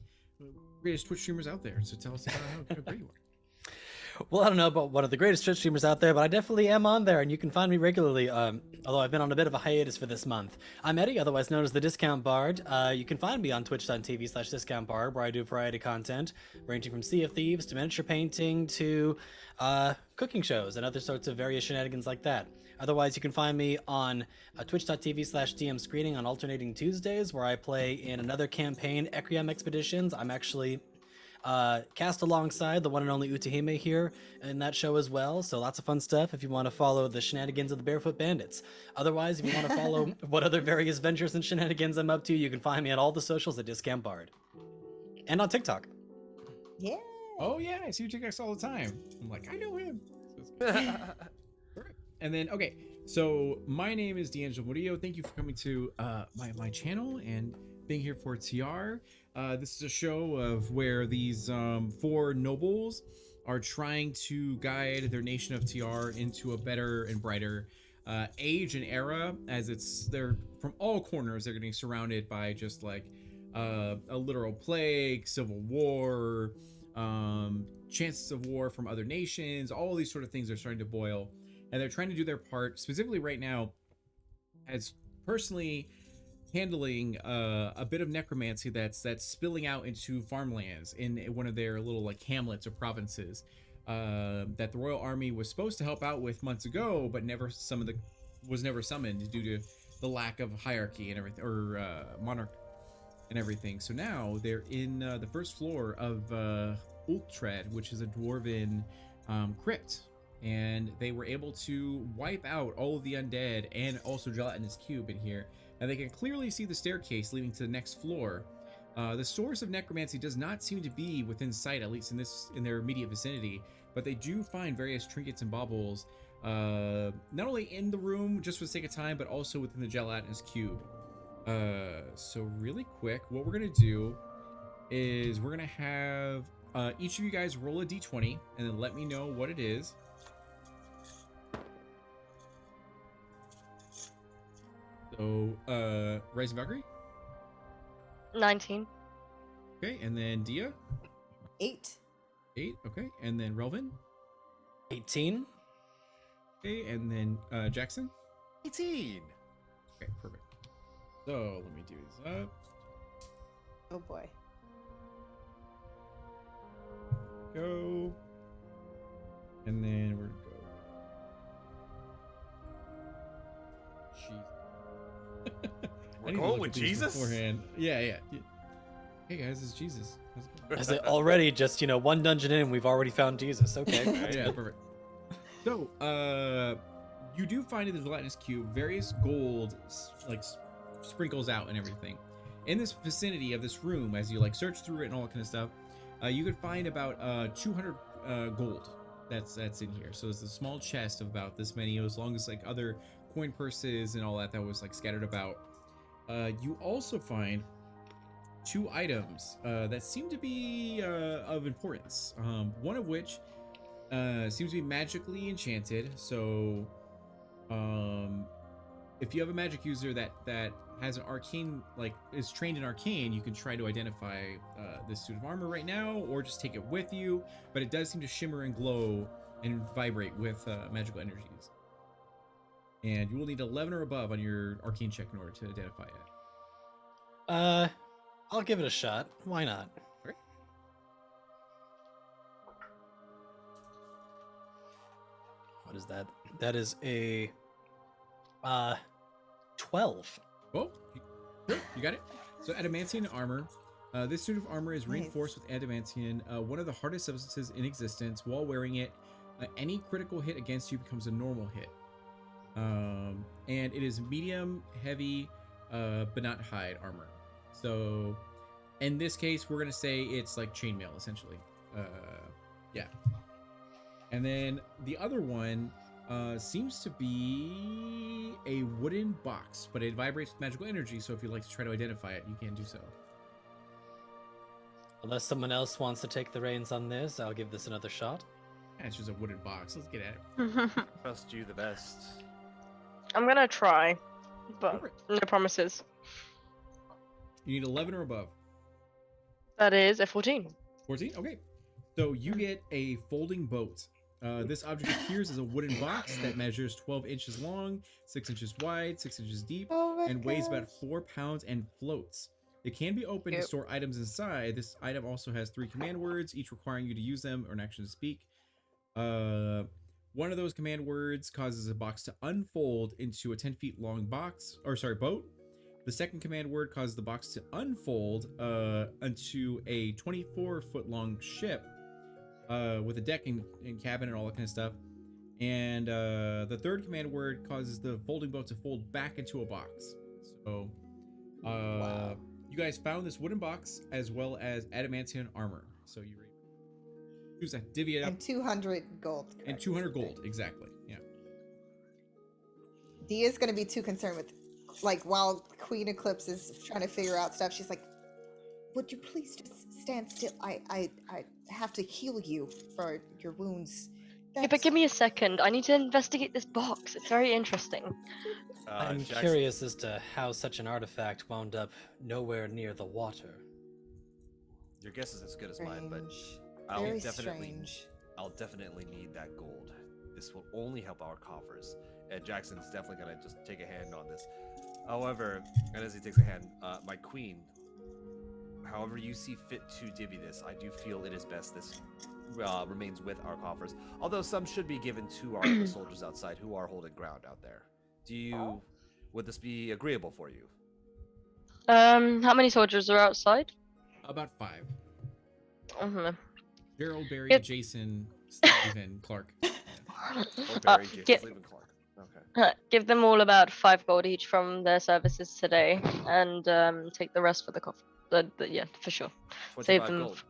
Speaker 1: greatest Twitch streamers out there. So tell us about how great you are.
Speaker 2: Well, I don't know about one of the greatest Twitch streamers out there, but I definitely am on there, and you can find me regularly, although I've been on a bit of a hiatus for this month. I'm Eddie, otherwise known as the Discount Bard. You can find me on twitch.tv/discountbard, where I do variety content, ranging from Sea of Thieves to miniature painting to cooking shows and other sorts of various shenanigans like that. Otherwise, you can find me on twitch.tv/DM Screening on alternating Tuesdays, where I play in another campaign, Ecrium Expeditions. I'm actually cast alongside the one and only Utahime here in that show as well, so lots of fun stuff if you want to follow the shenanigans of the Barefoot Bandits. Otherwise, if you want to follow what other various ventures and shenanigans I'm up to, you can find me on all the socials at Discount Bard. And on TikTok.
Speaker 4: Yeah.
Speaker 1: Oh yeah, I see you TikToks all the time. I'm like, I know him. Perfect. And then okay, so my name is D'Angelo Murillo. Thank you for coming to my channel and being here for Tayyar. This is a show of where these 4 nobles are trying to guide their nation of Tayyar into a better and brighter age and era, as they're from all corners. They're getting surrounded by just like a literal plague, civil war, chances of war from other nations. All these sort of things are starting to boil, and they're trying to do their part. Specifically right now, as personally handling a bit of necromancy that's spilling out into farmlands in one of their little like hamlets or provinces that the royal army was supposed to help out with months ago, but was never summoned due to the lack of hierarchy and everything, or monarch and everything. So now they're in the first floor of Ultred, which is a dwarven crypt, and they were able to wipe out all of the undead and also gelatinous cube in here. And they can clearly see the staircase leading to the next floor. The source of necromancy does not seem to be within sight, at least in their immediate vicinity, but they do find various trinkets and baubles, not only in the room just for the sake of time, but also within the gelatinous cube. So really quick, what we're gonna do is we're gonna have each of you guys roll a d20 and then let me know what it is. So, Rising Valkyrie?
Speaker 3: 19.
Speaker 1: Okay, and then Dia?
Speaker 4: 8.
Speaker 1: 8, okay, and then Relvin?
Speaker 2: 18.
Speaker 1: Okay, and then Jackson?
Speaker 5: 18.
Speaker 1: Okay, perfect. So, let me do this up.
Speaker 4: Oh boy.
Speaker 1: Go. And then we're gonna go. Jeez.
Speaker 5: We're going with Jesus?
Speaker 1: Beforehand. Yeah. Hey guys, it's Jesus. How's it going?
Speaker 2: As it already just, one dungeon in, we've already found Jesus. Okay.
Speaker 1: Yeah, perfect. So, you do find in the gelatinous cube various gold, sprinkles out and everything. In this vicinity of this room, as you search through it and all that kind of stuff, you could find about 200 gold that's in here. So it's a small chest of about this many, as long as other coin purses and all that was scattered about. You also find 2 items that seem to be of importance. One of which seems to be magically enchanted. So if you have a magic user that has an arcane, is trained in arcane, you can try to identify this suit of armor right now, or just take it with you. But it does seem to shimmer and glow and vibrate with magical energies. And you will need 11 or above on your arcane check in order to identify it.
Speaker 2: I'll give it a shot. Why not?
Speaker 1: Right.
Speaker 2: What is that? That is a 12.
Speaker 1: Oh, you got it. So adamantium armor. This suit of armor is
Speaker 4: Nice.
Speaker 1: reinforced with adamantium, one of the hardest substances in existence. While wearing it, any critical hit against you becomes a normal hit. And it is medium, heavy, but not hide armor. So In this case, we're gonna say it's like chainmail, essentially. Yeah. And then the other one seems to be a wooden box, but it vibrates with magical energy. So if you'd like to try to identify it, you can do so.
Speaker 2: Unless someone else wants to take the reins on this, I'll give this another shot.
Speaker 1: Yeah, it's just a wooden box. Let's get at it.
Speaker 5: Trust you the best.
Speaker 3: I'm gonna try, but
Speaker 1: Alright.
Speaker 3: no promises.
Speaker 1: You need 11 or above.
Speaker 3: That is a 14.
Speaker 1: 14? Okay. So you get a folding boat. This object appears as a wooden box that measures 12 inches long, 6 inches wide, 6 inches deep,
Speaker 4: Oh my
Speaker 1: and weighs
Speaker 4: gosh.
Speaker 1: about 4 pounds and floats. It can be opened to
Speaker 3: Yep.
Speaker 1: store items inside. This item also has 3 command words, each requiring you to use them or an action to speak. One of those command words causes a box to unfold into a 10 feet long boat. The second command word causes the box to unfold into a 24-foot long ship with a deck and cabin and all that kind of stuff. And the third command word causes the folding boat to fold back into a box. So you guys found this wooden box as well as adamantium armor. So you choose that, divvy it up.
Speaker 4: And 200 gold.
Speaker 1: And 200 gold, exactly. Yeah.
Speaker 4: Dia's gonna be too concerned with, like, while Queen Eclipse is trying to figure out stuff, she's like, "Would you please just stand still? I have to heal you for your wounds."
Speaker 3: Yeah, but give me a second. I need to investigate this box. It's very interesting.
Speaker 2: I'm
Speaker 5: Jackson,
Speaker 2: curious as to how such an artifact wound up nowhere near the water.
Speaker 5: Your guess is as good as mine, but
Speaker 4: Strange.
Speaker 5: I'll
Speaker 4: Very
Speaker 5: definitely,
Speaker 4: strange.
Speaker 5: I'll definitely need that gold. This will only help our coffers, and Jackson's definitely gonna just take a hand on this. However, and as he takes a hand, my queen, however you see fit to divvy this, I do feel it is best this remains with our coffers. Although some should be given to our other soldiers outside who are holding ground out there. Would this be agreeable for you?
Speaker 3: How many soldiers are outside?
Speaker 1: About 5.
Speaker 3: Mhm.
Speaker 1: Gerald, Barry,
Speaker 3: Yep.
Speaker 1: Jason, Steve, and Clark.
Speaker 5: Or Barry, Jason,
Speaker 3: get-
Speaker 5: Steve, and Clark. Okay.
Speaker 3: Give them all about 5 gold each from their services today, and take the rest for the coffee. Yeah, for sure.
Speaker 5: 25
Speaker 3: them
Speaker 5: gold.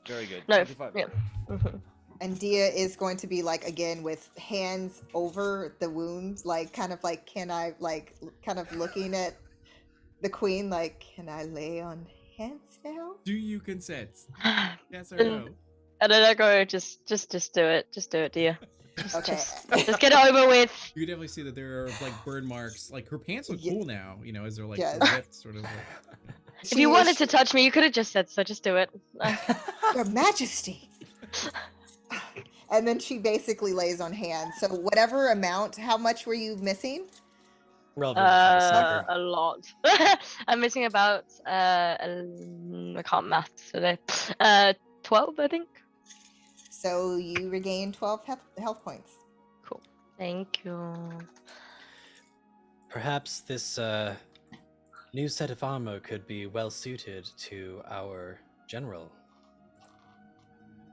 Speaker 5: Very good.
Speaker 3: No,
Speaker 5: 25
Speaker 3: yeah.
Speaker 5: gold.
Speaker 3: Mhm.
Speaker 4: And Dia is going to be like, again, with hands over the wound, like kind of like, can I, like, kind of looking at the queen, like, can I lay on hands now?
Speaker 1: Do you consent? Yes or
Speaker 3: Mm.
Speaker 1: no?
Speaker 3: And then I go, just do it. Just do it, dear.
Speaker 4: Okay.
Speaker 3: Just get it over with.
Speaker 1: You can definitely see that there are like burn marks. Like her pants look
Speaker 4: Ye-
Speaker 1: cool now, you know, as they're like
Speaker 4: Yes.
Speaker 1: ripped, sort of. Like,
Speaker 3: If you wanted to touch me, you could have just said so. Just do it.
Speaker 4: Your Majesty. And then she basically lays on hands. So whatever amount, how much were you missing?
Speaker 2: Relevant for the sucker.
Speaker 3: A lot. I'm missing about I can't math today. 12, I think.
Speaker 4: So you regain 12 health points.
Speaker 3: Cool. Thank you.
Speaker 2: Perhaps this new set of armor could be well suited to our general.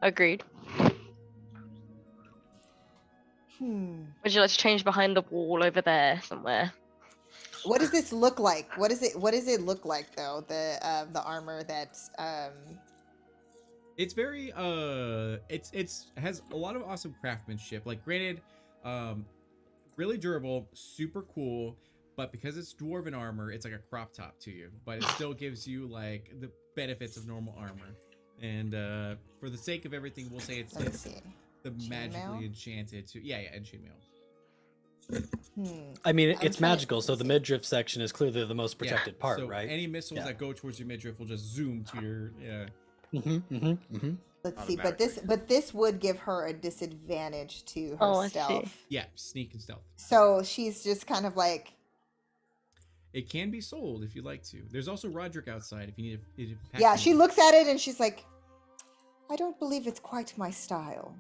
Speaker 3: Agreed. Would you like to change behind the wall over there somewhere?
Speaker 4: What does this look like? What does it look like though? The armor that
Speaker 1: it's very it's has a lot of awesome craftsmanship. Like granted, really durable, super cool, but because it's dwarven armor, it's like a crop top to you, but it still gives you like the benefits of normal armor. And for the sake of everything, we'll say it's
Speaker 4: let me see.
Speaker 1: the
Speaker 4: Chainmail?
Speaker 1: magically enchanted to and chainmail.
Speaker 2: I mean,
Speaker 4: I'm
Speaker 2: it's
Speaker 4: trying-
Speaker 2: magical, so the midriff section is clearly the most protected part,
Speaker 1: so
Speaker 2: right?
Speaker 1: Any missiles
Speaker 2: Yeah.
Speaker 1: that go towards your midriff will just zoom to your
Speaker 4: Let's see, but this would give her a disadvantage to her
Speaker 3: Oh, I see.
Speaker 4: stealth.
Speaker 1: sneak and stealth.
Speaker 4: So she's just kind of like,
Speaker 1: It can be sold if you like to. There's also Roderick outside if you need a
Speaker 4: yeah, she looks at it and she's like, I don't believe it's quite my style.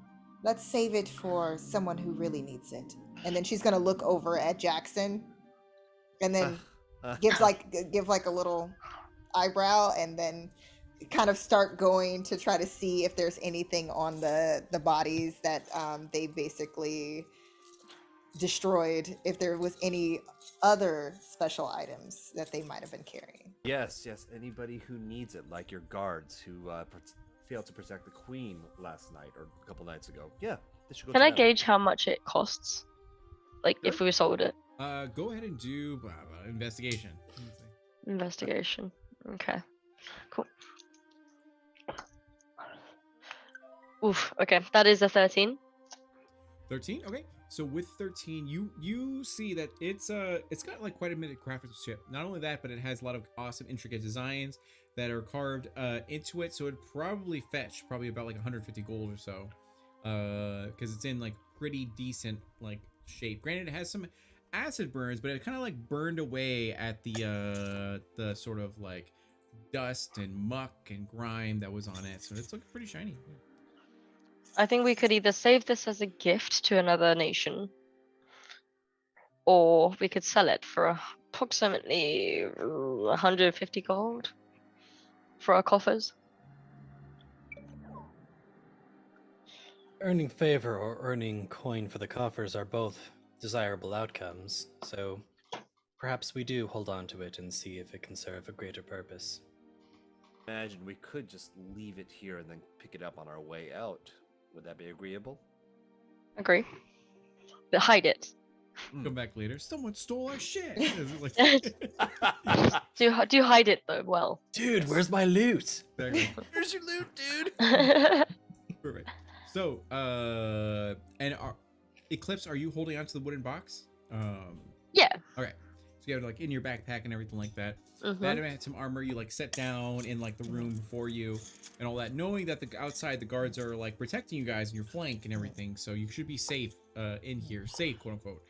Speaker 4: Let's save it for someone who really needs it. And then she's gonna look over at Jackson and then give like a little eyebrow and then kind of start going to try to see if there's anything on the bodies that they basically destroyed if there was any other special items that they might have been carrying.
Speaker 5: Yes, yes. Anybody who needs it, like your guards who failed to protect the queen last night or a couple nights ago. Yeah, this should go.
Speaker 3: Can
Speaker 5: to
Speaker 3: I
Speaker 5: them.
Speaker 3: gauge how much it costs? Like if we sold it?
Speaker 1: Go ahead and do investigation.
Speaker 3: Investigation. Okay. Cool. Oof. Okay, that is a 13.
Speaker 1: 13. Okay. So with 13, you see that it's got like quite a bit of craftsmanship. Not only that, but it has a lot of awesome, intricate designs that are carved into it. So it'd probably fetch about like 150 gold or so, because it's in like pretty decent like shape. Granted, it has some acid burns, but it kind of like burned away at the sort of like dust and muck and grime that was on it. So it's looking pretty shiny. Yeah.
Speaker 3: I think we could either save this as a gift to another nation, or we could sell it for approximately 150 gold for our coffers.
Speaker 2: Earning favor or earning coin for the coffers are both desirable outcomes, so perhaps we do hold on to it and see if it can serve a greater purpose.
Speaker 5: Imagine we could just leave it here and then pick it up on our way out. Would that be agreeable?
Speaker 3: Agree. But hide it.
Speaker 1: Come back later. Someone stole our shit.
Speaker 3: Do hide it though well.
Speaker 2: Dude, where's my loot?
Speaker 5: Here's your loot, dude.
Speaker 1: Perfect. So, and Eclipse, are you holding onto the wooden box?
Speaker 3: Yeah.
Speaker 1: Okay. So you have it like in your backpack and everything like that.
Speaker 3: Mhm.
Speaker 1: The Adamantium Armor you like set down in like the room before you and all that, knowing that the outside the guards are like protecting you guys and your flank and everything, so you should be safe in here, safe quote unquote.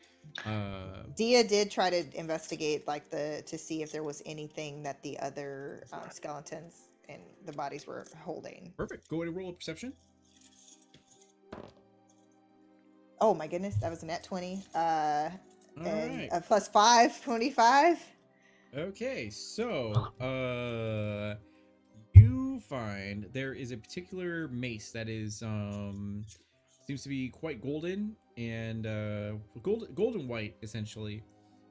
Speaker 4: Dia did try to investigate like to see if there was anything that the other skeletons and the bodies were holding.
Speaker 1: Perfect. Go ahead and roll a perception.
Speaker 4: Oh my goodness, that was a net 20.
Speaker 1: All
Speaker 4: And
Speaker 1: right.
Speaker 4: a plus 5, 25.
Speaker 1: Okay, so you find there is a particular mace that is seems to be quite golden and golden white essentially,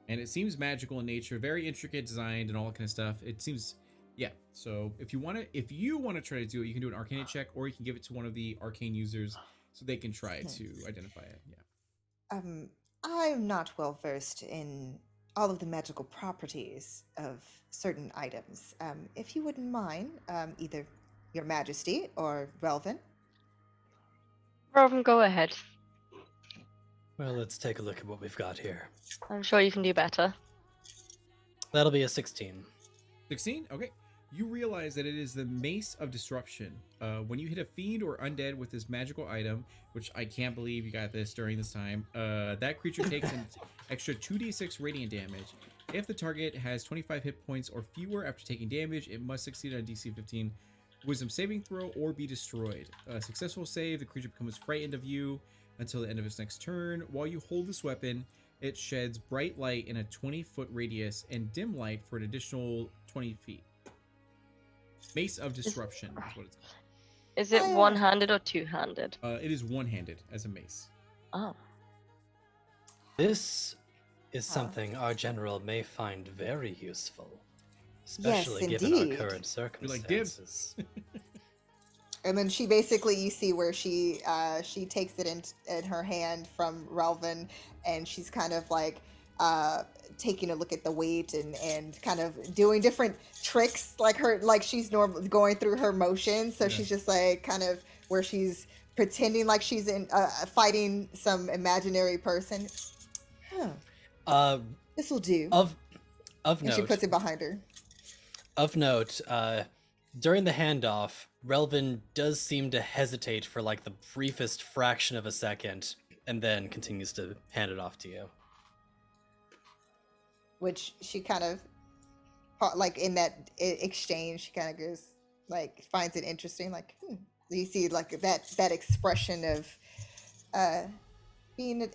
Speaker 1: and it seems magical in nature, very intricate designed and all that kind of stuff. It seems, yeah. So if you want to try to do it, you can do an arcane check, or you can give it to one of the arcane users so they can try to identify it. Yeah.
Speaker 4: I'm not well versed in all of the magical properties of certain items. If you wouldn't mind, either Your Majesty or Relvin.
Speaker 3: Robin, go ahead.
Speaker 2: Well, let's take a look at what we've got here.
Speaker 3: I'm sure you can do better.
Speaker 2: That'll be a 16.
Speaker 1: 16? Okay. You realize that it is the Mace of Disruption. When you hit a fiend or undead with this magical item, which I can't believe you got this during this time, that creature takes an extra 2d6 radiant damage. If the target has 25 hit points or fewer after taking damage, it must succeed on a DC 15 Wisdom saving throw or be destroyed. A successful save, the creature becomes frightened of you until the end of its next turn. While you hold this weapon, it sheds bright light in a 20-foot radius and dim light for an additional 20 feet. Mace of Disruption is what it's called.
Speaker 3: Is it one-handed or two-handed?
Speaker 1: It is one-handed as a mace.
Speaker 3: Oh.
Speaker 2: This is something our general may find very useful, especially given
Speaker 4: indeed.
Speaker 2: our current
Speaker 1: You're like, dibs.
Speaker 2: circumstances.
Speaker 4: And then she basically, you see where she takes it in her hand from Relvin, and she's kind of like taking a look at the weight and kind of doing different tricks, like she's normally going through her motions. So she's just like kind of where she's pretending like she's in fighting some imaginary person. This will do.
Speaker 2: Of
Speaker 4: and
Speaker 2: note,
Speaker 4: she puts it behind her.
Speaker 2: Of note, during the handoff, Relvin does seem to hesitate for like the briefest fraction of a second, and then continues to hand it off to you.
Speaker 4: Which she kind of, like in that exchange, she kind of goes, like, finds it interesting. Like, you see like that expression of being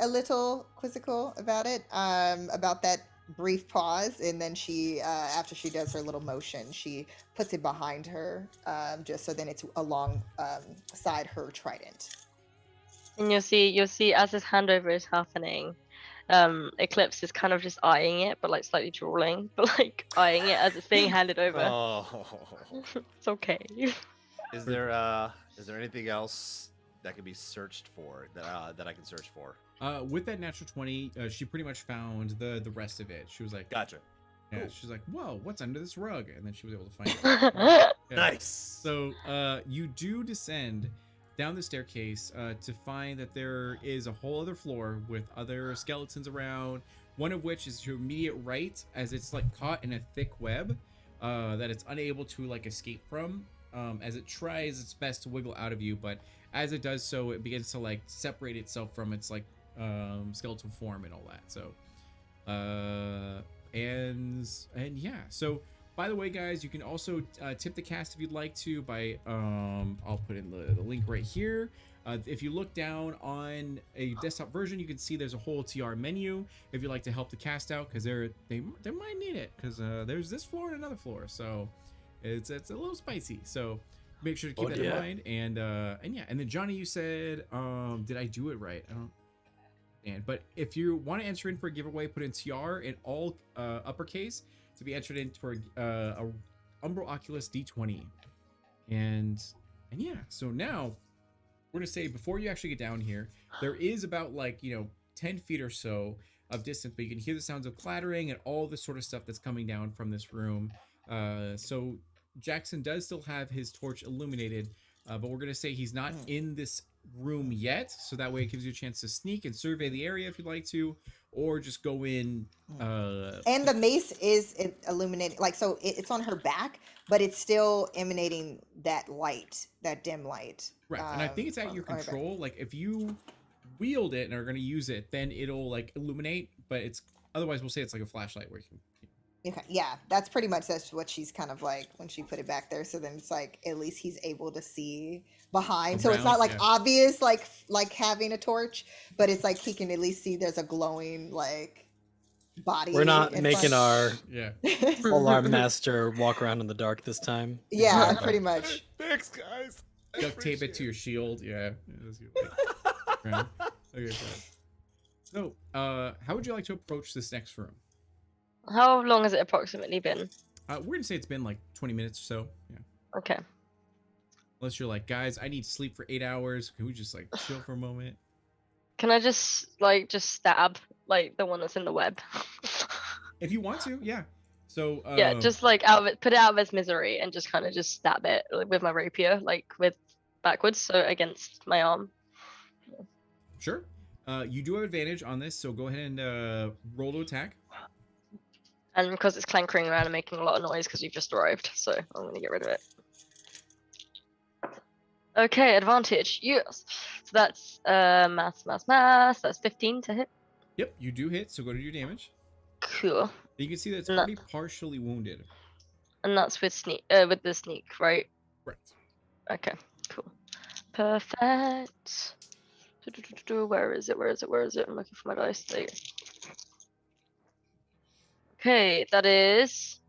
Speaker 4: a little quizzical about it, about that brief pause, and then she after she does her little motion, she puts it behind her, just so then it's alongside her trident.
Speaker 3: And you'll see as this handover is happening, Eclipse is kind of just eyeing it, but like slightly drooling, but like eyeing it as it's being handed over.
Speaker 5: Oh.
Speaker 3: It's okay.
Speaker 5: Is there anything else that can be searched for that I can search for?
Speaker 1: With that natural 20, she pretty much found the rest of it. She was like,
Speaker 5: Gotcha.
Speaker 1: yeah,
Speaker 5: Cool.
Speaker 1: she's like, whoa, what's under this rug? And then she was able to find it. Yeah.
Speaker 5: Nice.
Speaker 1: So you do descend down the staircase to find that there is a whole other floor with other skeletons around, one of which is to your immediate right, as it's like caught in a thick web that it's unable to like escape from, as it tries its best to wiggle out of you, but as it does so, it begins to like separate itself from its like skeletal form and all that. So and yeah, so by the way, guys, you can also tip the cast if you'd like to by I'll put in the link right here. If you look down on a desktop version, you can see there's a whole TR menu if you'd like to help the cast out, because they might need it, because there's this floor and another floor, so it's a little spicy. So make sure to keep that in mind. And yeah, and then Johnny, you said did I do it right? I don't. But if you want to enter in for a giveaway, put in TR in all uppercase to be entered in for a Umbral Oculus D20. And yeah, so now we're gonna say, before you actually get down here, there is about 10 feet or so of distance, but you can hear the sounds of clattering and all this sort of stuff that's coming down from this room. So Jackson does still have his torch illuminated, but we're gonna say he's not in this room yet, so that way it gives you a chance to sneak and survey the area if you'd like to, or just go in.
Speaker 4: And the mace is illuminating, so it's on her back, but it's still emanating that light, that dim light.
Speaker 1: Right, and I think it's at your control. Like if you wield it and are going to use it, then it'll like illuminate. But it's otherwise, we'll say it's like a flashlight where you can.
Speaker 4: Okay, yeah, that's what she's kind of like when she put it back there. So then it's like at least he's able to see behind.
Speaker 1: Around,
Speaker 4: so it's not like
Speaker 1: yeah.
Speaker 4: obvious, like having a torch, but it's like he can at least see there's a glowing like body.
Speaker 2: We're not
Speaker 4: in
Speaker 2: making
Speaker 4: front.
Speaker 1: Yeah.
Speaker 2: alarm master walk around in the dark this time.
Speaker 4: Yeah, pretty much.
Speaker 5: Thanks, guys. I
Speaker 1: Duct tape it
Speaker 5: appreciate
Speaker 1: to your shield. Yeah. Right. Okay. So, how would you like to approach this next room?
Speaker 3: How long has it approximately been?
Speaker 1: We're gonna say it's been like 20 minutes or so. Yeah.
Speaker 3: Okay.
Speaker 1: Unless you're like, guys, I need to sleep for 8 hours. Can we just like chill for a moment?
Speaker 3: Can I just stab like the one that's in the web?
Speaker 1: If you want to, yeah. So
Speaker 3: Yeah, just like put it out of its misery and just kind of just stab it with my rapier, like with backwards, so against my arm.
Speaker 1: Sure. You do have advantage on this, so go ahead and roll to attack.
Speaker 3: And because it's clankering around and making a lot of noise because you've just arrived, so I'm gonna get rid of it. Okay, advantage, yes. So that's maths. That's 15 to hit.
Speaker 1: Yep, you do hit, so go to your damage.
Speaker 3: Cool.
Speaker 1: You can see that it's
Speaker 3: No.
Speaker 1: already partially wounded.
Speaker 3: And that's with with the sneak, right?
Speaker 1: Right.
Speaker 3: Okay, cool. Perfect. Where is it? I'm looking for my dice. There you go. Okay, that is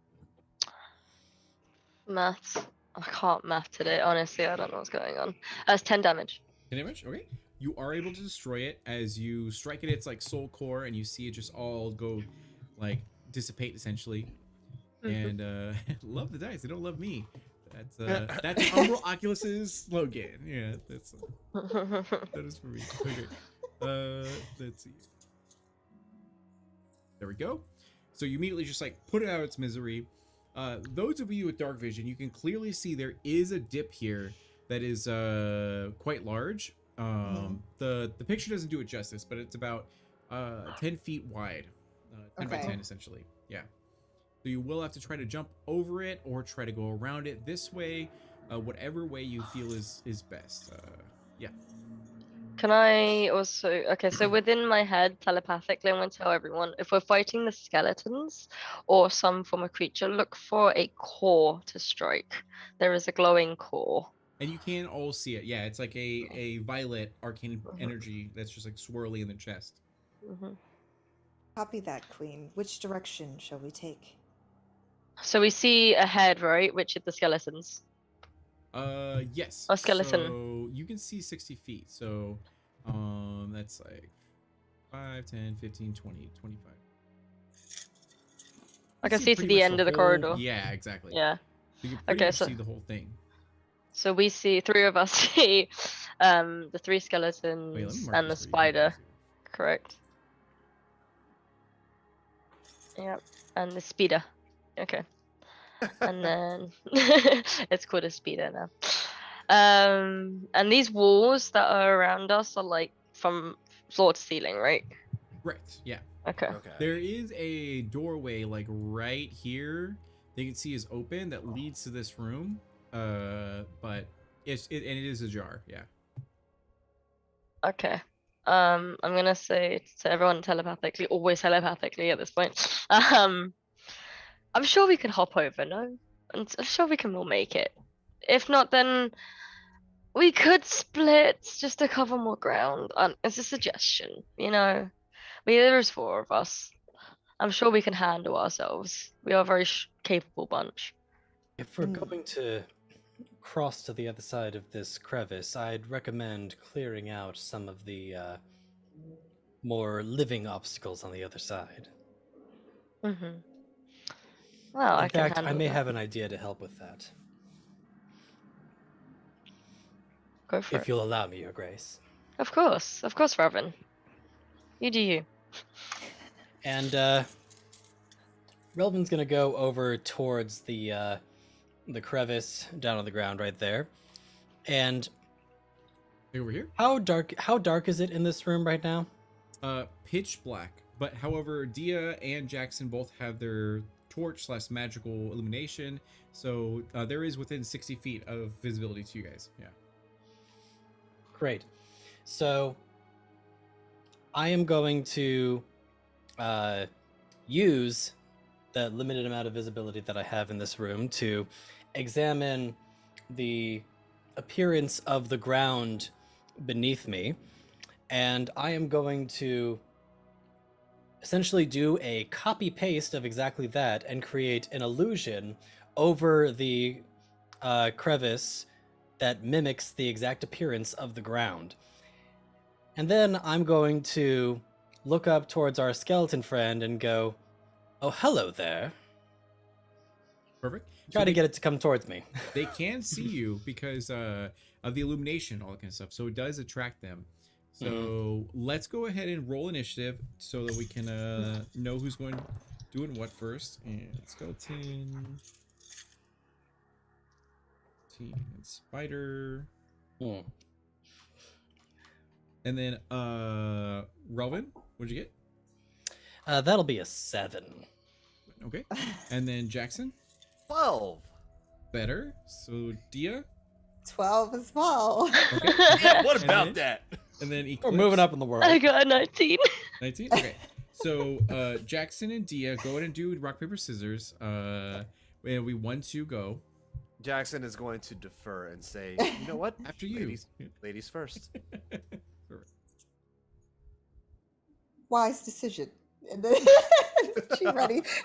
Speaker 3: maths. I can't math today, honestly. I don't know what's going on. That's 10 damage.
Speaker 1: 10 damage? Okay. You are able to destroy it as you strike at its like soul core, and you see it just all go like dissipate essentially. And love the dice. They don't love me. That's Umbral Oculus's slogan. Yeah, that's that is for me. Okay. Let's see. There we go. So you immediately just like put it out of its misery. Those of you with dark vision, you can clearly see there is a dip here that is quite large. The picture doesn't do it justice, but it's about 10 feet wide, 10 by 10 essentially. Yeah. So you will have to try to jump over it or try to go around it this way, whatever way you feel is best. Yeah.
Speaker 3: Can I also... Okay, so within my head, telepathically, I'm going to tell everyone, if we're fighting the skeletons or some form of creature, look for a core to strike. There is a glowing core.
Speaker 1: And you can all see it. Yeah, it's like a violet arcane energy that's just like swirly in the chest.
Speaker 4: Copy that, Queen. Which direction shall we take?
Speaker 3: So we see a head, right? Which is the skeletons.
Speaker 1: Yes.
Speaker 3: A skeleton.
Speaker 1: So you can see 60 feet. So That's like 5, 10, 15, 20, 25.
Speaker 3: I
Speaker 1: You
Speaker 3: can see to
Speaker 1: pretty
Speaker 3: the
Speaker 1: much
Speaker 3: end of the
Speaker 1: whole-
Speaker 3: corridor.
Speaker 1: Yeah, exactly.
Speaker 3: Yeah.
Speaker 1: So you can pretty
Speaker 3: Okay,
Speaker 1: much
Speaker 3: so-
Speaker 1: see the whole thing.
Speaker 3: So we see three of us see the three
Speaker 1: Wait, let me
Speaker 3: skeletons
Speaker 1: mark
Speaker 3: and the
Speaker 1: this for you. Hold on a
Speaker 3: spider,
Speaker 1: second.
Speaker 3: correct? Yep, and the speeder. Okay. And then it's called a speeder now. And these walls that are around us are like from floor to ceiling, right?
Speaker 1: Correct. Yeah.
Speaker 3: Okay.
Speaker 5: Okay.
Speaker 1: There is a doorway like right here that you can see is open that leads to this room. But and it is ajar. Yeah.
Speaker 3: Okay. I'm gonna say to everyone telepathically, always telepathically at this point. I'm sure we can hop over, no? I'm sure we can all make it. If not, then we could split just to cover more ground. It's a suggestion, you know. There's four of us. I'm sure we can handle ourselves. We are a very capable bunch.
Speaker 2: If we're going to cross to the other side of this crevice, I'd recommend clearing out some of the more living obstacles on the other side.
Speaker 3: Mm-hmm. Well, I
Speaker 2: In
Speaker 3: can
Speaker 2: fact, I
Speaker 3: handle
Speaker 2: may
Speaker 3: that.
Speaker 2: have an idea to help with that.
Speaker 3: Go for
Speaker 2: If
Speaker 3: it.
Speaker 2: you'll allow me, Your Grace.
Speaker 3: Of course, Robin. You do you.
Speaker 2: And Relvin's gonna go over towards the crevice down on the ground right there. And
Speaker 1: Over here.
Speaker 2: how dark is it in this room right now?
Speaker 1: Pitch black. But however, Dia and Jackson both have their torch / magical illumination, so there is within 60 feet of visibility to you guys. Yeah.
Speaker 2: Great. So I am going to use the limited amount of visibility that I have in this room to examine the appearance of the ground beneath me, and I am going to essentially do a copy paste of exactly that and create an illusion over the crevice that mimics the exact appearance of the ground. And then I'm going to look up towards our skeleton friend and go, "Oh, hello there."
Speaker 1: Perfect.
Speaker 2: Try to get it to come towards me.
Speaker 1: They can see you because of the illumination, all that kind of stuff. So it does attract them. So let's go ahead and roll initiative so that we can know who's doing what first. And skeleton, and spider,
Speaker 2: Hmm.
Speaker 1: and then Relvin. What'd you get?
Speaker 2: That'll be a 7.
Speaker 1: Okay. And then Jackson.
Speaker 5: 12.
Speaker 1: Better. So Dia.
Speaker 4: 12 as well.
Speaker 1: Okay.
Speaker 5: Yeah, what
Speaker 1: And
Speaker 5: about
Speaker 1: then-
Speaker 5: that?
Speaker 1: And then
Speaker 2: We're
Speaker 1: Eclipse.
Speaker 2: moving up in the world.
Speaker 3: I got a 19.
Speaker 1: 19. Okay. So Jackson and Dia, go ahead and do rock paper scissors. And we 1, 2 go.
Speaker 5: Jackson is going to defer and say, "You know what?
Speaker 1: After you.
Speaker 5: Ladies first."
Speaker 1: Perfect.
Speaker 4: Wise decision. And then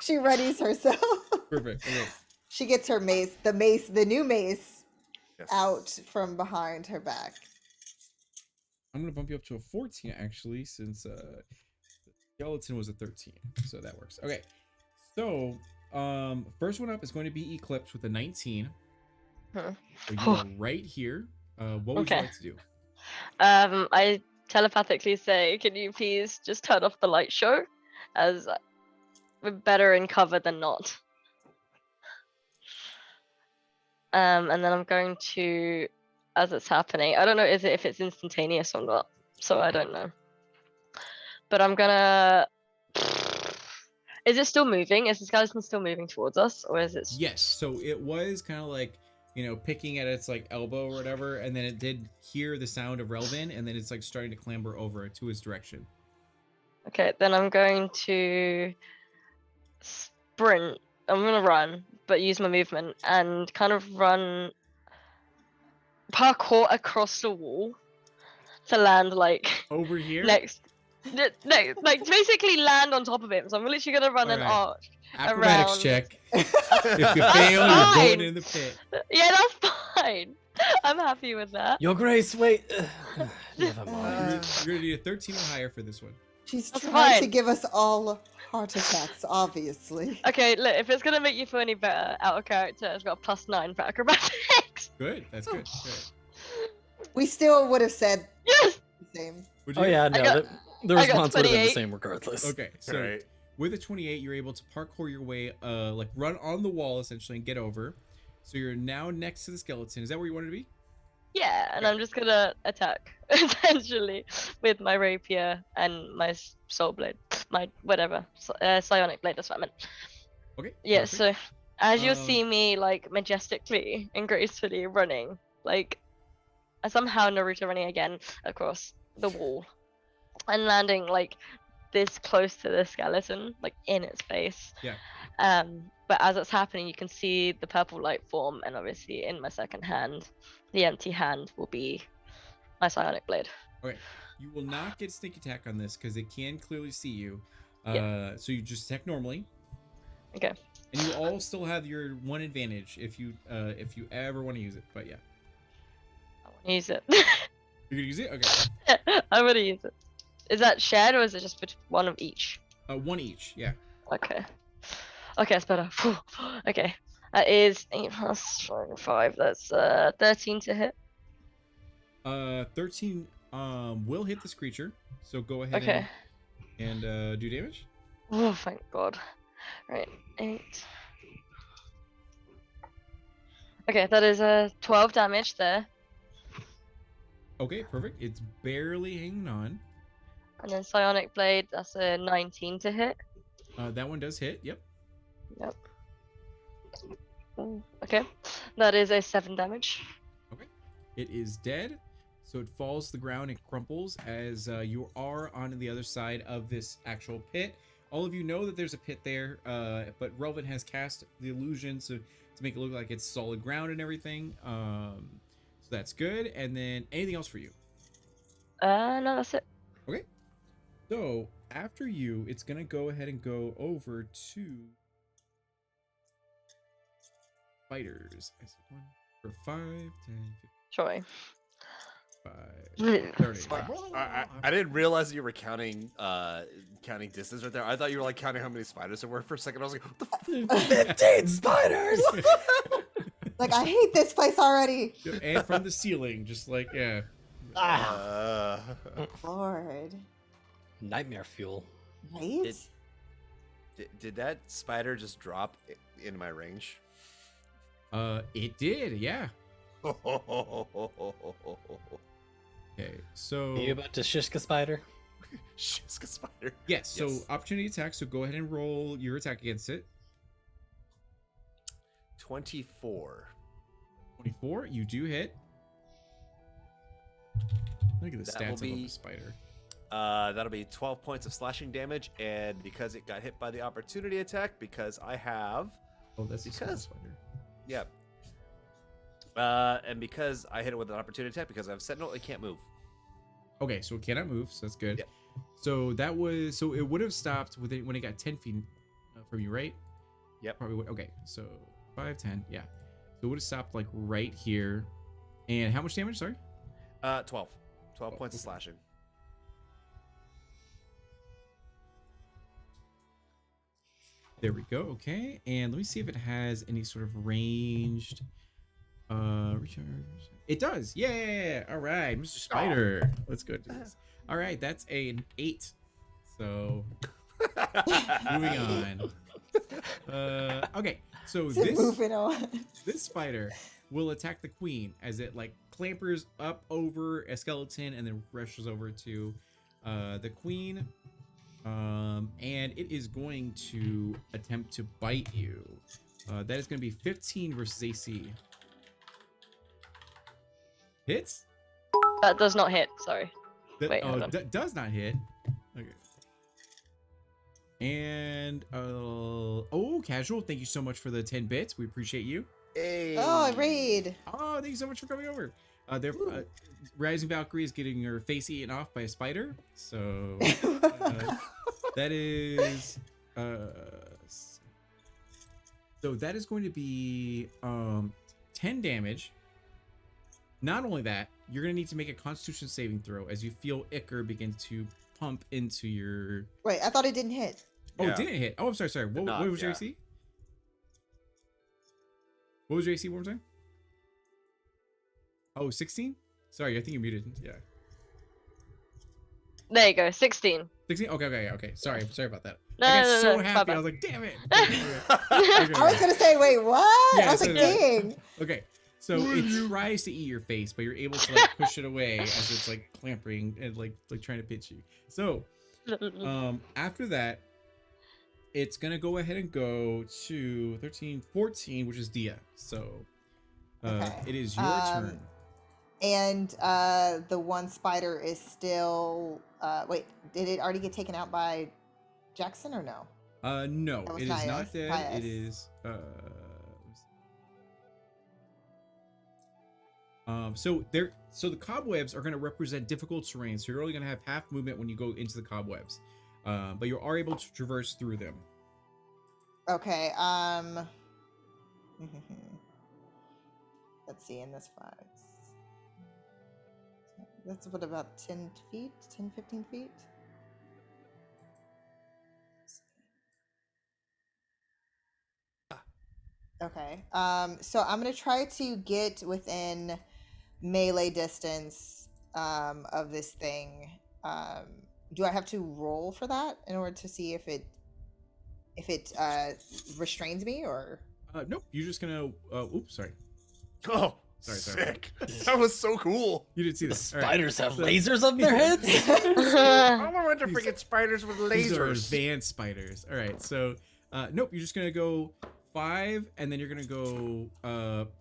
Speaker 4: she readies herself.
Speaker 1: Perfect. Okay.
Speaker 4: She gets her mace, the new mace,
Speaker 5: Yes.
Speaker 4: out from behind her back.
Speaker 1: I'm gonna bump you up to a 14 actually, since skeleton was a 13, so that works. Okay, so first one up is going to be Eclipse with a 19.
Speaker 3: Hmm.
Speaker 1: So you are right here. What would you
Speaker 3: Okay.
Speaker 1: like to do?
Speaker 3: I telepathically say, can you please just turn off the light show? As we're better in cover than not. And then I'm going to, as it's happening, I don't know if it's instantaneous or not, so I don't know. But I'm gonna. Is it still moving? Is the skeleton still moving towards us, or is it?
Speaker 1: Yes. So it was kind of like, picking at its like elbow or whatever, and then it did hear the sound of Relvin, and then it's like starting to clamber over to his direction.
Speaker 3: Okay, then I'm going to sprint. I'm gonna run, but use my movement and kind of run parkour across the wall to land like
Speaker 1: Over here.
Speaker 3: next. Like basically land on top of him. So I'm literally gonna run an
Speaker 1: Alright.
Speaker 3: arch.
Speaker 1: Acrobatics
Speaker 3: around-
Speaker 1: check. If you fail, you're
Speaker 3: fine.
Speaker 1: going in the pit.
Speaker 3: Yeah, that's fine. I'm happy with that.
Speaker 2: Your Grace, wait. Never mind.
Speaker 1: You're gonna need a 13 or higher for this one.
Speaker 4: She's
Speaker 3: That's
Speaker 4: trying to
Speaker 3: fine.
Speaker 4: give us all heart attacks, obviously.
Speaker 3: Okay, look, if it's gonna make you feel any better, out of character, it's got a +9 for acrobatics.
Speaker 1: Good. That's good. Good.
Speaker 4: We still would have said
Speaker 3: Yes.
Speaker 4: the same.
Speaker 1: Would
Speaker 2: Oh
Speaker 1: you-
Speaker 2: yeah, no,
Speaker 3: got-
Speaker 2: the
Speaker 3: I got
Speaker 2: response would have been the
Speaker 3: 28.
Speaker 2: same regardless.
Speaker 1: Okay. So
Speaker 5: Right.
Speaker 1: with a 28, you're able to parkour your way, like run on the wall essentially and get over. So you're now next to the skeleton. Is that where you wanted to be?
Speaker 3: Yeah, and I'm just gonna attack essentially with my rapier and my soul blade, my whatever, psionic blade. That's what I meant.
Speaker 1: Okay.
Speaker 3: Yeah.
Speaker 1: perfect.
Speaker 3: So as you'll
Speaker 1: Um,
Speaker 3: see me like majestically and gracefully running, like somehow Naruto running again across the wall and landing like this close to the skeleton, like in its face.
Speaker 1: Yeah.
Speaker 3: But as it's happening, you can see the purple light form, and obviously in my second hand, the empty hand will be my psionic blade.
Speaker 1: Okay. You will not get sneak attack on this because it can clearly see you.
Speaker 3: Yeah.
Speaker 1: So you just attack normally.
Speaker 3: Okay.
Speaker 1: And you all still have your one advantage if you ever want to use it. But yeah,
Speaker 3: I want to use it.
Speaker 1: you're gonna use it. Okay.
Speaker 3: I'm gonna use it. Is that shared or is it just for one of each?
Speaker 1: One each. Yeah.
Speaker 3: Okay. Okay, it's better. Phew. Okay. That is 8 plus 5. That's 13 to hit.
Speaker 1: 13 will hit this creature. So go ahead
Speaker 3: Okay.
Speaker 1: and do damage.
Speaker 3: Oh, thank God. Right, 8. Okay, that is 12 damage there.
Speaker 1: Okay, perfect. It's barely hanging on.
Speaker 3: And then Psionic Blade, that's a 19 to hit.
Speaker 1: That one does hit. Yep.
Speaker 3: Yep. Ooh, okay, that is a 7 damage.
Speaker 1: It is dead. So it falls to the ground and crumples as you are on the other side of this actual pit. All of you know that there's a pit there, but Relvin has cast the illusion to make it look like it's solid ground and everything. So that's good. And then anything else for you?
Speaker 3: No, that's it.
Speaker 1: So after you, it's gonna go ahead and go over to fighters. I said 1 for 5, 10, 15,
Speaker 3: Sorry.
Speaker 1: 5, 30.
Speaker 5: I didn't realize you were counting distance right there. I thought you were like counting how many spiders there were for a second. I was like, what the f
Speaker 2: 15 spiders!
Speaker 4: Like, I hate this place already.
Speaker 1: And from the ceiling, just like, yeah.
Speaker 4: Lord.
Speaker 2: Nightmare fuel.
Speaker 4: Right?
Speaker 5: Did that spider just drop in my range?
Speaker 1: It did, yeah. Okay, so
Speaker 2: Are you about to Shishka spider?
Speaker 5: Shiska spider.
Speaker 1: yes, so
Speaker 5: Yes.
Speaker 1: opportunity attack. So go ahead and roll your attack against it.
Speaker 5: 24.
Speaker 1: 24, you do hit. Look at the
Speaker 5: That will
Speaker 1: stats of
Speaker 5: be-
Speaker 1: the spider.
Speaker 5: That'll be 12 points of slashing damage, and because it got hit by the opportunity attack, because I have,
Speaker 1: Oh, that's a small
Speaker 5: because-
Speaker 1: spider.
Speaker 5: yeah, and because I hit it with an opportunity attack, because I have Sentinel, it can't move.
Speaker 1: Okay, so it cannot move, so that's good.
Speaker 5: Yep.
Speaker 1: So that was it would have stopped with it when it got 10 feet from you, right?
Speaker 5: Yep.
Speaker 1: Probably would. Okay, so 5, 10, yeah. So it would have stopped like right here. And how much damage? Sorry.
Speaker 5: 12 points of slashing.
Speaker 1: There we go. Okay, and let me see if it has any sort of ranged recharge. It does. Yeah. All right, Mr. Spider. Let's go do this. All right, that's an 8. So moving on. Okay, so
Speaker 4: Is it
Speaker 1: this
Speaker 4: moving on?
Speaker 1: this spider will attack the queen as it like clampers up over a skeleton and then rushes over to the queen. And it is going to attempt to bite you. That is going to be 15 versus AC. Hits?
Speaker 3: That does not hit. Sorry.
Speaker 1: That,
Speaker 3: Wait, hold on.
Speaker 1: does not hit. Okay. And casual. Thank you so much for the 10 bits. We appreciate you.
Speaker 5: Hey.
Speaker 4: Oh, raid.
Speaker 1: Oh, thank you so much for coming over. Rising Valkyrie is getting her face eaten off by a spider. So that is so that is going to be 10 damage. Not only that, you're gonna need to make a Constitution saving throw as you feel ichor begin to pump into your.
Speaker 4: Wait, I thought it didn't hit.
Speaker 1: Oh,
Speaker 5: Yeah.
Speaker 1: it didn't hit. Oh, I'm sorry. Sorry. What was your
Speaker 5: Yeah.
Speaker 1: AC? What was your AC one more time? Oh, 16? Sorry, I think you muted. Yeah.
Speaker 3: There you go, 16.
Speaker 1: 16? Okay. Sorry about that.
Speaker 3: No,
Speaker 1: I got
Speaker 3: no,
Speaker 1: so
Speaker 3: no,
Speaker 1: happy.
Speaker 3: my
Speaker 1: I was like, damn it.
Speaker 4: I was gonna say, wait, what?
Speaker 1: Yeah,
Speaker 4: I was
Speaker 1: so-
Speaker 4: like, dang.
Speaker 1: Okay. So it tries to eat your face, but you're able to like push it away as it's like clamping and like trying to pinch you. So after that, it's gonna go ahead and go to 13, 14, which is Dia. So
Speaker 4: Okay.
Speaker 1: it is your turn.
Speaker 4: And the one spider is still. Wait, did it already get taken out by Jackson or no?
Speaker 1: No,
Speaker 4: That was
Speaker 1: it is
Speaker 4: Tayyar.
Speaker 1: not dead.
Speaker 4: Tayyar.
Speaker 1: It is so the cobwebs are going to represent difficult terrain, so you're only going to have half movement when you go into the cobwebs, but you are able to traverse through them.
Speaker 4: Okay. Let's see. In this part, that's what, about 10 feet, 10, 15 feet. Okay. So I'm gonna try to get within melee distance of this thing. Do I have to roll for that in order to see if it restrains me or?
Speaker 1: Nope. You're just gonna. Oops. Sorry.
Speaker 5: Oh,
Speaker 1: Sorry.
Speaker 5: sick. That was so cool.
Speaker 1: You didn't see
Speaker 2: The
Speaker 1: this. All right.
Speaker 2: spiders have
Speaker 1: So-
Speaker 2: lasers on their heads.
Speaker 5: I want to freaking spiders with
Speaker 1: These are
Speaker 5: lasers.
Speaker 1: advanced spiders. All right. So nope. You're just gonna go 5, and then you're gonna go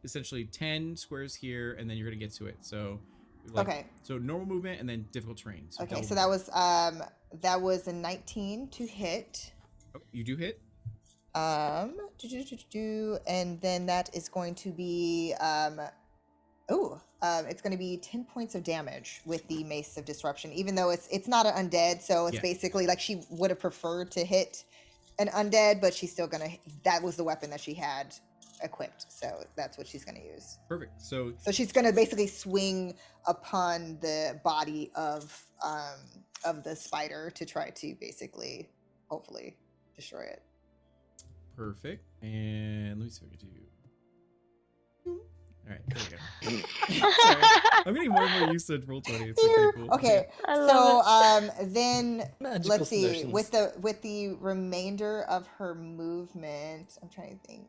Speaker 1: essentially 10 squares here, and then you're gonna get to it. So.
Speaker 4: Okay.
Speaker 1: So normal movement and then difficult terrain. So
Speaker 4: Okay.
Speaker 1: double
Speaker 4: So that was a 19 to hit.
Speaker 1: movement. You do hit.
Speaker 4: And then that is going to be it's going to be 10 points of damage with the Mace of Disruption, even though it's not an undead, so it's
Speaker 1: Yeah.
Speaker 4: basically like she would have preferred to hit an undead, but she's still gonna. That was the weapon that she had equipped, so that's what she's gonna use.
Speaker 1: Perfect. So
Speaker 4: So she's gonna basically swing upon the body of the spider to try to basically, hopefully, destroy it.
Speaker 1: perfect. And let me see what I can do. All right, there we go. Sorry. I'm getting more and more used to Roll20. It's like, pretty cool.
Speaker 4: Okay,
Speaker 3: I love
Speaker 4: so then
Speaker 2: Magical
Speaker 4: let's see
Speaker 2: possessions.
Speaker 4: with the remainder of her movement. I'm trying to think.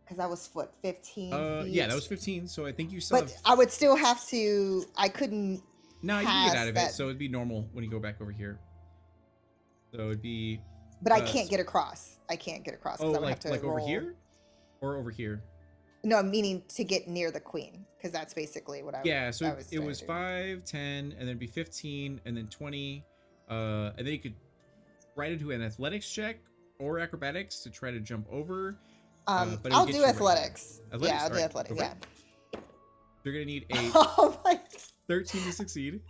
Speaker 4: Because that was what, 15 feet?
Speaker 1: Yeah, that was 15. So I think you still
Speaker 4: But
Speaker 1: have.
Speaker 4: I would still have to. I couldn't.
Speaker 1: No, you can get out of it.
Speaker 4: that-
Speaker 1: So it'd be normal when you go back over here. So it'd be.
Speaker 4: But I
Speaker 1: Uh,
Speaker 4: can't get across. I can't get across. 'cause
Speaker 1: Oh,
Speaker 4: I would have
Speaker 1: like
Speaker 4: to
Speaker 1: over
Speaker 4: roll.
Speaker 1: here, or over here.
Speaker 4: No, meaning to get near the queen, because that's basically what I.
Speaker 1: Yeah. So
Speaker 4: I
Speaker 1: it
Speaker 4: trying
Speaker 1: was
Speaker 4: to do.
Speaker 1: 5, 10, and then it'd be 15, and then 20. And then you could write into an athletics check or acrobatics to try to jump over. but it'll
Speaker 4: I'll
Speaker 1: get
Speaker 4: do
Speaker 1: you right
Speaker 4: athletics.
Speaker 1: there.
Speaker 4: Yeah, I'll do
Speaker 1: Alright,
Speaker 4: athletics.
Speaker 1: perfect.
Speaker 4: Yeah.
Speaker 1: You're gonna need a
Speaker 4: Oh my!
Speaker 1: 13 to succeed.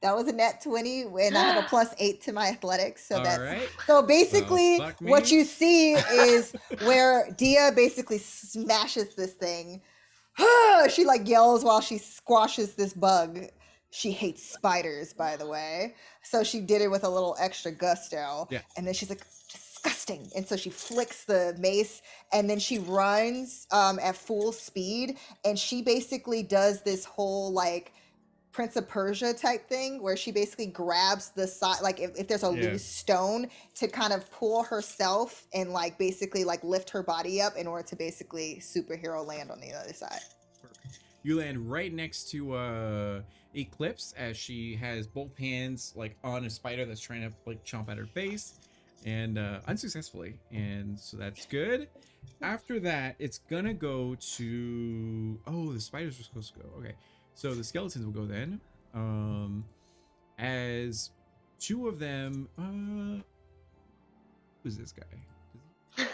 Speaker 4: That was a net 20, and I have a +8 to my athletics. So
Speaker 1: All
Speaker 4: that's
Speaker 1: right.
Speaker 4: so basically
Speaker 1: fuck
Speaker 4: what
Speaker 1: me.
Speaker 4: you see is where Dia basically smashes this thing. She like yells while she squashes this bug. She hates spiders, by the way. So she did it with a little extra gusto.
Speaker 1: Yeah.
Speaker 4: And then she's like, disgusting. And so she flicks the mace and then she runs at full speed. And she basically does this whole like Prince of Persia type thing where she basically grabs the side, like if there's a
Speaker 1: Yeah.
Speaker 4: loose stone, to kind of pull herself and like basically like lift her body up in order to basically superhero land on the other side.
Speaker 1: You land right next to Eclipse as she has both hands like on a spider that's trying to like chomp at her face, and unsuccessfully. And so that's good. After that, it's gonna go to the spiders were supposed to go. Okay, so the skeletons will go then. As two of them. Who's this guy?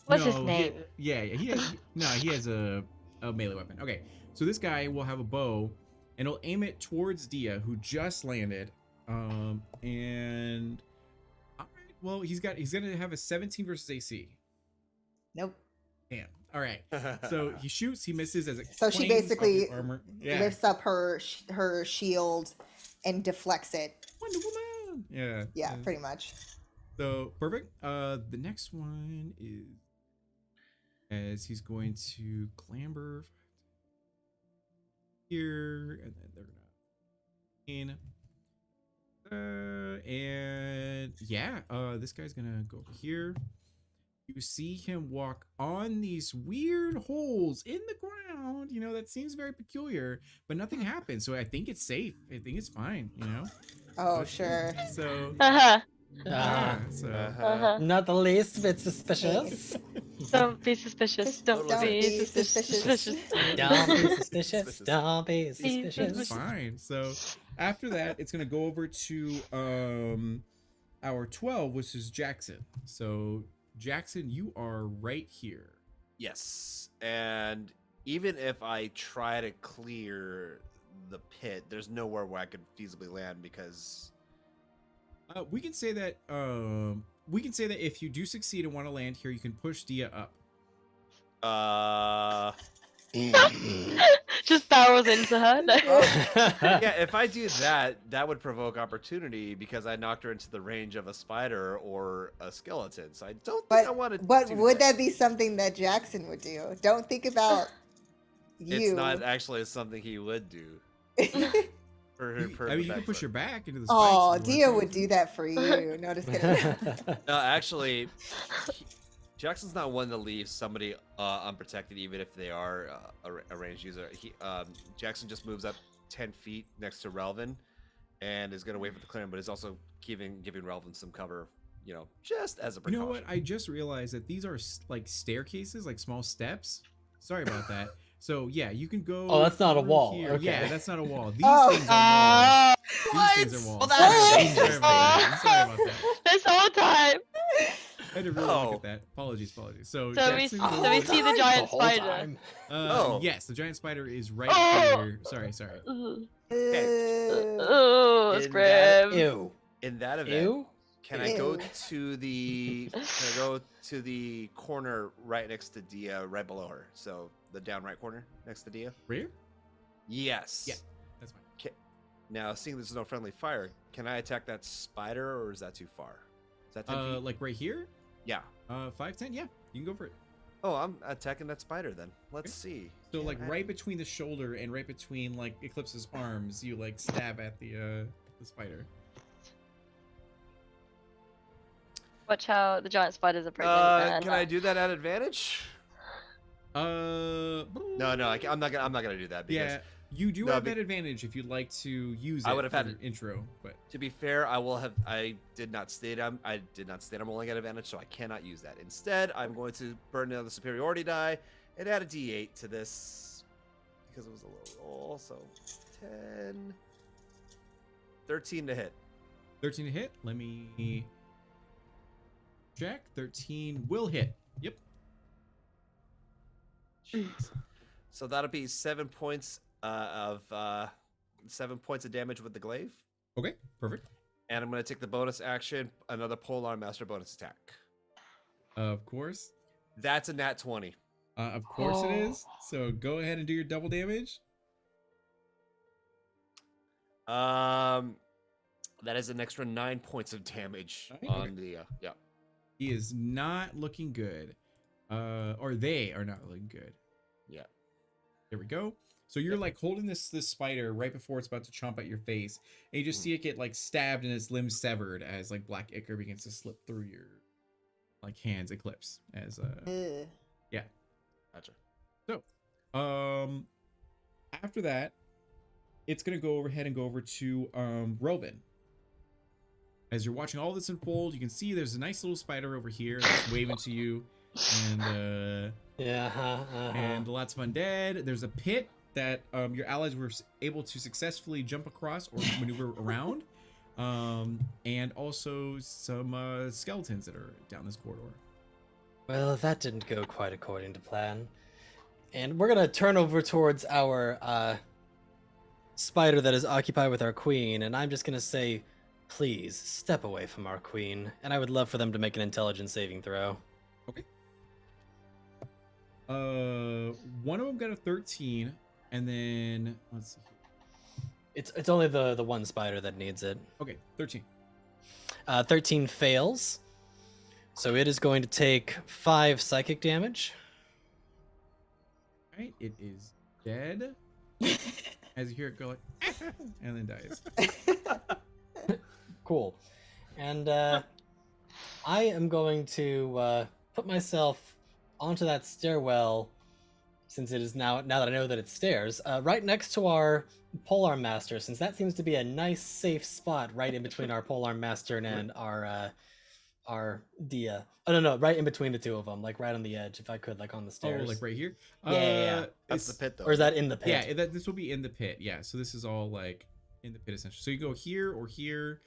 Speaker 3: What's his
Speaker 1: No,
Speaker 3: name?
Speaker 1: He has a melee weapon. Okay, so this guy will have a bow, and he'll aim it towards Dia, who just landed. And all right, well, he's gonna have a 17 versus AC.
Speaker 4: Nope.
Speaker 1: Damn. All right. So he shoots, he misses as it
Speaker 4: So she
Speaker 1: clangs off
Speaker 4: basically
Speaker 1: your armor. Yeah.
Speaker 4: lifts up her shield and deflects it.
Speaker 1: Wonder Woman. Yeah.
Speaker 4: Yeah, pretty much.
Speaker 1: So perfect. The next one is as he's going to clamber here, and then they're gonna and yeah, this guy's gonna go over here. You see him walk on these weird holes in the ground, you know, that seems very peculiar, but nothing happens. So I think it's safe. I think it's fine, you know?
Speaker 4: Oh, sure.
Speaker 1: So,
Speaker 3: Uh-huh.
Speaker 1: yeah, so
Speaker 3: Uh-huh.
Speaker 2: Not the least bit suspicious.
Speaker 3: Don't be suspicious. Don't,
Speaker 4: Don't
Speaker 3: be
Speaker 4: be
Speaker 3: suspicious.
Speaker 4: suspicious.
Speaker 2: Don't be suspicious. Don't be
Speaker 1: it's
Speaker 2: suspicious.
Speaker 1: fine. So after that, it's gonna go over to our 12, which is Jackson. So Jackson, you are right here.
Speaker 5: Yes, and even if I try to clear the pit, there's nowhere where I could feasibly land because
Speaker 1: We can say that if you do succeed and want to land here, you can push Dia up.
Speaker 3: Just barrels into her. No.
Speaker 5: yeah, if I do that, that would provoke opportunity because I knocked her into the range of a spider or a skeleton. So I don't think I want to.
Speaker 4: But would that be something that Jackson would do? Don't think about you.
Speaker 5: It's not actually something he would do.
Speaker 1: I mean, you can push her back into the spikes.
Speaker 4: Oh,
Speaker 1: if you
Speaker 4: Dia
Speaker 1: want
Speaker 4: would do that for you. No, just kidding.
Speaker 5: No, actually, Jackson's not one to leave somebody unprotected, even if they are a ranged user. Jackson just moves up 10 feet next to Relvin and is going to wait for the clearing, but is also giving Relvin some cover, you know, just as a
Speaker 1: You
Speaker 5: precaution.
Speaker 1: know what? I just realized that these are like staircases, like small steps. Sorry about that. So yeah, you can go.
Speaker 2: Oh, that's not a
Speaker 1: through
Speaker 2: wall.
Speaker 1: here.
Speaker 2: Okay.
Speaker 1: Yeah, that's not a wall. These
Speaker 4: Oh.
Speaker 1: things are walls. These things are walls.
Speaker 5: Well, that's
Speaker 1: Sorry
Speaker 5: dangerous,
Speaker 1: about that. Sorry about that.
Speaker 3: This whole time.
Speaker 1: I had to really look
Speaker 5: Oh.
Speaker 1: at that. Apologies. So,
Speaker 3: So we
Speaker 1: Jackson
Speaker 3: so
Speaker 1: goes-
Speaker 3: we see the giant spider.
Speaker 2: Time.
Speaker 5: Oh.
Speaker 1: Yes, the giant spider is right
Speaker 3: Oh.
Speaker 1: here. Sorry.
Speaker 3: Ooh,
Speaker 4: Ew.
Speaker 3: it's
Speaker 5: In that-
Speaker 3: grim.
Speaker 2: Ew.
Speaker 5: In that event,
Speaker 2: Ew.
Speaker 5: can I go
Speaker 4: Ew.
Speaker 5: to the corner right next to Dia, right below her? So the down right corner next to Dia.
Speaker 1: Rear?
Speaker 5: Yes.
Speaker 1: Yeah, that's fine.
Speaker 5: Now, seeing there's no friendly fire, can I attack that spider, or is that too far? Is that 10 feet?
Speaker 1: Like right here?
Speaker 5: Yeah.
Speaker 1: 5, 10. Yeah, you can go for it.
Speaker 5: Oh, I'm attacking that spider then. Let's see.
Speaker 1: So
Speaker 5: Can
Speaker 1: like
Speaker 5: I-
Speaker 1: right between the shoulder and right between like Eclipse's arms, you like stab at the spider.
Speaker 3: Watch how the giant spiders are pregnant.
Speaker 5: Can I do that at advantage?
Speaker 1: No,
Speaker 5: No, I'm not gonna do that because
Speaker 1: Yeah, you do
Speaker 5: No,
Speaker 1: have
Speaker 5: be-
Speaker 1: that advantage if you'd like to use it.
Speaker 5: I would have
Speaker 1: for
Speaker 5: had
Speaker 1: your
Speaker 5: it-
Speaker 1: intro, but
Speaker 5: to be fair, I did not state I'm rolling at advantage, so I cannot use that. Instead, I'm going to burn another superiority die and add a D8 to this because it was a low roll. So 10, 13 to hit.
Speaker 1: 13 to hit. Let me check. 13 will hit. Yep.
Speaker 5: Jeez. So that'll be 7 points of 7 points of damage with the glaive.
Speaker 1: Okay, perfect.
Speaker 5: And I'm going to take the bonus action, another Polearm Master bonus attack.
Speaker 1: Of course.
Speaker 5: That's a nat 20.
Speaker 1: Of course it is. So go ahead and do your double damage.
Speaker 5: That is an extra 9 points of damage
Speaker 1: Okay.
Speaker 5: on the yeah.
Speaker 1: He is not looking good. Or they are not looking good.
Speaker 5: Yeah.
Speaker 1: There we go. So you're like holding this spider right before it's about to chomp at your face, and you just see it get like stabbed and its limb severed as like black ichor begins to slip through your like hands, Eclipse. As
Speaker 4: Ugh.
Speaker 5: Gotcha.
Speaker 1: after that, it's gonna go overhead and go over to Robin. As you're watching all this unfold, you can see there's a nice little spider over here that's waving to you, and and lots of undead. There's a pit that your allies were able to successfully jump across or maneuver around, and also some skeletons that are down this corridor.
Speaker 2: Well, that didn't go quite according to plan. And we're gonna turn over towards our spider that is occupied with our queen, and I'm just gonna say, please step away from our queen. And I would love for them to make an intelligence saving throw.
Speaker 1: One of them got a 13, and then let's see.
Speaker 2: It's only the one spider that needs it.
Speaker 1: Okay, 13.
Speaker 2: 13 fails, so it is going to take 5 psychic damage.
Speaker 1: All right, it is dead. As you hear it go like, and then dies.
Speaker 2: Cool. And I am going to put myself onto that stairwell, since it is now that I know that it's stairs, right next to our polearm master, since that seems to be a nice safe spot right in between our polearm master and our Dia. Oh no, right in between the two of them, like right on the edge, if I could, like on the stairs.
Speaker 1: Oh, like right here.
Speaker 2: Yeah.
Speaker 5: That's the pit, though.
Speaker 2: Or is that in the pit?
Speaker 1: Yeah, this will be in the pit. Yeah, so this is all like in the pit essentially. So you go here or here,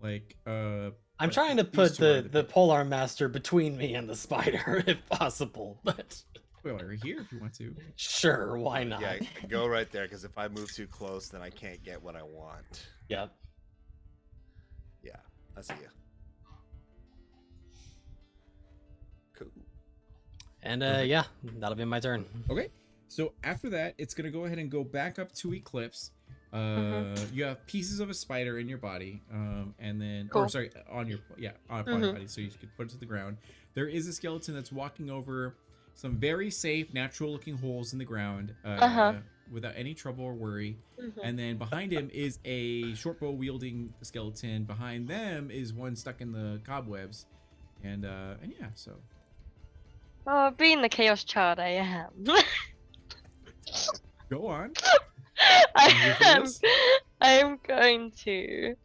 Speaker 1: like
Speaker 2: I'm trying to
Speaker 1: these
Speaker 2: put
Speaker 1: two are in
Speaker 2: the
Speaker 1: pit.
Speaker 2: polearm master between me and the spider, if possible. But
Speaker 1: Well, right here if you want to.
Speaker 2: sure, why not?
Speaker 5: Yeah, go right there, because if I move too close, then I can't get what I want.
Speaker 2: Yep.
Speaker 5: Yeah, I see you. Cool.
Speaker 2: And
Speaker 1: Perfect.
Speaker 2: yeah, that'll be my turn.
Speaker 1: Okay. So after that, it's gonna go ahead and go back up to Eclipse. You have pieces of a spider in your body, and then, or
Speaker 3: Cool.
Speaker 1: sorry, on your your body, so you can put it to the ground. There is a skeleton that's walking over some very safe, natural-looking holes in the ground, without any trouble or worry. And then behind him is a short bow wielding skeleton. Behind them is one stuck in the cobwebs, and yeah, so.
Speaker 3: Oh, being the chaos child I am.
Speaker 1: Go on.
Speaker 3: I
Speaker 1: You here for
Speaker 3: am.
Speaker 1: this?
Speaker 3: I am going to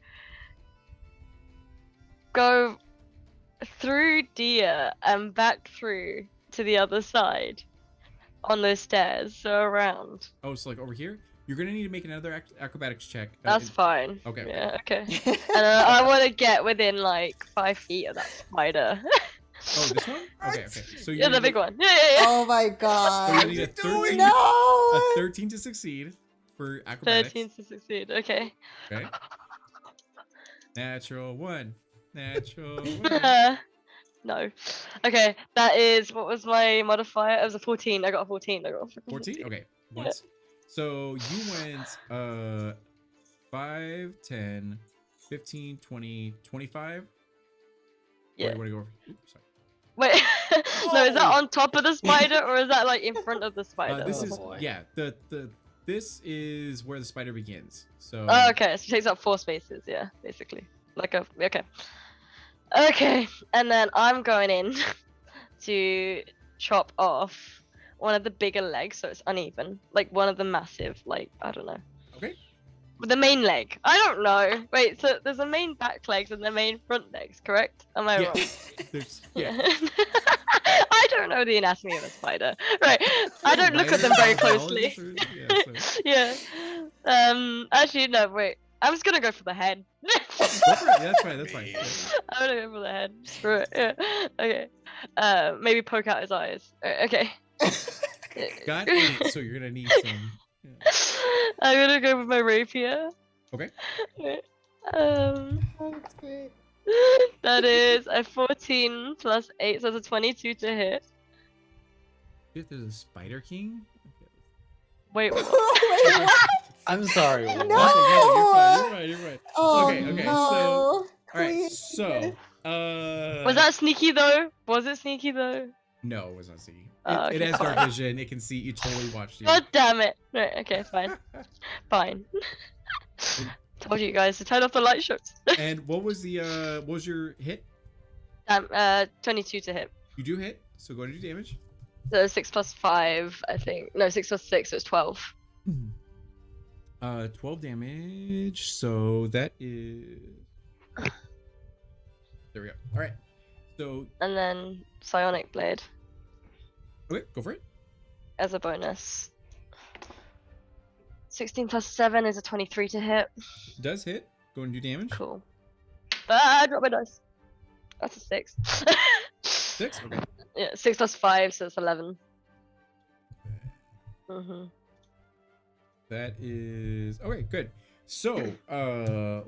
Speaker 3: go through Dia and back through to the other side on those stairs, so around.
Speaker 1: Oh, so like over here? You're gonna need to make another acrobatics check.
Speaker 3: That's fine.
Speaker 1: Okay.
Speaker 3: Yeah, okay. And I want to get within like 5 feet of that spider.
Speaker 1: Oh, this one? Okay. So
Speaker 3: Yeah,
Speaker 1: you're
Speaker 3: the big one. Yeah.
Speaker 4: Oh my
Speaker 1: So you
Speaker 4: god.
Speaker 1: need a
Speaker 5: What's he doing?
Speaker 1: 13,
Speaker 4: No!
Speaker 1: a 13 to succeed for acrobatics.
Speaker 3: 13 to succeed. Okay.
Speaker 1: Okay. Natural 1. Natural 1.
Speaker 3: No. Okay, that is, what was my modifier? It was a 14. I got a 14.
Speaker 1: 14? Okay. Once. So you went 5, 10, 15, 20, 25.
Speaker 3: Yeah.
Speaker 1: Wait, want to go over? Oops, sorry.
Speaker 3: Wait. No, is that
Speaker 5: Oh!
Speaker 3: on top of the spider or is that like in front of the spider?
Speaker 1: This
Speaker 2: Oh,
Speaker 1: is
Speaker 2: boy.
Speaker 1: yeah. This is where the spider begins. So.
Speaker 3: Oh, okay, so it takes up 4 spaces, yeah, basically. Like a, okay. Okay, and then I'm going in to chop off one of the bigger legs so it's uneven. Like one of the massive, like, I don't know.
Speaker 1: Okay.
Speaker 3: The main leg. I don't know. Wait, so there's a main back legs and the main front legs, correct? Am I
Speaker 1: Yeah.
Speaker 3: wrong?
Speaker 1: There's yeah.
Speaker 3: I don't know the anatomy of a spider. Right. I don't look at them very closely.
Speaker 1: Yeah, so.
Speaker 3: Actually, no, wait. I'm just gonna go for the head.
Speaker 1: Go for it. Yeah, that's fine. That's fine. Yeah.
Speaker 3: I'm gonna go for the head. Screw it. Yeah. Okay. Maybe poke out his eyes. Okay.
Speaker 1: Got it. So you're gonna need some. Yeah.
Speaker 3: I'm gonna go with my rapier.
Speaker 1: Okay.
Speaker 4: That's great.
Speaker 3: That is a 14 plus 8, so that's a 22 to hit.
Speaker 1: Shit, there's a Spider King. Okay.
Speaker 3: Wait, what?
Speaker 4: Wait, what?
Speaker 2: I'm sorry.
Speaker 4: No!
Speaker 2: What?
Speaker 1: You're right.
Speaker 4: Oh,
Speaker 1: Okay,
Speaker 4: no.
Speaker 1: so- All right.
Speaker 4: Please.
Speaker 1: So,
Speaker 3: Was that sneaky though? Was it sneaky though?
Speaker 1: No, it was not see.
Speaker 3: Oh,
Speaker 1: It
Speaker 3: okay.
Speaker 1: has dark vision. It can see. You totally watched you.
Speaker 3: God damn it. Right, okay, fine. Fine. Told you guys to turn off the light shows.
Speaker 1: And what was the what was your hit?
Speaker 3: 22 to hit.
Speaker 1: You do hit. So go ahead and do damage.
Speaker 3: So 6 plus 5, I think. No, 6 plus 6, so it's 12.
Speaker 1: 12 damage. So that is. There we go. All right. So
Speaker 3: And then Psionic Blade
Speaker 1: okay, go for it.
Speaker 3: as a bonus. 16 plus 7 is a 23 to hit.
Speaker 1: Does hit. Go and do damage.
Speaker 3: Cool. Ah, drop my dice. That's a 6.
Speaker 1: 6. Okay.
Speaker 3: Yeah, 6 plus 5, so it's 11. Mm-hmm.
Speaker 1: That is okay. Good. So,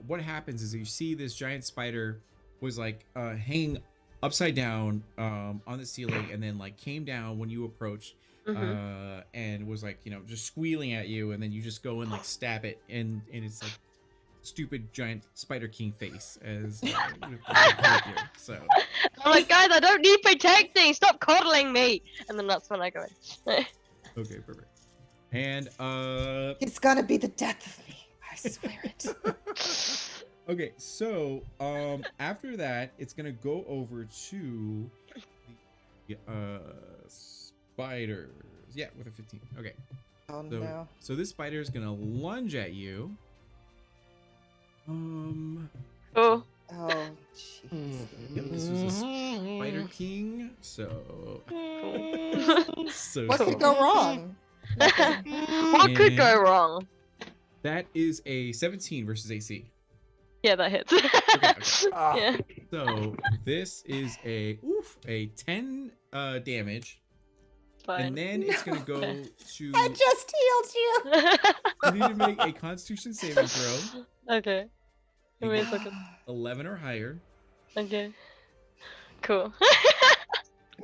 Speaker 1: what happens is you see this giant spider was like hanging upside down on the ceiling, and then like came down when you approached. and was like, just squealing at you, and then you just go and like stab it, and it's like stupid giant Spider King face as so.
Speaker 3: I'm like, guys, I don't need protecting. Stop coddling me. And then that's when I go in.
Speaker 1: Okay, perfect. And
Speaker 4: It's gonna be the death of me. I swear it.
Speaker 1: okay, so after that, it's gonna go over to the spiders. Yeah, with a 15. Okay.
Speaker 4: Oh
Speaker 1: So,
Speaker 4: no.
Speaker 1: so this spider is gonna lunge at you.
Speaker 3: Oh.
Speaker 4: Oh jeez.
Speaker 1: Yep, this was a Spider King. So, so
Speaker 4: What could go wrong?
Speaker 3: What could go wrong?
Speaker 1: that is a 17 versus AC.
Speaker 3: Yeah, that hits.
Speaker 1: Okay.
Speaker 3: Yeah.
Speaker 1: So this is a 10 damage,
Speaker 3: Fine.
Speaker 1: and then it's gonna go
Speaker 3: Okay.
Speaker 1: to.
Speaker 4: I just healed you.
Speaker 1: You need to make a Constitution saving throw,
Speaker 3: Okay. Give me a second.
Speaker 1: 11 or higher.
Speaker 3: Okay. Cool.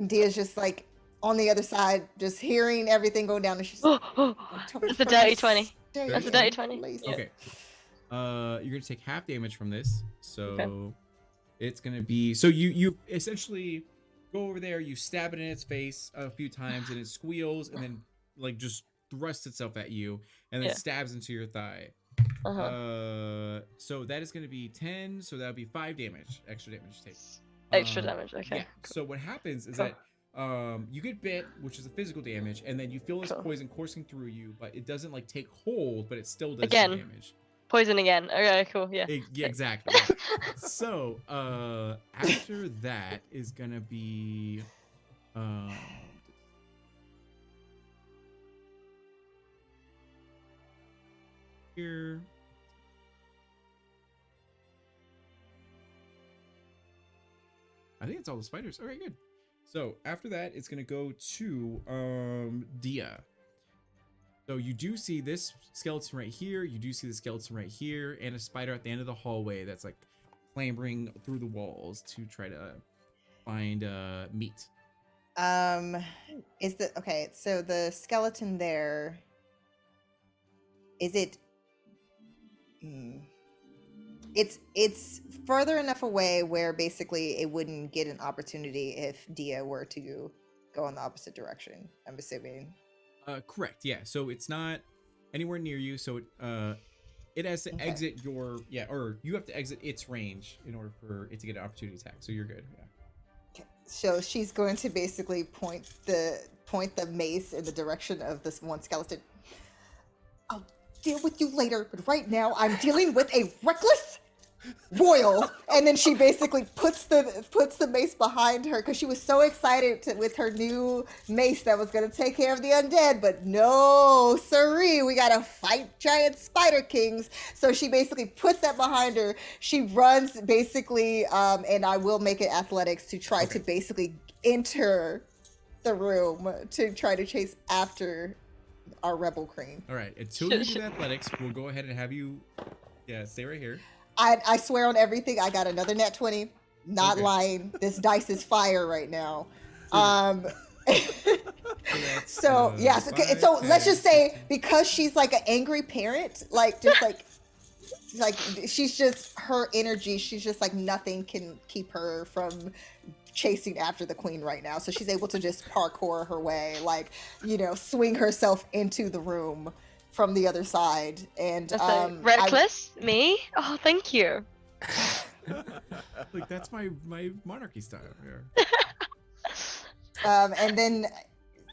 Speaker 4: Dia's just like on the other side, just hearing everything go down, and she's like,
Speaker 3: It's a dirty 20.
Speaker 4: "Dirty
Speaker 3: That's a dirty
Speaker 4: 20,
Speaker 3: 20.
Speaker 4: please."
Speaker 3: Yeah.
Speaker 1: Okay. You're gonna take half damage from this, so it's gonna be you essentially go over there, you stab it in its face a few times, and it squeals, and then like just thrusts itself at you, and then
Speaker 3: Yeah.
Speaker 1: stabs into your thigh. So that is gonna be 10, so that would be 5 damage, extra damage to take.
Speaker 3: Extra damage. Okay.
Speaker 1: Yeah. So what happens is
Speaker 3: Cool.
Speaker 1: that you get bit, which is a physical damage, and then you feel this
Speaker 3: Cool.
Speaker 1: poison coursing through you, but it doesn't like take hold, but it still does
Speaker 3: Again.
Speaker 1: some damage.
Speaker 3: Poison again. Okay. Cool. Yeah.
Speaker 1: Yeah, exactly. So after that is gonna be here. I think it's all the spiders. Okay, good. So after that, it's gonna go to Dia. So you do see this skeleton right here. You do see the skeleton right here, and a spider at the end of the hallway that's like clambering through the walls to try to find meat.
Speaker 4: Is the okay? So the skeleton there. Is it? It's further enough away where basically it wouldn't get an opportunity if Dia were to go in the opposite direction. I'm assuming.
Speaker 1: Correct. Yeah. So it's not anywhere near you. So it has to
Speaker 4: Okay.
Speaker 1: exit your or you have to exit its range in order for it to get an opportunity attack. So you're good. Yeah.
Speaker 4: Okay. So she's going to basically point the mace in the direction of this one skeleton. I'll deal with you later, but right now I'm dealing with a reckless royal. And then she basically puts the mace behind her because she was so excited with her new mace that was going to take care of the undead, but no siree, we gotta fight giant spider kings. So she basically puts that behind her. She runs basically, and I will make it athletics to try to basically enter the room to try to chase after our rebel queen.
Speaker 1: All right. Until you do athletics, we'll go ahead and have you. Yeah, stay right here.
Speaker 4: I swear on everything, I got another nat 20. Not
Speaker 1: Okay.
Speaker 4: lying. This dice is fire right now. So yes, okay.
Speaker 1: 5,
Speaker 4: So let's
Speaker 1: 10,
Speaker 4: just say
Speaker 1: 15.
Speaker 4: because she's like an angry parent, like just like she's just her energy. She's just like nothing can keep her from chasing after the queen right now. So she's able to just parkour her way, like swing herself into the room from the other side. And
Speaker 3: That's like, reckless? Me? Oh, thank you.
Speaker 1: Like that's my monarchy style.
Speaker 4: And then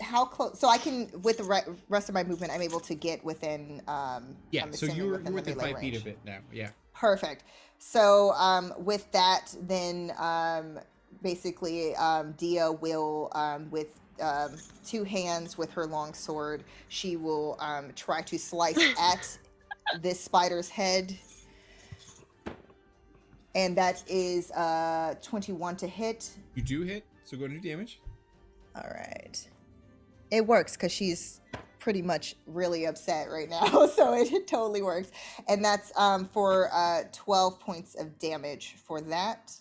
Speaker 4: how close? So I can, with the rest of my movement, I'm able to get within.
Speaker 1: Yeah.
Speaker 4: I'm
Speaker 1: So
Speaker 4: assuming
Speaker 1: you're
Speaker 4: the
Speaker 1: within
Speaker 4: melee
Speaker 1: 5 feet
Speaker 4: range.
Speaker 1: of it now. Yeah.
Speaker 4: Perfect. So with that, then basically Dia will with 2 hands with her long sword, she will try to slice at this spider's head. And that is 21 to hit.
Speaker 1: You do hit. So go to do damage.
Speaker 4: All right. It works because she's pretty much really upset right now. So it totally works. And that's for 12 points of damage for that.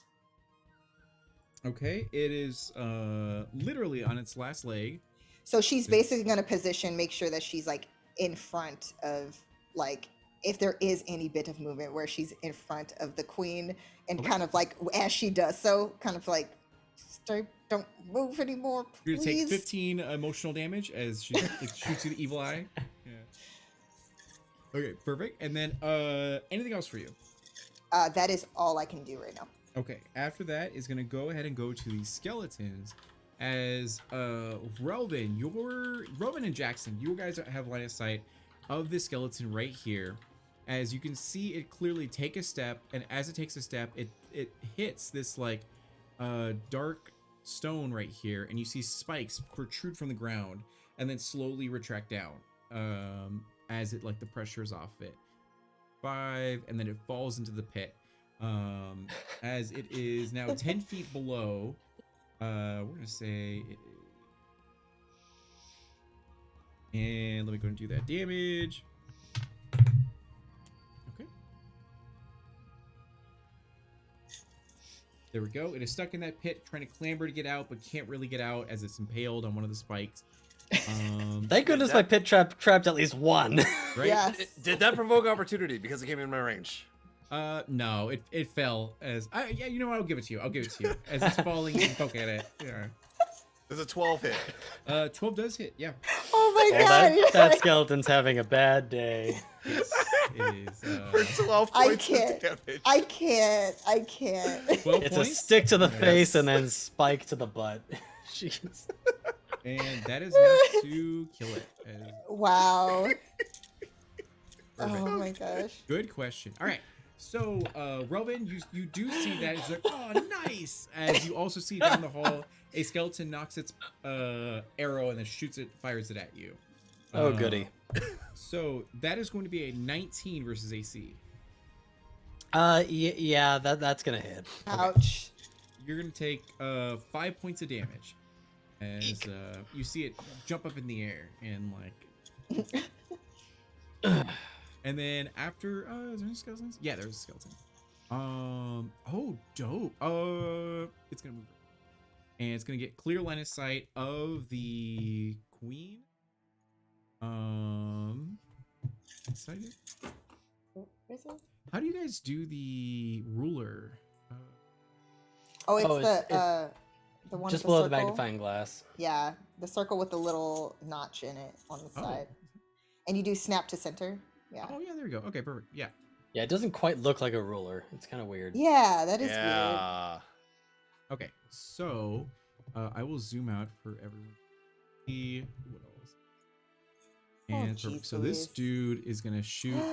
Speaker 1: Okay. It is literally on its last leg.
Speaker 4: So she's basically going to position, make sure that she's like in front of, like, if there is any bit of movement, where she's in front of the queen, and
Speaker 1: Okay.
Speaker 4: kind of like as she does so, kind of like, don't move anymore,
Speaker 1: You're gonna take
Speaker 4: please.
Speaker 1: 15 emotional damage as she like, shoots you the evil eye. Yeah. Okay, perfect. And then anything else for you?
Speaker 4: That is all I can do right now.
Speaker 1: Okay, after that is gonna go ahead and go to the skeletons. As Relvin and Jackson, you guys have line of sight of the skeleton right here. As you can see it clearly take a step, and as it takes a step, it hits this like dark stone right here, and you see spikes protrude from the ground and then slowly retract down as it like the pressure is off it. 5, and then it falls into the pit as it is now 10 feet below. We're gonna say and let me go and do that damage. Okay, there we go. It is stuck in that pit trying to clamber to get out, but can't really get out as it's impaled on one of the spikes.
Speaker 2: Thank goodness my pit trapped at least one.
Speaker 1: Right?
Speaker 4: Yes.
Speaker 5: Did that provoke opportunity because it came in my range?
Speaker 1: No, it fell as yeah, you know what, I'll give it to you. As it's falling, you can poke at it. Yeah.
Speaker 5: There's a 12 hit.
Speaker 1: 12 does hit, yeah.
Speaker 4: Oh my
Speaker 2: Well,
Speaker 4: god.
Speaker 2: that skeleton's having a bad day.
Speaker 1: Yes, it is.
Speaker 5: For 12
Speaker 4: I
Speaker 5: points
Speaker 4: can't.
Speaker 5: of damage.
Speaker 4: I can't.
Speaker 1: 12
Speaker 2: It's
Speaker 1: points.
Speaker 2: a stick to the
Speaker 1: Yes.
Speaker 2: face and then spike to the butt. Jeez.
Speaker 1: And that is enough to kill it.
Speaker 4: Wow.
Speaker 1: Perfect.
Speaker 4: Oh my gosh.
Speaker 1: Good question. All right. So, Relvin, you do see that. It's like, oh, nice. As you also see down the hall, a skeleton knocks its arrow and then shoots it, fires it at you.
Speaker 2: Oh, goody.
Speaker 1: So that is going to be a 19 versus AC.
Speaker 2: Yeah, that's gonna hit.
Speaker 4: Ouch.
Speaker 1: You're going to take 5 points of damage as you see it jump up in the air and like. And then after, is there any skeletons? Yeah, there's a skeleton. Oh, dope. It's gonna move, and it's gonna get clear line of sight of the queen. Excited.
Speaker 4: Where's it?
Speaker 1: How do you guys do the ruler?
Speaker 4: Oh, it's
Speaker 2: Oh,
Speaker 4: the one
Speaker 2: Just
Speaker 4: with
Speaker 2: below
Speaker 4: the
Speaker 2: the
Speaker 4: circle.
Speaker 2: magnifying glass.
Speaker 4: Yeah, the circle with the little notch in it on the
Speaker 1: Oh.
Speaker 4: side. And you do snap to center. Yeah.
Speaker 1: Oh yeah, there we go. Okay, perfect. Yeah.
Speaker 2: Yeah, it doesn't quite look like a ruler. It's kind of weird.
Speaker 4: Yeah, that is weird.
Speaker 5: Yeah.
Speaker 1: Okay, so I will zoom out for everyone. See what else. And
Speaker 4: geez
Speaker 1: perfect. So this
Speaker 4: Louise.
Speaker 1: dude is gonna shoot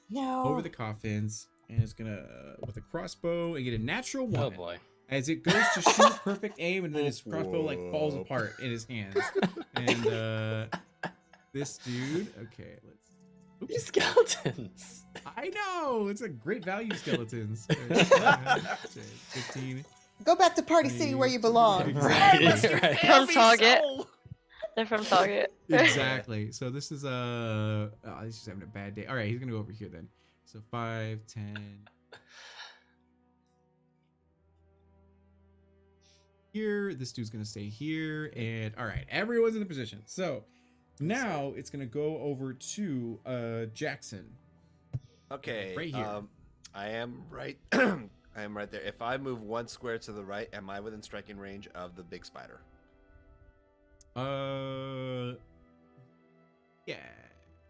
Speaker 4: No.
Speaker 1: over the coffins and is gonna with a crossbow and get a natural one.
Speaker 2: Oh boy.
Speaker 1: As it goes to shoot perfect aim, and then his crossbow like falls
Speaker 5: Whoa.
Speaker 1: apart in his hands. And this dude, okay, let's.
Speaker 2: These
Speaker 1: Oops.
Speaker 2: skeletons.
Speaker 1: I know it's a great value skeletons. 15.
Speaker 4: Go back to Party City where you belong.
Speaker 2: Right, right.
Speaker 3: From Target. They're from Target.
Speaker 1: Exactly. So this is oh, he's just having a bad day. All right, he's gonna go over here then. So 5, 10. Here, this dude's gonna stay here, and all right, everyone's in the position. So now it's gonna go over to Jackson.
Speaker 5: Okay.
Speaker 1: Right here.
Speaker 5: I am right. I am right there. If I move 1 square to the right, am I within striking range of the big spider?
Speaker 1: Yeah.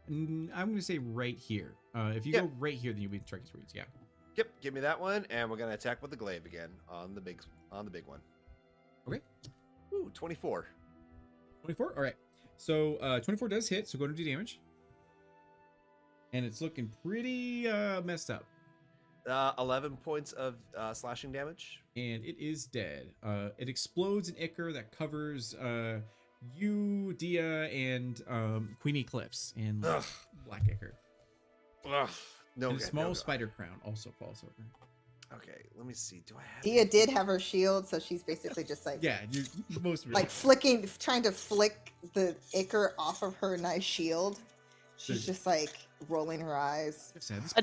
Speaker 1: I'm gonna say right here. If you
Speaker 5: Yep.
Speaker 1: go right here, then you'll be striking range. Yeah.
Speaker 5: Yep. Give me that one, and we're gonna attack with the glaive again on the big one.
Speaker 1: Okay.
Speaker 5: Ooh, 24.
Speaker 1: 24. All right. So 24 does hit. So go to do damage. And it's looking pretty messed up.
Speaker 5: 11 points of slashing damage.
Speaker 1: And it is dead. It explodes an ichor that covers you, Dia, and Queen Eclipse and
Speaker 5: Ugh.
Speaker 1: Black Ichor.
Speaker 5: Ugh. No.
Speaker 1: And a
Speaker 5: okay,
Speaker 1: small
Speaker 5: no, no.
Speaker 1: spider crown also falls over.
Speaker 5: Okay, let me see. Do I have?
Speaker 4: Dia did have her shield, so she's basically just like
Speaker 1: Yeah, you most
Speaker 4: like trying to flick the ichor off of her nice shield. She's just like rolling her eyes.
Speaker 3: I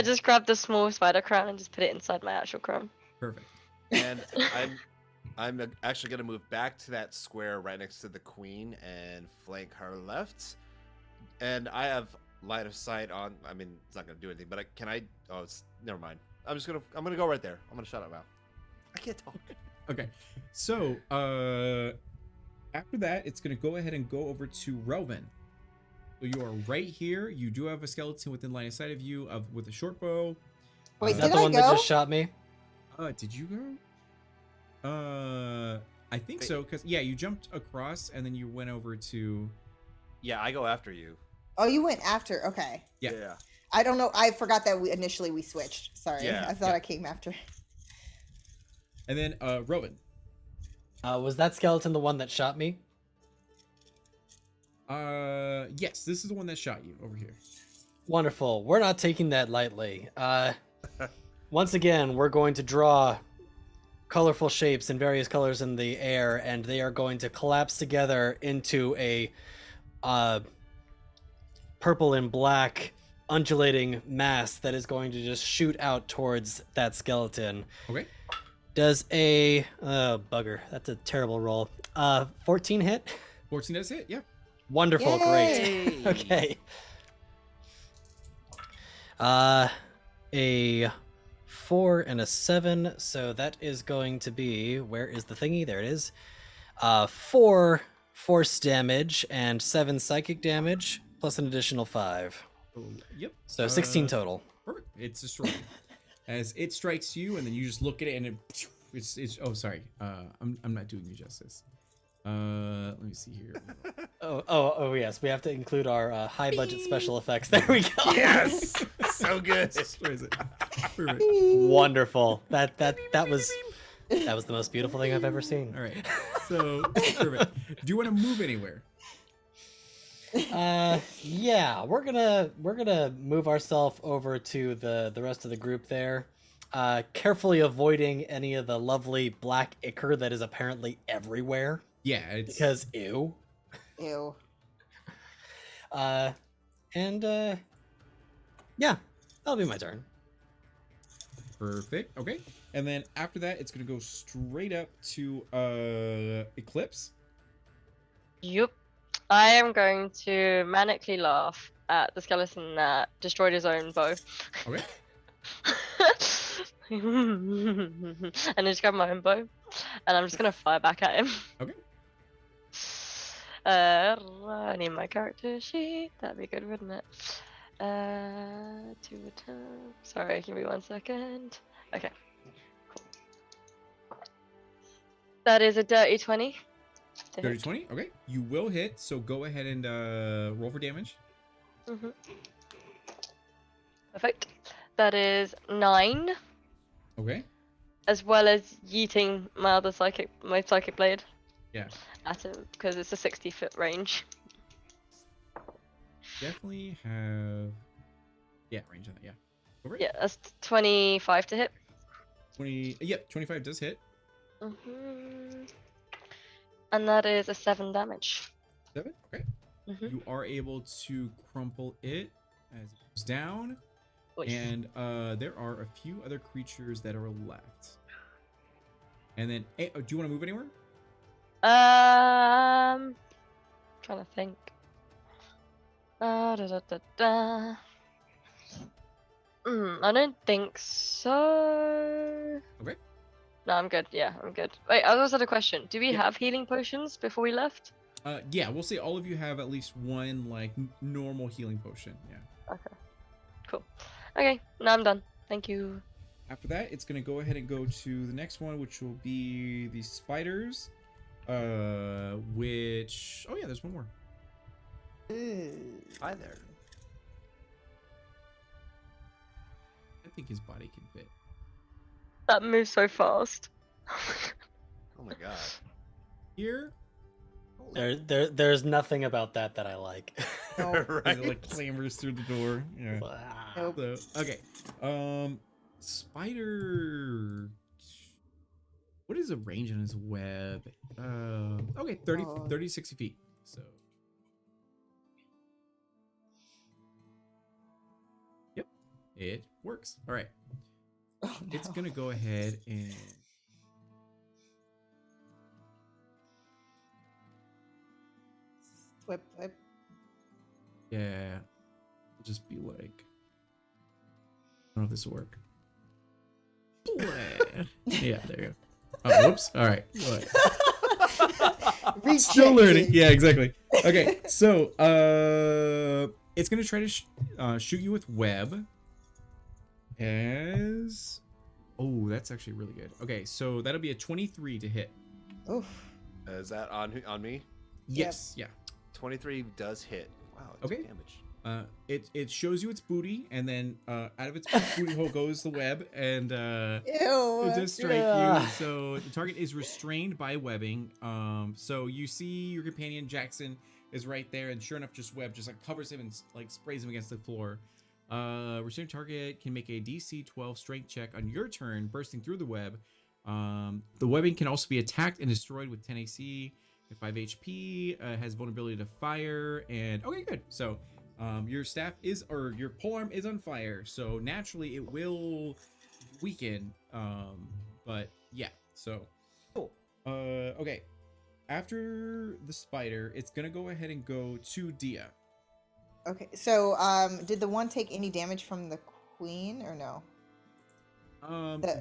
Speaker 3: just grabbed the small spider crown and just put it inside my actual crown.
Speaker 1: Perfect.
Speaker 5: And I'm actually going to move back to that square right next to the queen and flank her left. And I have line of sight on. I mean, it's not going to do anything, but can I? Oh, it's never mind. I'm gonna go right there. I'm gonna shut up now. I can't talk.
Speaker 1: Okay, so after that, it's gonna go ahead and go over to Relvin. So you are right here. You do have a skeleton within line of sight of you, with a short bow.
Speaker 4: Wait,
Speaker 2: Is
Speaker 4: did
Speaker 2: that the
Speaker 4: I
Speaker 2: one
Speaker 4: go?
Speaker 2: that just shot me?
Speaker 1: Did you go? I think so, because yeah, you jumped across and then you went over to.
Speaker 5: Yeah, I go after you.
Speaker 4: Oh, you went after. Okay.
Speaker 1: Yeah.
Speaker 4: I don't know. I forgot that we switched. Sorry.
Speaker 5: Yeah,
Speaker 4: I thought I came after.
Speaker 1: And then Relvin.
Speaker 2: Was that skeleton the one that shot me?
Speaker 1: Yes, this is the one that shot you over here.
Speaker 2: Wonderful. We're not taking that lightly. Once again, we're going to draw colorful shapes in various colors in the air, and they are going to collapse together into a purple and black undulating mass that is going to just shoot out towards that skeleton.
Speaker 1: Okay.
Speaker 2: Does a bugger. That's a terrible roll. 14 hit?
Speaker 1: 14 does hit, yeah.
Speaker 2: Wonderful,
Speaker 4: Yay!
Speaker 2: great. Okay. A 4 and a 7, so that is going to be, where is the thingy? There it is. 4 force damage and 7 psychic damage, plus an additional 5.
Speaker 1: Oh, yep.
Speaker 2: So 16 total.
Speaker 1: Perfect. It's destroyed. As it strikes you, and then you just look at it, and it's oh, sorry. I'm not doing you justice. Let me see here.
Speaker 2: Oh yes, we have to include our high budget special effects. There we go.
Speaker 5: Yes, so good.
Speaker 1: Where is it? Perfect.
Speaker 2: Wonderful. That was the most beautiful thing I've ever seen.
Speaker 1: All right. So perfect. Do you want to move anywhere?
Speaker 2: Yeah, we're gonna move ourselves over to the rest of the group there, carefully avoiding any of the lovely black ichor that is apparently everywhere.
Speaker 1: Yeah, it's
Speaker 2: Because ew.
Speaker 4: Ew.
Speaker 2: And yeah, that'll be my turn.
Speaker 1: perfect. Okay, and then after that, it's gonna go straight up to Eclipse.
Speaker 3: Yup. I am going to manically laugh at the skeleton that destroyed his own bow.
Speaker 1: Okay.
Speaker 3: And I just grab my own bow, and I'm just gonna fire back at him.
Speaker 1: Okay.
Speaker 3: I need my character sheet. That'd be good, wouldn't it? To return. Sorry, give me 1 second. Okay. Cool. That is a dirty 20. to
Speaker 1: Dirty
Speaker 3: hit.
Speaker 1: 20. Okay, you will hit. So go ahead and roll for damage.
Speaker 3: Mhm. Perfect. That is 9,
Speaker 1: Okay.
Speaker 3: as well as yeeting my psychic blade.
Speaker 1: Yeah.
Speaker 3: At him, because it's a 60-foot range.
Speaker 1: Definitely have. Yeah, range on that. Yeah. Over.
Speaker 3: Yeah, that's 25 to hit.
Speaker 1: 20. Yep. 25 does hit.
Speaker 3: And that is a 7 damage.
Speaker 1: 7. Okay.
Speaker 3: Mhm.
Speaker 1: You are able to crumple it as it goes down.
Speaker 3: Oy.
Speaker 1: And there are a few other creatures that are left. And then, do you want to move anywhere?
Speaker 3: Trying to think. Da, da, da, da. I don't think so.
Speaker 1: Okay.
Speaker 3: No, I'm good. Yeah, I'm good. Wait, I also had a question. Do we
Speaker 1: Yeah.
Speaker 3: have healing potions before we left?
Speaker 1: Yeah, we'll say all of you have at least one like normal healing potion. Yeah.
Speaker 3: Okay. Cool. Okay, now I'm done. Thank you.
Speaker 1: After that, it's gonna go ahead and go to the next one, which will be the spiders. Which oh yeah, there's one more.
Speaker 4: Ooh.
Speaker 5: Hi there.
Speaker 1: I think his body can fit.
Speaker 3: That moves so fast.
Speaker 5: Oh my god.
Speaker 1: Here,
Speaker 2: There's nothing about that I like.
Speaker 4: Nope.
Speaker 1: as it like clambers through the door. Yeah.
Speaker 4: Nope.
Speaker 1: So okay, spider. What is the range on his web? Okay, 30,
Speaker 4: Oh.
Speaker 1: 30, 60 feet. So. Yep, it works. All right,
Speaker 4: Oh,
Speaker 1: it's
Speaker 4: no.
Speaker 1: gonna go ahead and
Speaker 4: Whip, whip.
Speaker 1: Yeah. It'll just be like, I don't know if this will work. Yeah, there you go. Oh, whoops. All right. Still learning. Yeah, exactly. Okay, so it's gonna try to shoot you with web. As oh, that's actually really good. Okay, so that'll be a 23 to hit.
Speaker 4: Oof.
Speaker 5: Is that on me?
Speaker 1: Yes. Yeah.
Speaker 5: 23 does hit. Wow. That's
Speaker 1: Okay.
Speaker 5: damage.
Speaker 1: It shows you its booty, and then out of its booty hole goes the web, and
Speaker 4: Ew.
Speaker 1: it does strike
Speaker 2: Yeah.
Speaker 1: you. So the target is restrained by webbing. So you see your companion Jackson is right there, and sure enough, just web just like covers him and like sprays him against the floor. Restrained target can make a DC 12 strength check on your turn, bursting through the web. The webbing can also be attacked and destroyed with 10 AC, 5 HP, has vulnerability to fire, and okay, good. So your staff is, or your polearm is on fire, so naturally it will weaken. But yeah, so
Speaker 5: Cool.
Speaker 1: okay. After the spider, it's gonna go ahead and go to Dia.
Speaker 4: Okay, so did the one take any damage from the queen or no?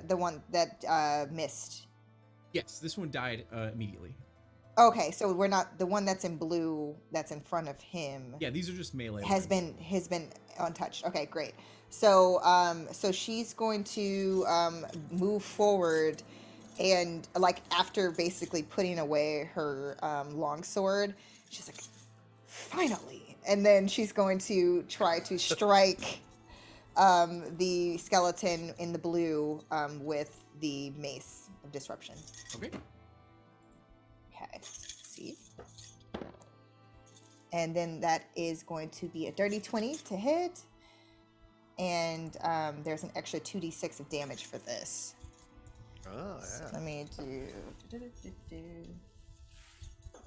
Speaker 4: The one that missed.
Speaker 1: Yes, this one died immediately.
Speaker 4: Okay, so we're not the one that's in blue that's in front of him.
Speaker 1: Yeah, these are just melee.
Speaker 4: Has
Speaker 1: ones.
Speaker 4: been untouched. Okay, great. So so she's going to move forward, and like after basically putting away her longsword, she's like, finally, and then she's going to try to strike the skeleton in the blue with the mace of disruption.
Speaker 1: Okay.
Speaker 4: Okay, let's see. And then that is going to be a dirty 20 to hit. And there's an extra 2d6 of damage for this.
Speaker 5: Oh,
Speaker 4: So
Speaker 5: yeah.
Speaker 4: let me do.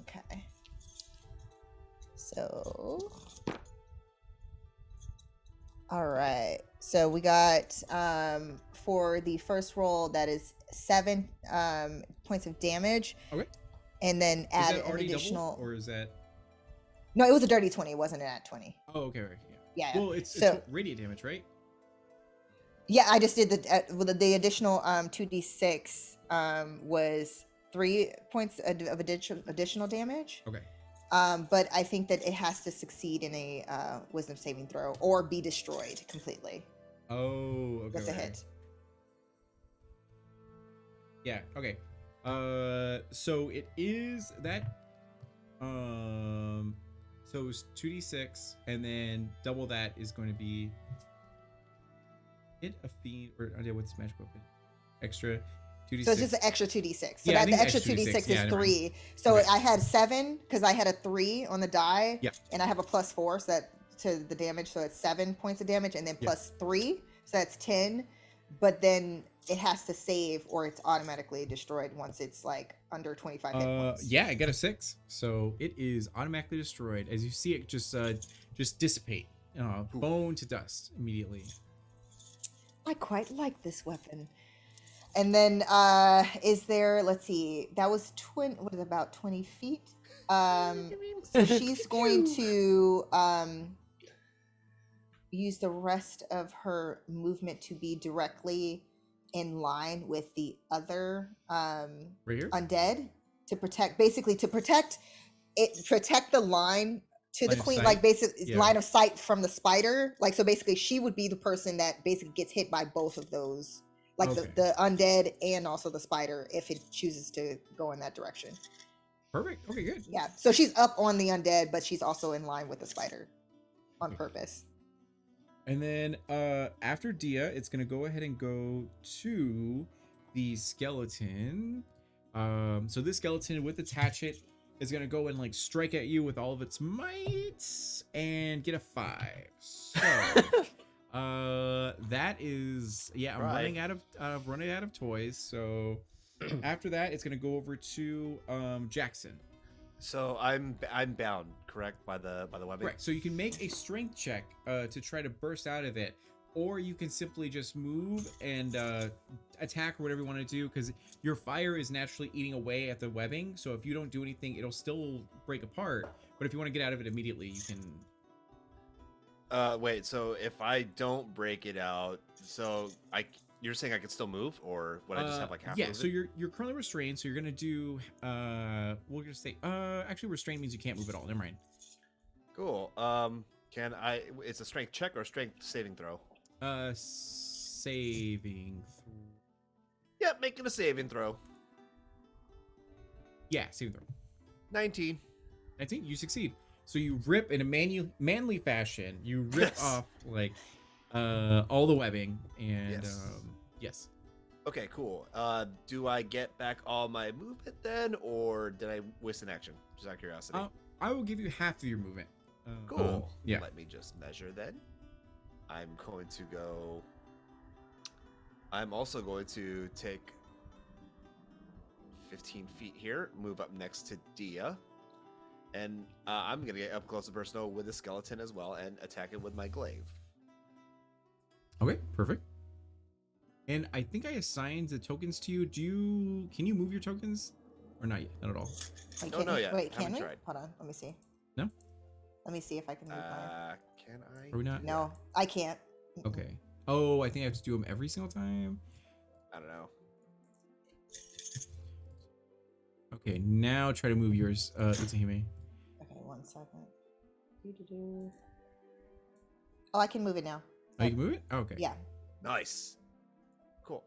Speaker 4: Okay. So. All right. So we got for the first roll that is 7 points of damage.
Speaker 1: Okay.
Speaker 4: And then
Speaker 1: Is
Speaker 4: add
Speaker 1: that
Speaker 4: an
Speaker 1: already
Speaker 4: additional.
Speaker 1: double, or is that?
Speaker 4: No, it was a dirty 20. It wasn't an at 20.
Speaker 1: Oh, okay, right, yeah.
Speaker 4: Yeah.
Speaker 1: Well, it's
Speaker 4: So-
Speaker 1: radiant damage, right?
Speaker 4: Yeah, I just did the additional 2d6 was 3 points of additional damage.
Speaker 1: Okay.
Speaker 4: But I think that it has to succeed in a wisdom saving throw or be destroyed completely
Speaker 1: Oh, okay.
Speaker 4: with a
Speaker 1: okay.
Speaker 4: hit.
Speaker 1: Yeah. Okay. So it is that. So it's 2d6, and then double that is going to be hit a fiend, or what's magic weapon? Extra 2d6.
Speaker 4: So it's just an extra 2d6. So
Speaker 1: Yeah, I
Speaker 4: that the
Speaker 1: think
Speaker 4: extra 2d6 is
Speaker 1: yeah, never mind.
Speaker 4: 3. So
Speaker 1: Okay.
Speaker 4: I had 7 because I had a 3 on the die.
Speaker 1: Yeah.
Speaker 4: And I have a +4, so that to the damage, so it's 7 points of damage, and then
Speaker 1: Yeah.
Speaker 4: +3, so that's 10. But then it has to save, or it's automatically destroyed once it's like under 25 hit points.
Speaker 1: Yeah, I got a 6, so it is automatically destroyed as you see it just dissipate, bone to dust immediately.
Speaker 4: I quite like this weapon. And then is there, let's see, that was what is it, about 20 feet? So she's going to use the rest of her movement to be directly in line with the other
Speaker 1: Right here.
Speaker 4: undead to protect the line to
Speaker 1: Line
Speaker 4: the
Speaker 1: of
Speaker 4: queen,
Speaker 1: sight?
Speaker 4: like basically
Speaker 1: Yeah.
Speaker 4: line of sight from the spider. Like, so basically she would be the person that basically gets hit by both of those, like
Speaker 1: Okay.
Speaker 4: the undead and also the spider, if it chooses to go in that direction.
Speaker 1: Perfect. Okay, good.
Speaker 4: Yeah, so she's up on the undead, but she's also in line with the spider on
Speaker 1: Okay.
Speaker 4: purpose.
Speaker 1: And then after Dia, it's gonna go ahead and go to the skeleton. So this skeleton with its hatchet is gonna go and like strike at you with all of its might and get a 5. So that is, yeah, I'm
Speaker 5: Right.
Speaker 1: running out of toys. So after that, it's gonna go over to Jackson.
Speaker 5: So I'm bound, correct, by the webbing.
Speaker 1: Right. So you can make a strength check to try to burst out of it, or you can simply just move and attack or whatever you want to do, because your fire is naturally eating away at the webbing. So if you don't do anything, it'll still break apart. But if you want to get out of it immediately, you can.
Speaker 5: Wait. So if I don't break it out, you're saying I can still move, or would I just have like half?
Speaker 1: Yeah. So you're currently restrained. So you're gonna do. We're gonna say. Actually, restrained means you can't move at all. Never mind.
Speaker 5: Cool. Can I? It's a strength check or a strength saving throw?
Speaker 1: Saving.
Speaker 5: Yeah, make it a saving throw.
Speaker 1: Yeah, saving throw.
Speaker 5: 19.
Speaker 1: 19. You succeed. So you rip in a manly fashion. You rip
Speaker 5: Yes.
Speaker 1: off like all the webbing and
Speaker 5: Yes.
Speaker 1: yes.
Speaker 5: Okay, cool. Do I get back all my movement then, or did I waste an action? Just out of curiosity.
Speaker 1: I will give you half of your movement.
Speaker 5: Cool.
Speaker 1: Yeah.
Speaker 5: Let me just measure then. I'm going to go. I'm also going to take 15 feet here, move up next to Dia, and I'm going to get up close and personal with the skeleton as well and attack it with my glaive.
Speaker 1: Okay, perfect. And I think I assigned the tokens to you. Can you move your tokens? Or not yet? Not at all.
Speaker 4: Wait,
Speaker 5: Oh,
Speaker 4: can
Speaker 5: no,
Speaker 4: we-
Speaker 5: yeah,
Speaker 4: Wait, can
Speaker 5: haven't
Speaker 4: we?
Speaker 5: tried.
Speaker 4: Hold on. Let me see.
Speaker 1: No?
Speaker 4: Let me see if I can move mine.
Speaker 5: Can I?
Speaker 1: Are we not?
Speaker 4: No, I can't. Mm-mm.
Speaker 1: Okay. Oh, I think I have to do them every single time.
Speaker 5: I don't know.
Speaker 1: Okay, now try to move yours, Utahime.
Speaker 4: Okay, 1 second. Doo-doo-doo. Oh, I can move it now.
Speaker 1: Oh, you can move it? Oh, okay.
Speaker 4: Yeah.
Speaker 5: Nice. Cool.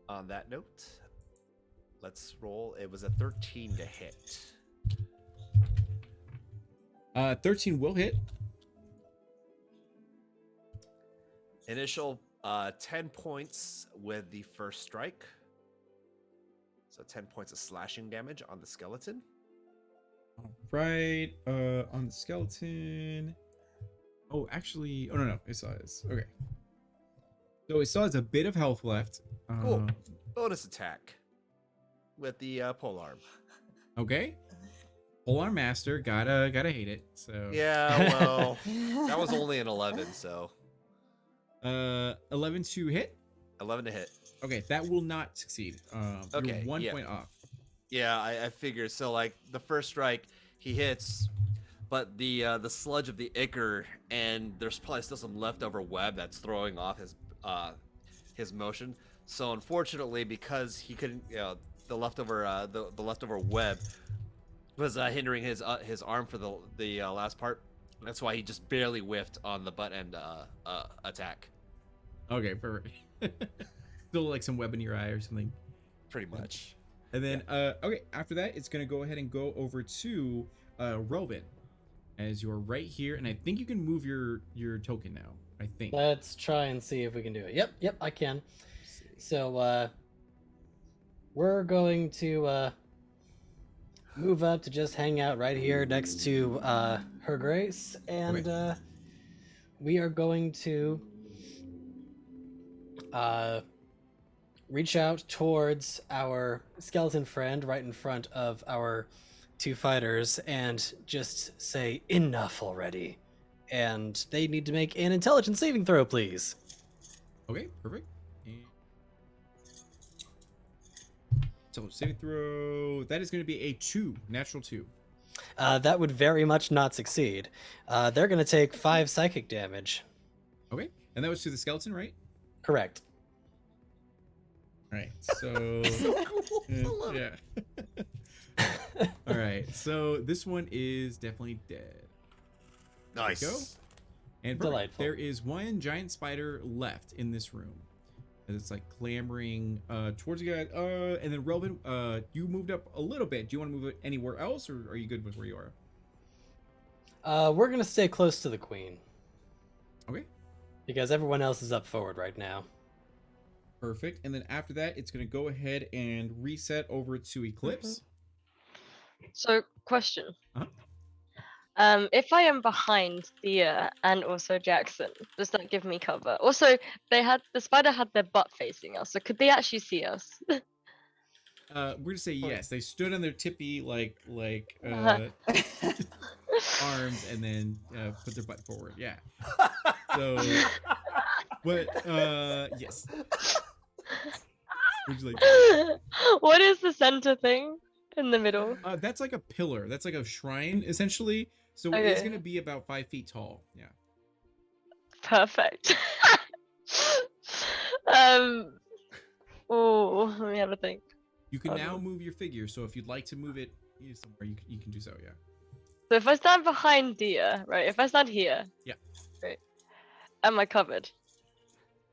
Speaker 5: On that note, let's roll. It was a 13 to hit.
Speaker 1: 13 will hit.
Speaker 5: Initial 10 points with the first strike. So 10 points of slashing damage on the skeleton.
Speaker 1: All right. On the skeleton. Oh, actually. Oh, no. It still has. Okay. So it still has a bit of health left.
Speaker 5: Cool. Bonus attack with the polearm.
Speaker 1: Okay. Polearm Master. Gotta hate it. So.
Speaker 5: Yeah, well, that was only an 11, so
Speaker 1: 11 to hit.
Speaker 5: 11 to hit.
Speaker 1: Okay, that will not succeed.
Speaker 5: Okay,
Speaker 1: You're 1
Speaker 5: yeah.
Speaker 1: point off.
Speaker 5: Yeah, I figured. So like the first strike, he hits, but the sludge of the ichor, and there's probably still some leftover web that's throwing off his motion. So unfortunately, because he couldn't, the leftover the leftover web was hindering his arm for the last part. That's why he just barely whiffed on the butt end attack.
Speaker 1: Okay, perfect. Still like some web in your eye or something.
Speaker 5: Pretty much.
Speaker 1: And then, okay, after that, it's gonna go ahead and go over to Robin, as you're right here, and I think you can move your token now. I think.
Speaker 2: Let's try and see if we can do it. Yep, I can. So we're going to move up to just hang out right here next to Her Grace, and
Speaker 1: Okay.
Speaker 2: we are going to reach out towards our skeleton friend right in front of our two fighters and just say enough already. And they need to make an intelligence saving throw, please.
Speaker 1: Okay, perfect. And... So saving throw. That is going to be a 2, natural 2.
Speaker 2: That would very much not succeed. They're going to take 5 psychic damage.
Speaker 1: Okay, and that was to the skeleton, right?
Speaker 2: Correct.
Speaker 1: All right. So. Yeah. All right. So this one is definitely dead.
Speaker 5: Nice.
Speaker 1: Go. And perfect.
Speaker 2: Delightful.
Speaker 1: There is one giant spider left in this room. And it's like clambering towards you guys. And then Relvin, you moved up a little bit. Do you want to move it anywhere else, or are you good with where you are?
Speaker 2: We're going to stay close to the queen.
Speaker 1: Okay.
Speaker 2: Because everyone else is up forward right now.
Speaker 1: Perfect. And then after that, it's going to go ahead and reset over to Eclipse.
Speaker 3: So, question.
Speaker 1: Uh-huh.
Speaker 3: If I am behind Thea and also Jackson, does that give me cover? Also, the spider had their butt facing us, so could they actually see us?
Speaker 1: We're going to say yes. They stood on their tippy, like arms and then put their butt forward. Yeah. So, but yes. Would you like? To...
Speaker 3: What is the center thing in the middle?
Speaker 1: That's like a pillar. That's like a shrine, essentially. So
Speaker 3: Okay.
Speaker 1: it's gonna be about 5 feet tall. Yeah.
Speaker 3: Perfect. Oh, let me have a think.
Speaker 1: You can now move your figure. So if you'd like to move it somewhere, you can do so. Yeah.
Speaker 3: So if I stand behind Dia, right? If I stand here,
Speaker 1: Yeah.
Speaker 3: Right. Am I covered?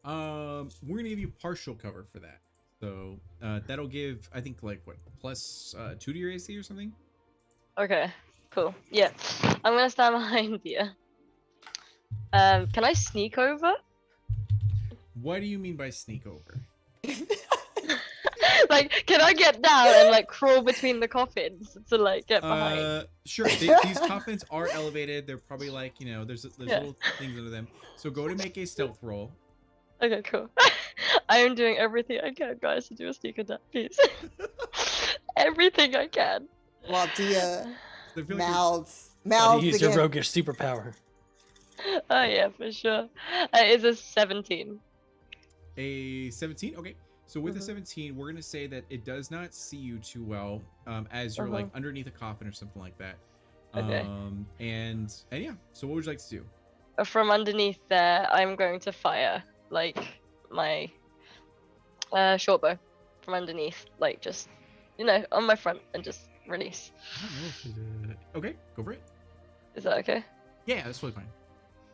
Speaker 1: We're gonna give you partial cover for that. So that'll give, I think, like what, plus 2 to your AC or something.
Speaker 3: Okay. Cool. Yeah. I'm gonna stand behind Dia. Can I sneak over?
Speaker 1: What do you mean by sneak over?
Speaker 3: Like, can I get down and like crawl between the coffins to like get behind?
Speaker 1: Sure. These coffins are elevated. They're probably like, there's
Speaker 3: Yeah.
Speaker 1: little things under them. So go to make a stealth roll.
Speaker 3: Okay, cool. I am doing everything I can, guys, to do a sneak attack, please. Everything I can.
Speaker 4: While Dia
Speaker 1: So I feel like
Speaker 4: mouths
Speaker 2: Gotta use your
Speaker 4: again.
Speaker 2: roguish superpower.
Speaker 3: Oh yeah, for sure. It's a 17.
Speaker 1: a 17. Okay. So with a
Speaker 3: Mhm.
Speaker 1: 17, we're gonna say that it does not see you too well, as you're like underneath a coffin or something like that.
Speaker 3: Okay.
Speaker 1: And yeah. So what would you like to do?
Speaker 3: From underneath there, I'm going to fire like my short bow from underneath, like just on my front and just release.
Speaker 1: I don't know if it, okay, go for it.
Speaker 3: Is that okay?
Speaker 1: Yeah, that's totally fine.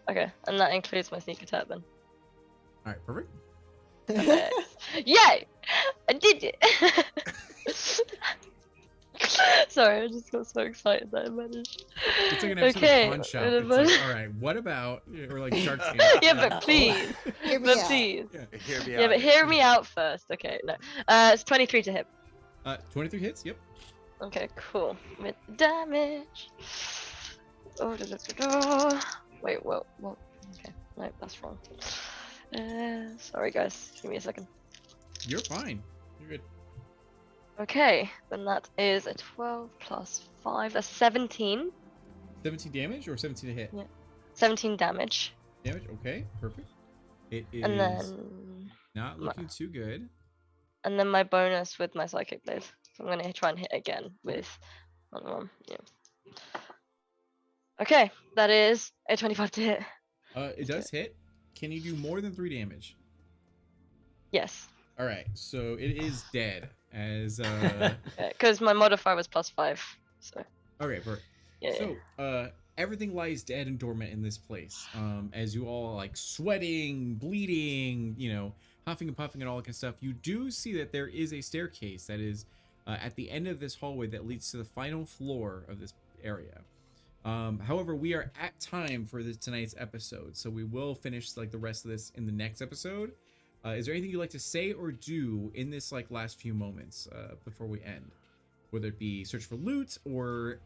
Speaker 3: Okay, and that includes my sneak attack then.
Speaker 1: All right, perfect.
Speaker 3: Perfect. Yay! I did it! Sorry, I just got so excited that I managed.
Speaker 1: It's like an episode
Speaker 3: Okay.
Speaker 1: of Pawn Shop. It's like, all right, what about, or like Shark Tank?
Speaker 3: Yeah, but please.
Speaker 4: Hear me
Speaker 3: But
Speaker 4: out.
Speaker 3: please.
Speaker 1: Yeah.
Speaker 5: Hear me
Speaker 3: Yeah,
Speaker 5: out.
Speaker 3: but hear me out first. Okay, no. It's 23 to hit.
Speaker 1: 23 hits. Yep.
Speaker 3: Okay, cool. With damage. Oh, wait, what? Okay, no, that's wrong. Sorry guys, give me a second.
Speaker 1: You're fine. You're good.
Speaker 3: Okay, then that is a 12 plus 5. That's 17.
Speaker 1: 17 damage or 17 to hit?
Speaker 3: Yeah. 17 damage.
Speaker 1: Damage. Okay, perfect. It is
Speaker 3: And then
Speaker 1: not looking too good.
Speaker 3: my bonus with my psychic blade. So I'm gonna try and hit again with one. Yeah. Okay, that is a 25 to hit.
Speaker 1: It does hit. Can you do more than 3 damage?
Speaker 3: Yes.
Speaker 1: All right, so it is dead. As
Speaker 3: Because my modifier was plus 5. So
Speaker 1: okay, perfect.
Speaker 3: yeah.
Speaker 1: So everything lies dead and dormant in this place. As you all are like sweating, bleeding, huffing and puffing and all that kind of stuff. You do see that there is a staircase that is at the end of this hallway that leads to the final floor of this area. However, we are at time for tonight's episode, so we will finish like the rest of this in the next episode. Is there anything you'd like to say or do in this like last few moments before we end? Whether it be search for loot or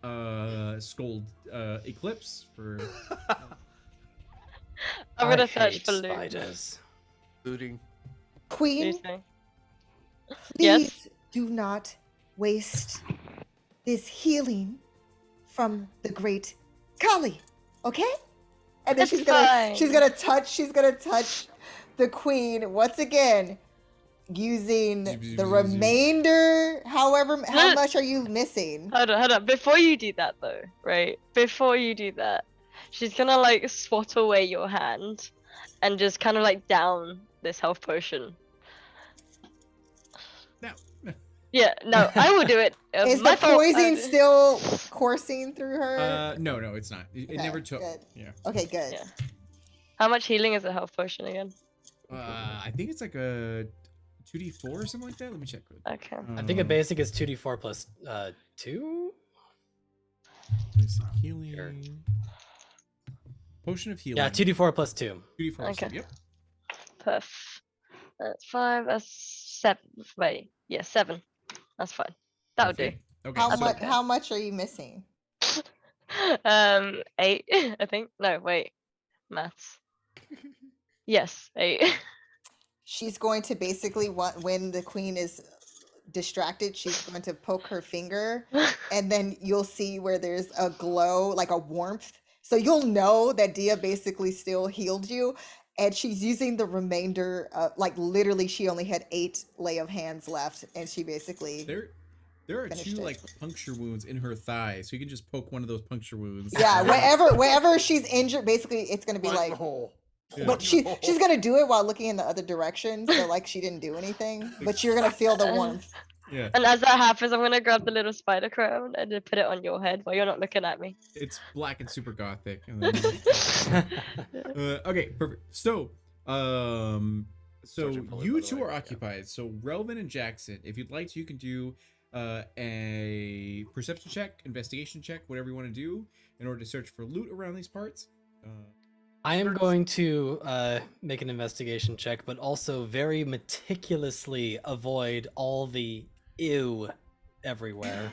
Speaker 1: scold Eclipse for.
Speaker 3: I'm gonna
Speaker 2: I
Speaker 3: search
Speaker 2: hate
Speaker 3: for loot.
Speaker 2: spiders.
Speaker 5: Looting.
Speaker 4: Queen,
Speaker 3: Seriously.
Speaker 4: please
Speaker 3: Yes?
Speaker 4: do not waste this healing from the great Kali, okay? And then
Speaker 3: It's
Speaker 4: she's
Speaker 3: fine.
Speaker 4: gonna touch the queen once again, using the remainder. How
Speaker 3: Look.
Speaker 4: much are you missing?
Speaker 3: Hold on. Before you do that though, right? Before you do that, she's gonna like swat away your hand and just kind of like down this health potion.
Speaker 1: No.
Speaker 3: Yeah, no, I will do it.
Speaker 4: Is
Speaker 3: My
Speaker 4: the
Speaker 3: fault.
Speaker 4: poison still coursing through her?
Speaker 1: No, it's not. It
Speaker 4: Okay,
Speaker 1: never took.
Speaker 4: good.
Speaker 1: Yeah.
Speaker 4: Okay, good.
Speaker 3: Yeah. How much healing is a health potion again?
Speaker 1: I think it's like a 2d4 or something like that. Let me check.
Speaker 3: Okay.
Speaker 2: I think a basic is 2d4 plus 2.
Speaker 1: Let's see, healing. Potion of healing.
Speaker 2: Yeah, 2d4 plus 2.
Speaker 1: 2d4.
Speaker 3: Okay.
Speaker 1: Yep.
Speaker 3: Perf. That's 5. That's 7. Wait, yeah, 7. That's fine. That'll do.
Speaker 1: Perfect. Okay.
Speaker 4: How
Speaker 1: so
Speaker 4: much?
Speaker 3: okay.
Speaker 4: How much are you missing?
Speaker 3: 8, I think. No, wait. Maths. Yes, 8.
Speaker 4: She's going to basically when the queen is distracted, she's going to poke her finger, and then you'll see where there's a glow, like a warmth So you'll know that Dia basically still healed you, and she's using the remainder of, like, literally she only had 8 lay of hands left, and she basically
Speaker 1: There are
Speaker 4: finished
Speaker 1: 2
Speaker 4: it.
Speaker 1: like puncture wounds in her thigh, so you can just poke one of those puncture wounds.
Speaker 4: Yeah, wherever she's injured, basically it's gonna be like,
Speaker 5: Hole.
Speaker 1: Yeah.
Speaker 4: but she's gonna do it while looking in the other direction, so like she didn't do anything, but you're gonna feel the warmth.
Speaker 1: Yeah,
Speaker 3: And as that happens, I'm gonna grab the little spider crown and then put it on your head while you're not looking at me.
Speaker 1: it's black and super gothic. And then, okay, perfect. So,
Speaker 5: Searching for Luke,
Speaker 1: you
Speaker 5: by the
Speaker 1: two
Speaker 5: way,
Speaker 1: are
Speaker 5: yeah.
Speaker 1: occupied. So, Relvin and Jackson, if you'd like to, you can do a perception check, investigation check, whatever you want to do, in order to search for loot around these parts.
Speaker 2: I am going to make an investigation check, but also very meticulously avoid all the ew everywhere.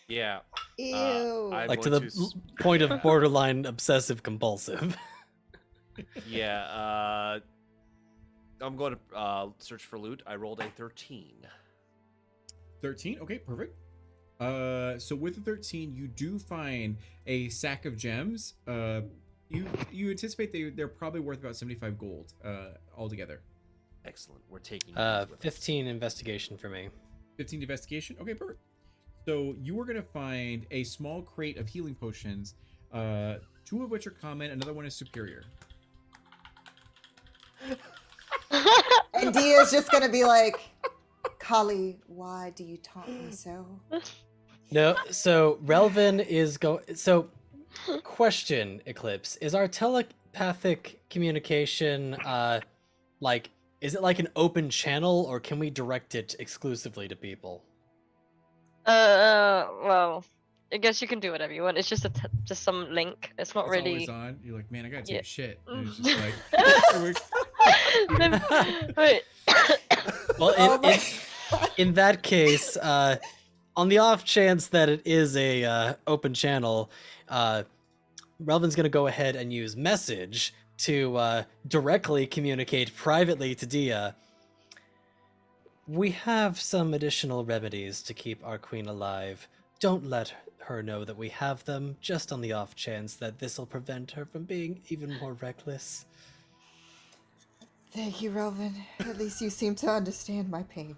Speaker 5: Yeah.
Speaker 4: Ew.
Speaker 5: I'm
Speaker 2: Like to
Speaker 5: going
Speaker 2: the point of borderline obsessive compulsive.
Speaker 5: Yeah. I'm going to search for loot. I rolled a 13.
Speaker 1: 13. Okay, perfect. So with the 13, you do find a sack of gems. You anticipate they're probably worth about 75 gold altogether.
Speaker 5: Excellent. We're taking these with us.
Speaker 2: 15 investigation for me.
Speaker 1: 15 investigation. Okay, perfect. So you are gonna find a small crate of healing potions. 2 of which are common. Another one is superior.
Speaker 4: And Dia's just gonna be like, Kali, why do you taunt me so?
Speaker 2: No, so Relvin is so question, Eclipse, is our telepathic communication like, is it like an open channel, or can we direct it exclusively to people?
Speaker 3: Well, I guess you can do whatever you want. It's just just some link. It's not
Speaker 1: It's
Speaker 3: really.
Speaker 1: always on. You're like, man, I gotta take
Speaker 3: Yeah.
Speaker 1: a shit. And it's just like,
Speaker 3: Wait.
Speaker 2: Well,
Speaker 4: Oh my
Speaker 2: in that case, on the off chance that it is a open channel, Relvin's gonna go ahead and use message to directly communicate privately to Dia. We have some additional remedies to keep our queen alive. Don't let her know that we have them, just on the off chance that this will prevent her from being even more reckless.
Speaker 4: Thank you, Relvin. At least you seem to understand my pain.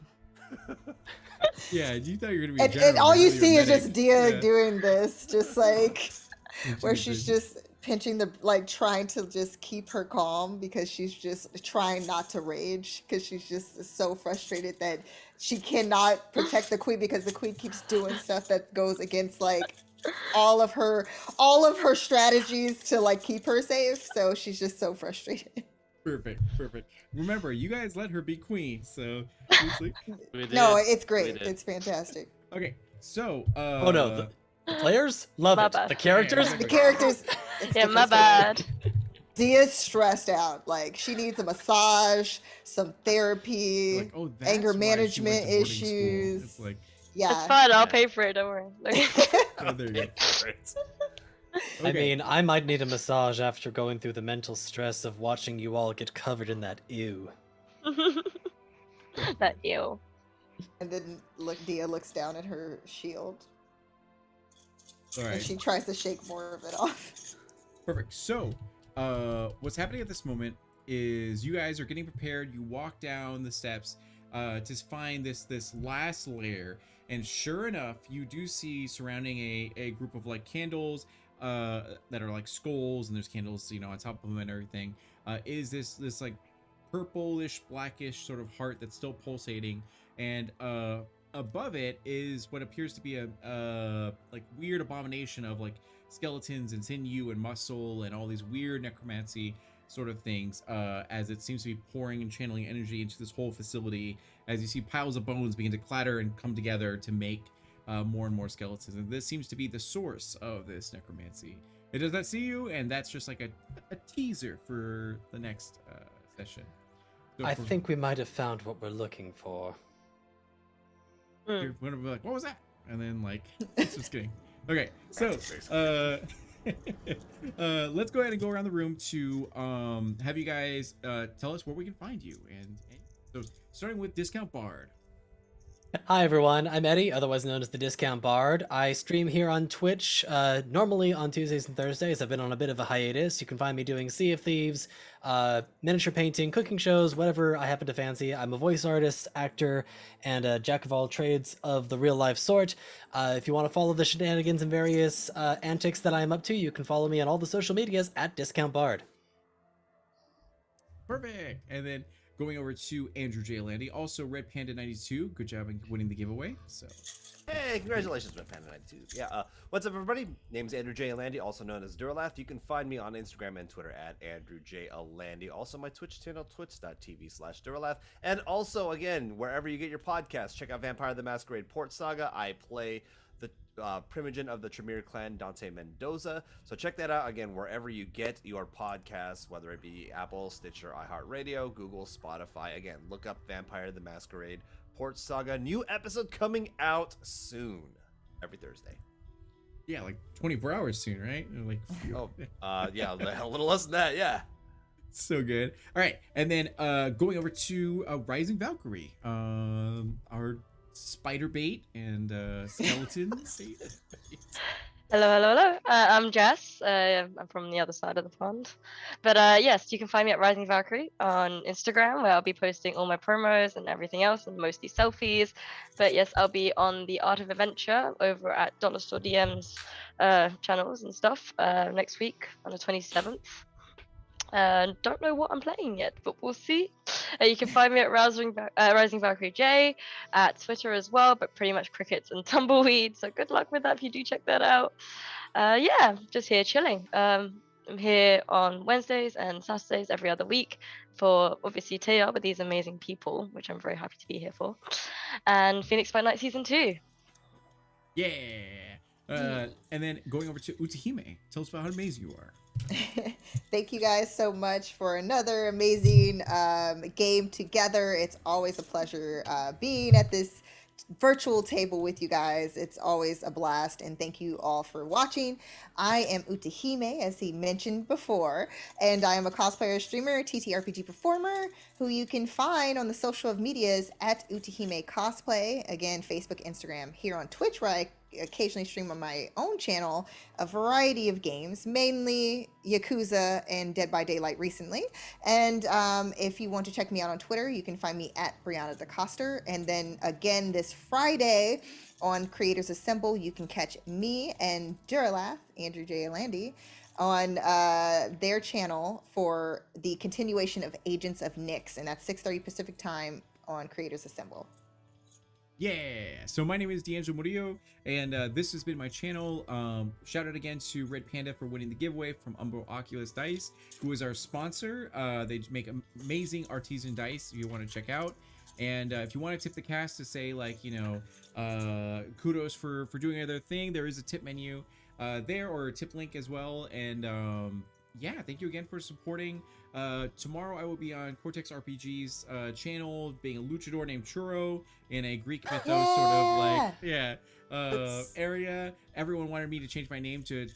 Speaker 1: yeah, you thought you were gonna be.
Speaker 4: And
Speaker 1: general,
Speaker 4: all
Speaker 1: but
Speaker 4: you
Speaker 1: really
Speaker 4: see
Speaker 1: you're
Speaker 4: is
Speaker 1: medic.
Speaker 4: just Dia
Speaker 1: Yeah.
Speaker 4: doing this, just like where
Speaker 1: Pinching
Speaker 4: she's
Speaker 1: the-
Speaker 4: just pinching the, like, trying to just keep her calm because she's just trying not to rage because she's just so frustrated that she cannot protect the queen because the queen keeps doing stuff that goes against like all of her strategies to like keep her safe. So she's just so frustrated.
Speaker 1: Perfect. Remember, you guys let her be queen, so it's like,
Speaker 5: We did.
Speaker 4: No, it's
Speaker 5: We
Speaker 4: great.
Speaker 5: did.
Speaker 4: It's fantastic.
Speaker 1: okay. So,
Speaker 2: Oh no, the players love
Speaker 3: My
Speaker 2: it.
Speaker 3: bad.
Speaker 2: The characters,
Speaker 1: Yeah,
Speaker 4: The characters. it's
Speaker 3: Yeah, my
Speaker 4: different story.
Speaker 3: bad.
Speaker 4: Dia's stressed out. Like she needs a massage, some therapy.
Speaker 1: like, oh, that's
Speaker 4: anger
Speaker 1: why she went to
Speaker 4: management
Speaker 1: boarding school.
Speaker 4: issues.
Speaker 1: It's like,
Speaker 4: Yeah.
Speaker 3: It's fine. I'll
Speaker 5: Yeah.
Speaker 3: pay for it. Don't worry.
Speaker 1: oh, there you go.
Speaker 5: Great.
Speaker 2: I
Speaker 1: Okay.
Speaker 2: mean, I might need a massage after going through the mental stress of watching you all get covered in that ew.
Speaker 3: That ew.
Speaker 4: And then Dia looks down at her shield
Speaker 1: All
Speaker 4: and
Speaker 1: right.
Speaker 4: she tries to shake more of it off.
Speaker 1: Perfect. So, what's happening at this moment is you guys are getting prepared. You walk down the steps to find this last layer, and sure enough, you do see surrounding a group of like candles that are like skulls, and there's candles, you know, on top of them and everything. Is this like purplish, blackish sort of heart that's still pulsating, and above it is what appears to be a like weird abomination of like skeletons and sinew and muscle and all these weird necromancy sort of things, as it seems to be pouring and channeling energy into this whole facility, as you see piles of bones begin to clatter and come together to make more and more skeletons. And this seems to be the source of this necromancy. It does not see you, and that's just like a teaser for the next session. So
Speaker 2: I
Speaker 1: for-
Speaker 2: think we might have found what we're looking for.
Speaker 1: you're gonna be like, what was that? And then like, it's just kidding. Okay, so
Speaker 5: That's
Speaker 1: let's go ahead and go around the room to have you guys tell us where we can find you. And so starting with Discount Bard.
Speaker 2: Hi everyone, I'm Eddie, otherwise known as the Discount Bard. I stream here on Twitch, normally on Tuesdays and Thursdays. I've been on a bit of a hiatus. You can find me doing Sea of Thieves, miniature painting, cooking shows, whatever I happen to fancy. I'm a voice artist, actor, and a jack of all trades of the real life sort. If you want to follow the shenanigans and various antics that I'm up to, you can follow me on all the social medias at Discount Bard.
Speaker 1: Perfect. And then going over to Andrew J. Landy, also Red Panda 92. Good job in winning the giveaway. So
Speaker 5: Hey, congratulations, Red Panda 92. Yeah, what's up, everybody? Name's Andrew J. Alandy, also known as Duralath. You can find me on Instagram and Twitter at Andrew J. Alandy. Also, my Twitch channel, twitch.tv/Duralath. And also, again, wherever you get your podcasts, check out Vampire the Masquerade Port Saga. I play the Primogen of the Tremere clan, Dante Mendoza. So check that out, again, wherever you get your podcasts, whether it be Apple, Stitcher, iHeartRadio, Google, Spotify. Again, look up Vampire the Masquerade Port Saga. New episode coming out soon, every Thursday.
Speaker 1: yeah, like 24 hours soon, right? Like,
Speaker 5: Yeah, a little less than that. Yeah.
Speaker 1: so good. All right, and then going over to Rising Valkyrie, our spider bait and skeleton bait.
Speaker 3: Hello, hello, hello. I'm Jess. I'm from the other side of the pond. But yes, you can find me at Rising Valkyrie on Instagram, where I'll be posting all my promos and everything else, and mostly selfies. But yes, I'll be on the Art of Adventure over at Dollar Store DM's channels and stuff next week on the 27th. Don't know what I'm playing yet, but we'll see. You can find me at Rising Valkyrie J at Twitter as well, but pretty much crickets and tumbleweed. So good luck with that if you do check that out. Yeah, just here chilling. I'm here on Wednesdays and Saturdays every other week for obviously Tayyar with these amazing people, which I'm very happy to be here for, and Phoenix by Night Season 2.
Speaker 1: Yeah. And then going over to Utahime, tell us about how amazing you are.
Speaker 4: Thank you guys so much for another amazing game together. It's always a pleasure being at this virtual table with you guys. It's always a blast, and thank you all for watching. I am Utahime, as he mentioned before, and I am a cosplayer, streamer, TTRPG performer, who you can find on the social medias at Utahime Cosplay. Again, Facebook, Instagram, here on Twitch, where I occasionally stream on my own channel a variety of games, mainly Yakuza and Dead by Daylight recently. And if you want to check me out on Twitter, you can find me at Brianna DeCoster. And then again this Friday on Creators Assemble, you can catch me and Duralath, Andrew J. Alandy, on their channel for the continuation of Agents of Nyx, and that's 6:30 Pacific time on Creators Assemble.
Speaker 1: Yeah, so my name is D'Angelo Murillo, and this has been my channel. Shout out again to Red Panda for winning the giveaway from Umbro Oculus Dice, who is our sponsor. They make amazing artisan dice if you want to check out. And if you want to tip the cast to say, like, kudos for doing their thing, there is a tip menu there, or a tip link as well. And yeah, thank you again for supporting. Tomorrow I will be on Cortex RPG's channel, being a luchador named Churro in a Greek mythos area. Everyone wanted me to change my name to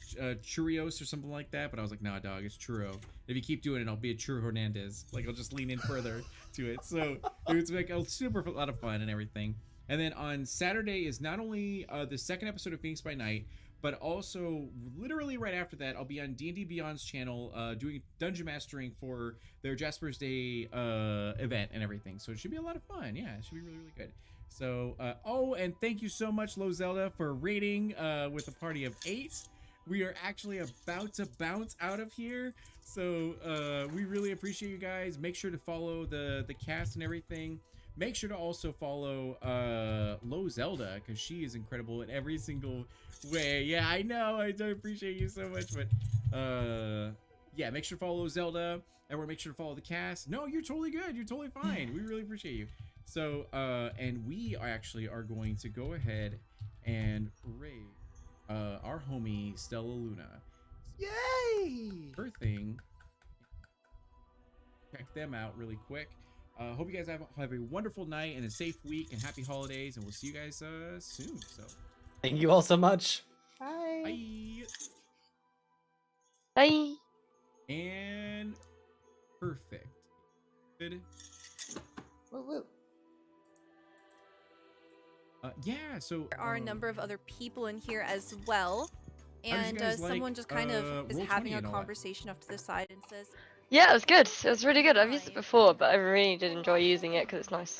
Speaker 1: Churios or something like that, but I was like, nah, dog, it's Churro. If you keep doing it, I'll be a Churro Hernandez. Like, I'll just lean in further to it. So it was like a super lot of fun and everything. And then on Saturday is not only the second episode of Phoenix by Night, but also literally right after that, I'll be on D&D Beyond's channel doing dungeon mastering for their Jasper's Day event and everything. So it should be a lot of fun. Yeah, it should be really, really good. So, oh, and thank you so much, Lo Zelda, for rating with a party of 8. We are actually about to bounce out of here. So we really appreciate you guys. Make sure to follow the cast and everything. Make sure to also follow Lo Zelda, because she is incredible in every single way. Yeah, I know. I do appreciate you so much. But yeah, make sure to follow Lo Zelda. Everyone, make sure to follow the cast. No, you're totally good. You're totally fine. We really appreciate you. So, and we are going to go ahead and raid our homie Stella Luna.
Speaker 5: Yay!
Speaker 1: Her thing. Check them out really quick. Hope you guys have a wonderful night and a safe week and happy holidays, and we'll see you guys soon. So,
Speaker 2: Thank you all so much.
Speaker 4: Bye.
Speaker 1: bye.
Speaker 3: Bye.
Speaker 1: And perfect. Good.
Speaker 4: Woo woo.
Speaker 1: Yeah. So
Speaker 6: There are a number of other people in here as well.
Speaker 1: how did you
Speaker 6: And
Speaker 1: guys
Speaker 6: someone
Speaker 1: like,
Speaker 6: just kind of is
Speaker 1: Roll20
Speaker 6: having a
Speaker 1: and all that?
Speaker 6: conversation off to the side and says,
Speaker 3: Yeah, it was good. It was really good. I've used it before, but I really did enjoy using it because it's nice.